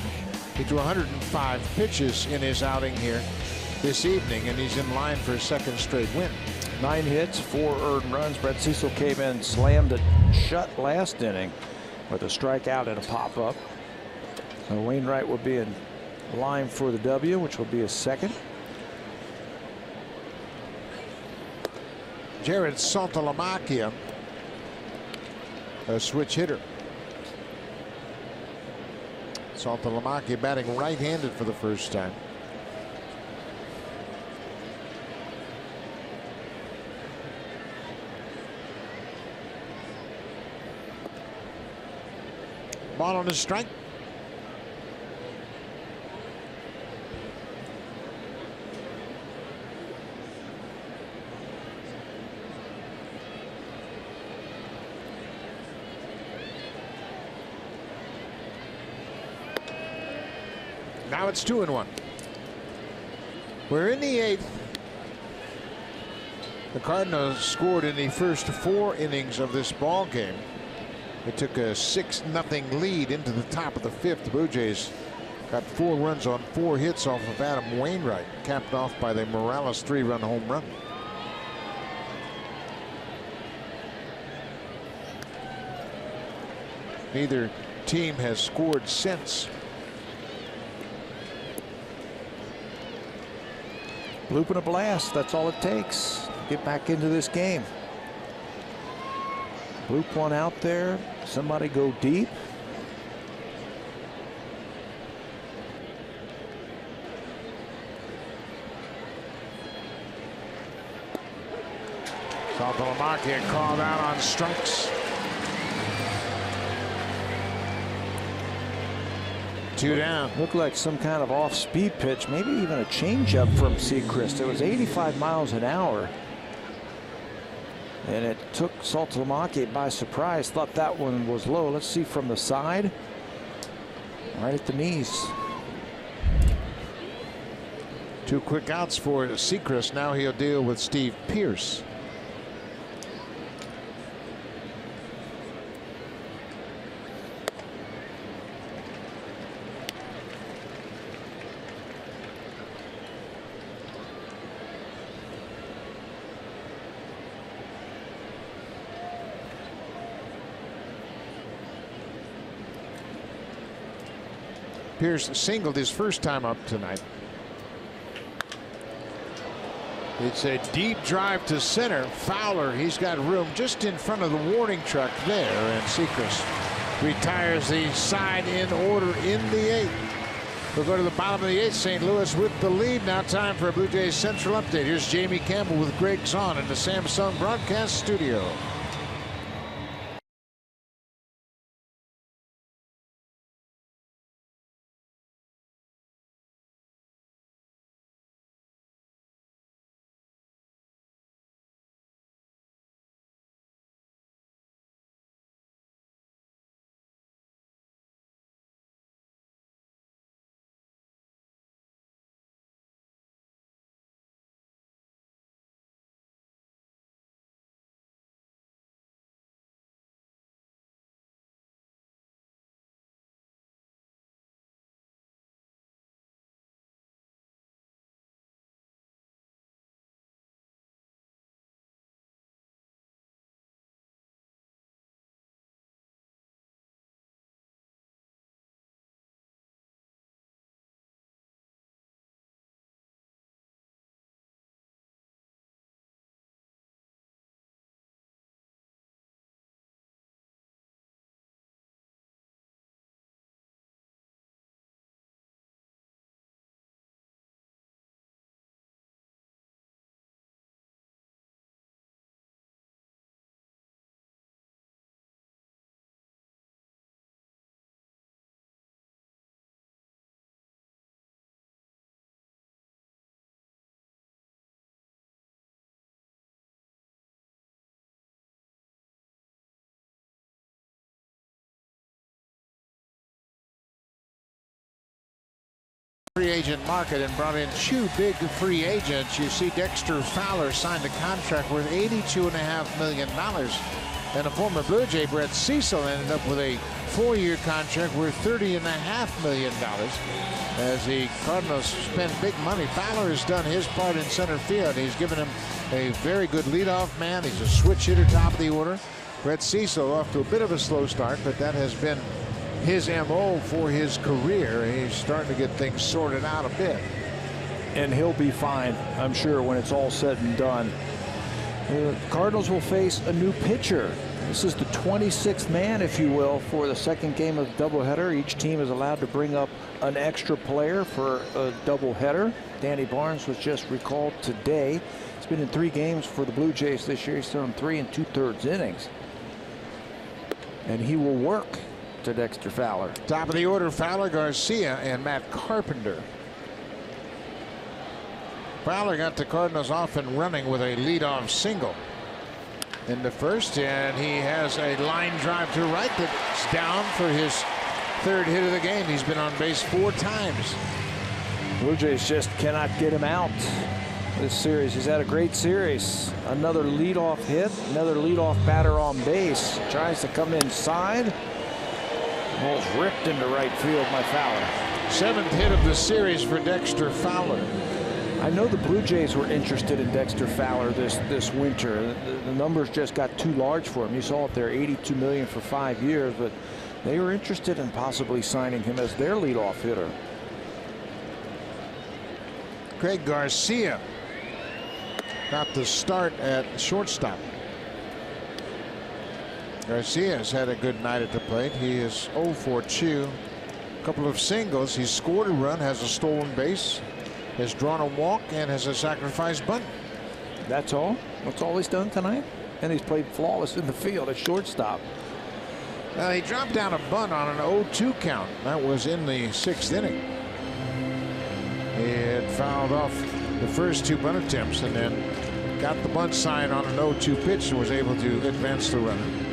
He threw 105 pitches in his outing here this evening, and he's in line for his 2nd straight win. 9 hits, 4 earned runs. Brett Cecil came in, slammed it shut last inning with a strikeout and a pop-up. So Wainwright will be in line for the W, which will be his 2nd. Jared Saltalamacchia, a switch hitter. Saltalamacchia batting right-handed for the first time. Ball on the strike. Now it's 2-1. We're in the 8th. The Cardinals scored in the first 4 innings of this ball game. They took a 6-0 lead into the top of the 5th. The Blue Jays got 4 runs on 4 hits off of Adam Wainwright, capped off by the Morales 3-run home run. Neither team has scored since. Bloop and a blast, that's all it takes to get back into this game. Bloop one out there, somebody go deep. Saltalamacchia called out on strikes. 2 down. Looked like some kind of off-speed pitch, maybe even a changeup from Sechrist. It was 85 miles an hour. And it took Saltalamacchia by surprise. Thought that one was low. Let's see from the side. Right at the knees. 2 quick outs for Sechrist. Now he'll deal with Steve Pearce. Pierce singled his first time up tonight. It's a deep drive to center. Fowler, he's got room just in front of the warning truck there, and Sechrist retires the side in order in the 8th. We'll go to the bottom of the 8th. St. Louis with the lead. Now time for a Blue Jays Central update. Here's Jamie Campbell with Greg Zahn in the Samsung broadcast studio. Free agent market and brought in 2 big free agents. You see Dexter Fowler signed a contract worth $82.5 million. And a former Blue Jay, Brett Cecil, ended up with a 4-year contract worth $30.5 million. As the Cardinals spend big money, Fowler has done his part in center field. He's given him a very good leadoff man. He's a switch hitter, top of the order. Brett Cecil off to a bit of a slow start, but that has been his MO for his career. He's starting to get things sorted out a bit. And he'll be fine, I'm sure, when it's all said and done. The Cardinals will face a new pitcher. This is the 26th man, if you will, for the second game of the doubleheader. Each team is allowed to bring up an extra player for a doubleheader. Danny Barnes was just recalled today. He's been in 3 games for the Blue Jays this year. He's thrown 3 2/3 innings. And he will work to Dexter Fowler. Top of the order, Fowler, Garcia, and Matt Carpenter. Fowler got the Cardinals off and running with a leadoff single in the first, and he has a line drive to right that's down for his 3rd hit of the game. He's been on base 4 times. Blue Jays just cannot get him out this series. He's had a great series. Another leadoff hit, another leadoff batter on base. Tries to come inside. Ball's ripped into right field by Fowler. 7th hit of the series for Dexter Fowler. I know the Blue Jays were interested in Dexter Fowler this winter. The numbers just got too large for him. You saw it there, $82 million for 5 years, but they were interested in possibly signing him as their leadoff hitter. Craig Garcia got the start at shortstop. Garcia has had a good night at the plate. He is 0 for 2. A couple of singles. He's scored a run, has a stolen base, has drawn a walk, and has a sacrifice bunt. That's all. That's all he's done tonight. And he's played flawless in the field at shortstop. Well, he dropped down a bunt on an 0-2 count. That was in the 6th inning. He had fouled off the first 2 bunt attempts and then got the bunt sign on an 0-2 pitch and was able to advance the runner.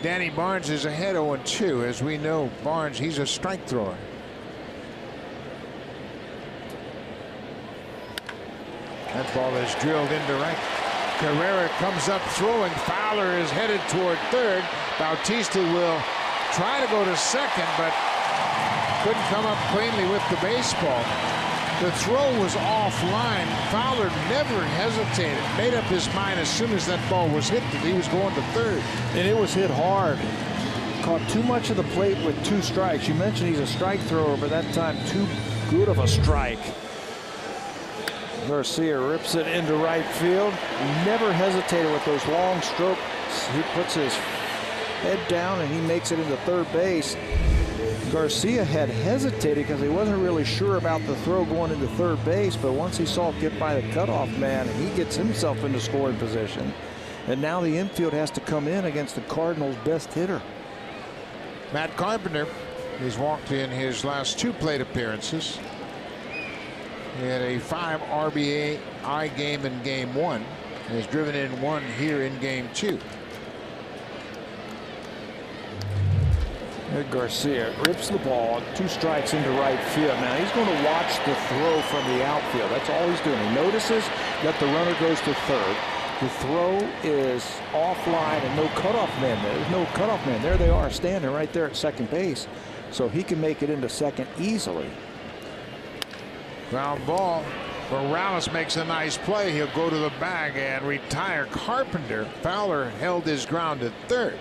Danny Barnes is ahead 0-2. As we know, Barnes, he's a strike thrower. That ball is drilled into right. Carrera comes up throwing. Fowler is headed toward 3rd. Bautista will try to go to 2nd, but couldn't come up cleanly with the baseball. The throw was offline. Fowler never hesitated. Made up his mind as soon as that ball was hit that he was going to 3rd. And it was hit hard. Caught too much of the plate with 2 strikes. You mentioned he's a strike thrower, but that time too good of a strike. Garcia rips it into right field. Never hesitated with those long strokes. He puts his head down and he makes it into third base. Garcia had hesitated because he wasn't really sure about the throw going into third base, but once he saw it get by the cutoff man, he gets himself into scoring position. And now the infield has to come in against the Cardinals' best hitter. Matt Carpenter has walked in his last 2 plate appearances. He had a 5 RBI game in game 1. And has driven in 1 here in game 2. Garcia rips the ball, 2 strikes into right field. Now he's going to watch the throw from the outfield. That's all he's doing. He notices that the runner goes to third. The throw is offline and no cutoff man there. There's no cutoff man. There they are standing right there at second base. So he can make it into second easily. Ground ball. Morales makes a nice play. He'll go to the bag and retire Carpenter. Fowler held his ground at third.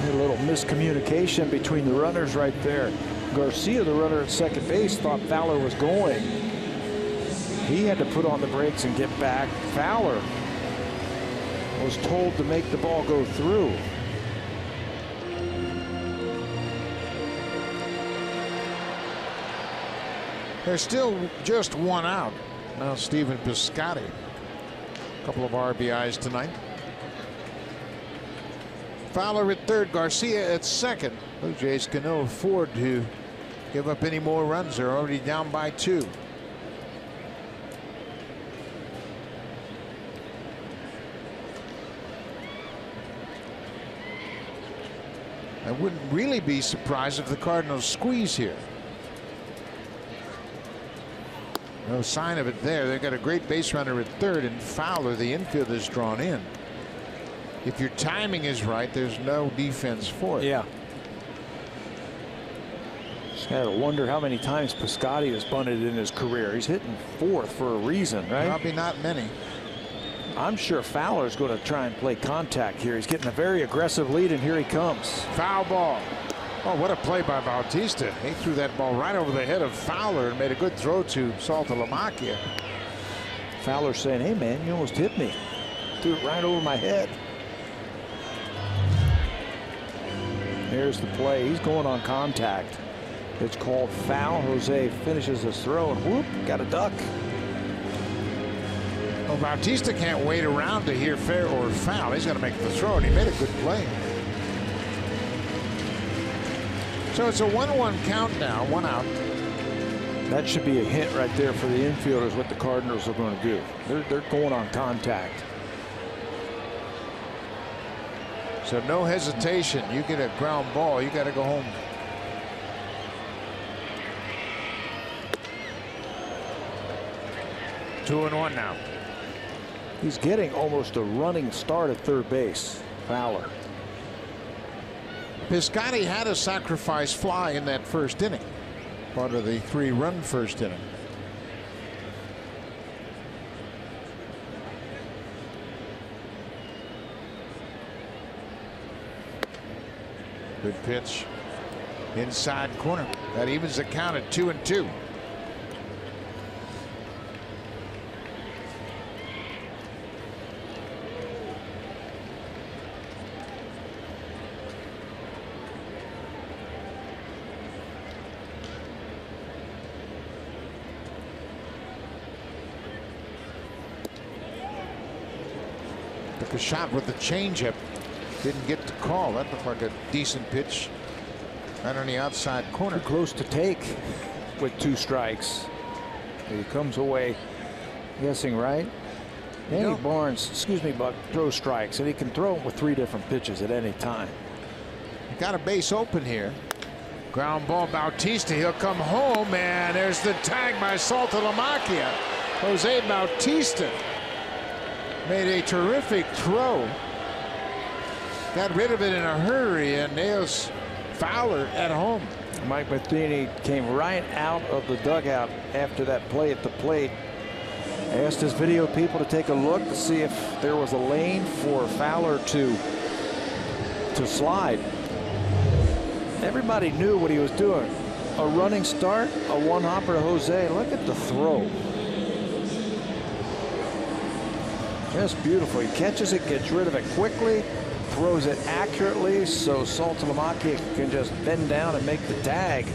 A little miscommunication between the runners right there. Garcia, the runner at second base, thought Fowler was going. He had to put on the brakes and get back. Fowler was told to make the ball go through. There's still just 1 out. Now Stephen Piscotty. A couple of RBIs tonight. Fowler at third, Garcia at second. Blue Jays can no afford to give up any more runs. They're already down by 2. I wouldn't really be surprised if the Cardinals squeeze here. No sign of it there. They've got a great base runner at third, and Fowler, the infield, is drawn in. If your timing is right, there's no defense for it. Yeah. Just gotta wonder how many times Piscotty has bunted in his career. He's hitting 4th for a reason, right? Probably not many. I'm sure Fowler's going to try and play contact here. He's getting a very aggressive lead, and here he comes. Foul ball. Oh, what a play by Bautista. He threw that ball right over the head of Fowler and made a good throw to Saltalamacchia. Fowler saying, hey, man, you almost hit me. Threw it right over my head. There's the play. He's going on contact. It's called foul. Jose finishes his throw and whoop, got a duck. Well, Bautista can't wait around to hear fair or foul. He's got to make the throw, and he made a good play. So it's a 1-1 count now, 1 out. That should be a hint right there for the infielders what the Cardinals are going to do. They're going on contact. So no hesitation. You get a ground ball, you got to go home. Two and 1 now. He's getting almost a running start at third base. Fowler. Piscotty had a sacrifice fly in that first inning. Part of the 3-run first inning. Good pitch. Inside corner. That evens the count at 2-2. Took a shot with the changeup. Didn't get the call. That looked like a decent pitch. Right on the outside corner. Too close to take with 2 strikes. He comes away guessing right. Danny Barnes, excuse me, Buck, throws strikes, and he can throw them with 3 different pitches at any time. Got a base open here. Ground ball, Bautista. He'll come home, and there's the tag by Saltalamacchia. Jose Bautista made a terrific throw. Got rid of it in a hurry and nails Fowler at home. Mike Matheny came right out of the dugout after that play at the plate. Asked his video people to take a look to see if there was a lane for Fowler to to slide. Everybody knew what he was doing. A running start, a one-hopper to Jose. Look at the throw. Just beautiful. He catches it, gets rid of it quickly, throws it accurately so Saltalamacchia can just bend down and make the tag.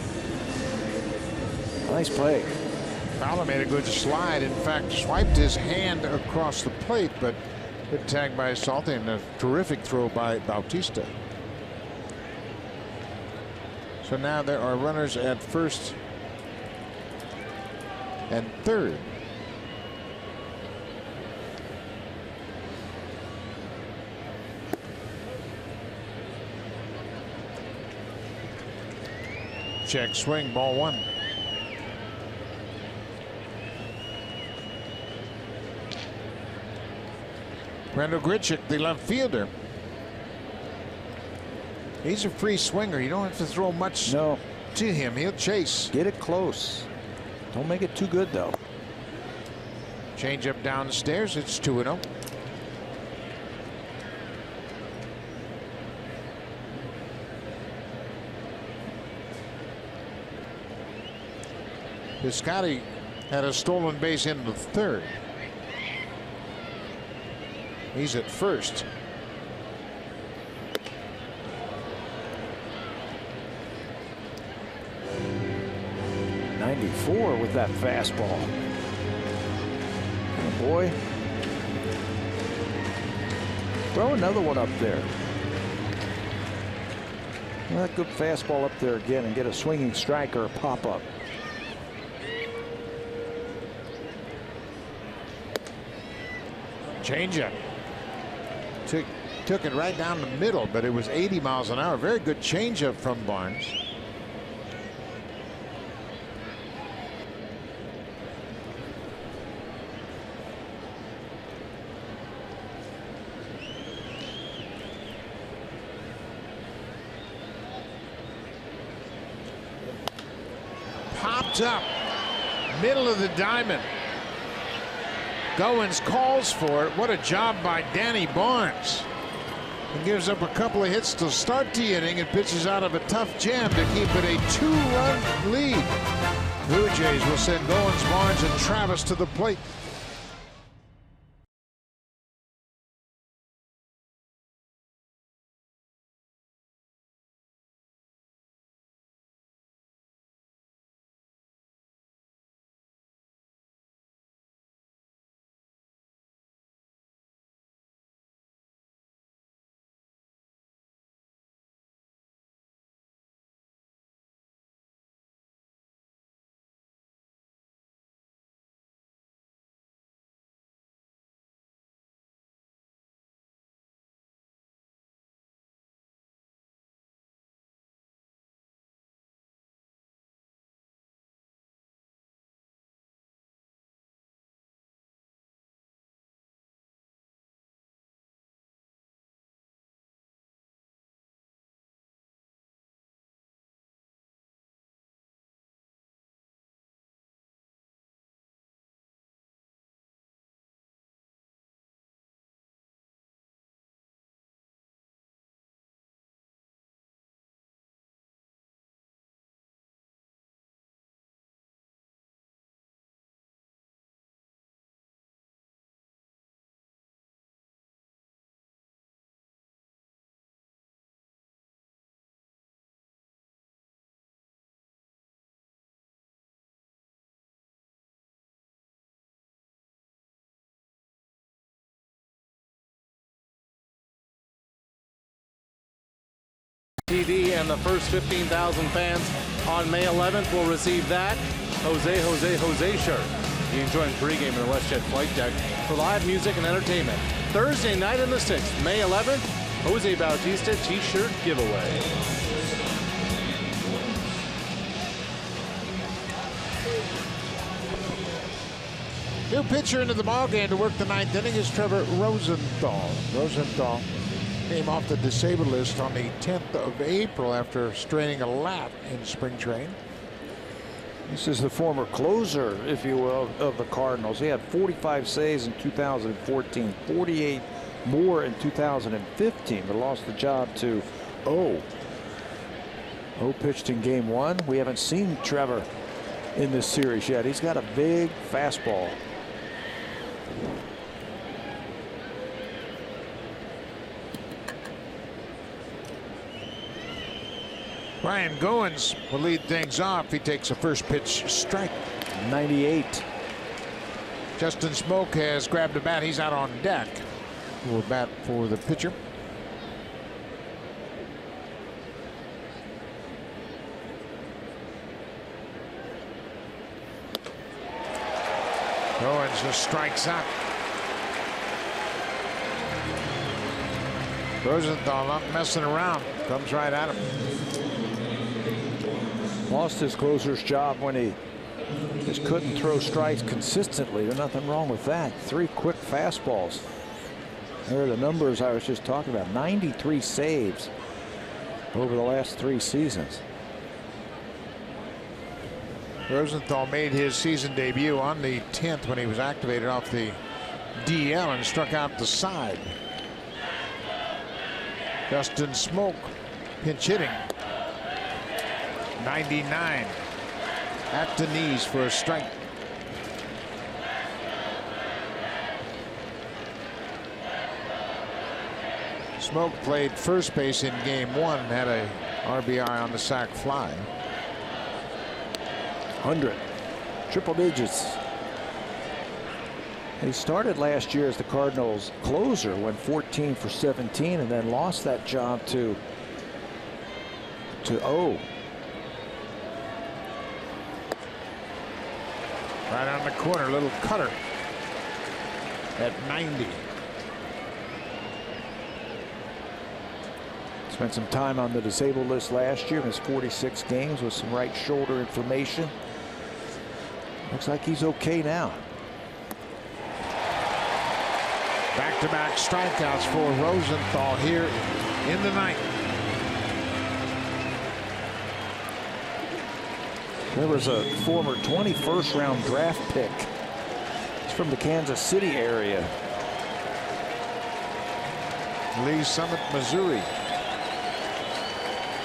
Nice play. Fowler made a good slide. In fact, swiped his hand across the plate, but good tag by Salty and a terrific throw by Bautista. So now there are runners at first and third. Check swing, ball one. Randall Grichuk, the left fielder. He's a free swinger. You don't have to throw much to him. He'll chase. Get it close. Don't make it too good, though. Change up downstairs. It's 2-0. Piscotty had a stolen base in the third. He's at first. '94 with that fastball. Oh boy. Throw another one up there. That good fastball up there again and get a swinging strike or a pop up. Changeup. Took it right down the middle, but it was 80 miles an hour. Very good changeup from Barnes. Popped up. Middle of the diamond. Goins calls for it. What a job by Danny Barnes. He gives up a couple of hits to start the inning and pitches out of a tough jam to keep it a 2-run lead. Blue Jays will send Goins, Barnes, and Travis to the plate. TV and the first 15,000 fans on May 11th will receive that Jose shirt. You can join pregame in the WestJet flight deck for live music and entertainment. Thursday night on the 6th, May 11th, Jose Bautista t-shirt giveaway. New pitcher into the ballgame to work the ninth inning is Trevor Rosenthal. Rosenthal came off the disabled list on the 10th of April after straining a lat in spring training. This is the former closer, if you will, of the Cardinals. He had 45 saves in 2014, 48 more in 2015, but lost the job to O. O pitched in game 1. We haven't seen Trevor in this series yet. He's got a big fastball. Ryan Goins will lead things off. He takes a first pitch strike. 98. Justin Smoke has grabbed the bat. He's out on deck. Will bat for the pitcher. Goins just strikes out. Rosenthal not messing around. Comes right at him. Lost his closer's job when he just couldn't throw strikes consistently. There's nothing wrong with that. 3 quick fastballs. There are the numbers I was just talking about. 93 saves over the last 3 seasons. Rosenthal made his season debut on the 10th when he was activated off the DL and struck out the side. Justin Smoke pinch hitting. 99 at the knees for a strike. Smoke played first base in game 1 and had a RBI on the sac fly. 100. Triple digits. He started last year as the Cardinals closer, went 14 for 17, and then lost that job to O. Right on the corner, little cutter at 90. Spent some time on the disabled list last year, missed 46 games with some right shoulder inflammation. Looks like he's okay now. Back-to-back strikeouts for Rosenthal here in the 9th. There was a former 21st round draft pick. He's from the Kansas City area. Lee Summit, Missouri.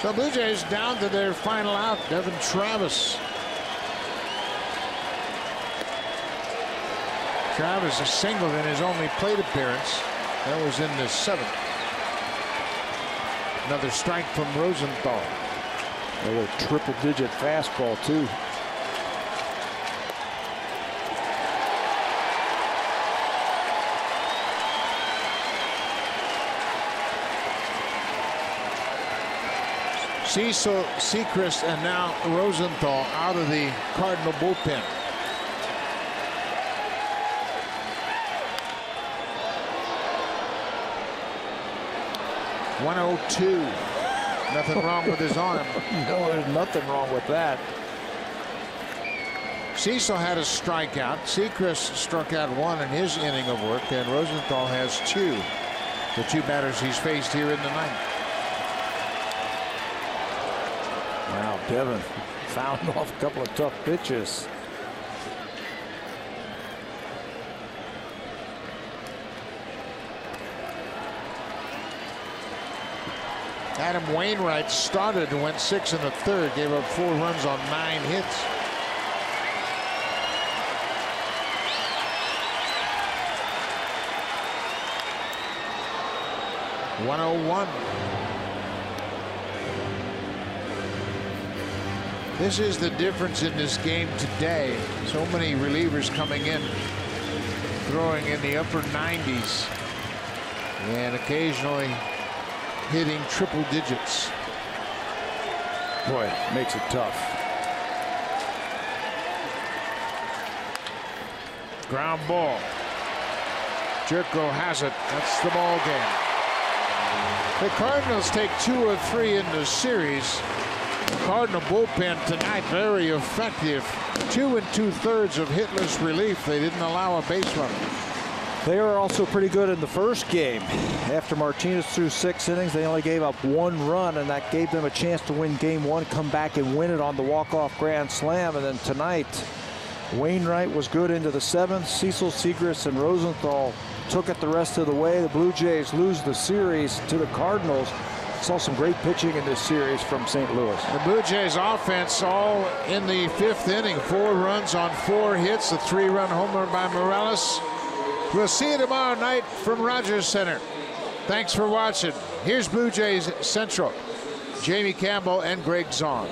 So Blue Jays down to their final out. Devin Travis. Travis has singled in his only plate appearance. That was in the 7th. Another strike from Rosenthal. A triple-digit fastball, too. Cecil, Sechrist, and now Rosenthal out of the Cardinal bullpen. .102. Nothing wrong with his arm. No, there's nothing wrong with that. Cecil had a strikeout. Sechrist struck out 1 in his inning of work, and Rosenthal has 2. The 2 batters he's faced here in the 9th. Wow, Devin found off a couple of tough pitches. Adam Wainwright started and went 6 in the 3rd, gave up 4 runs on 9 hits. .101. This is the difference in this game today. So many relievers coming in, throwing in the upper 90s, and occasionally hitting triple digits. Boy, makes it tough. Ground ball. Jerko has it. That's the ball game. The Cardinals take 2 of 3 in the series. The Cardinal bullpen tonight very effective. 2 2/3 of hitless relief. They didn't allow a base runner. They were also pretty good in the first game. After Martinez threw 6 innings, they only gave up 1 run, and that gave them a chance to win game 1, come back and win it on the walk-off grand slam. And then tonight, Wainwright was good into the 7th. Cecil, Segris, and Rosenthal took it the rest of the way. The Blue Jays lose the series to the Cardinals. Saw some great pitching in this series from St. Louis. The Blue Jays offense all in the 5th inning. 4 runs on 4 hits. A 3-run homer by Morales. We'll see you tomorrow night from Rogers Center. Thanks for watching. Here's Blue Jays Central. Jamie Campbell and Greg Zahn.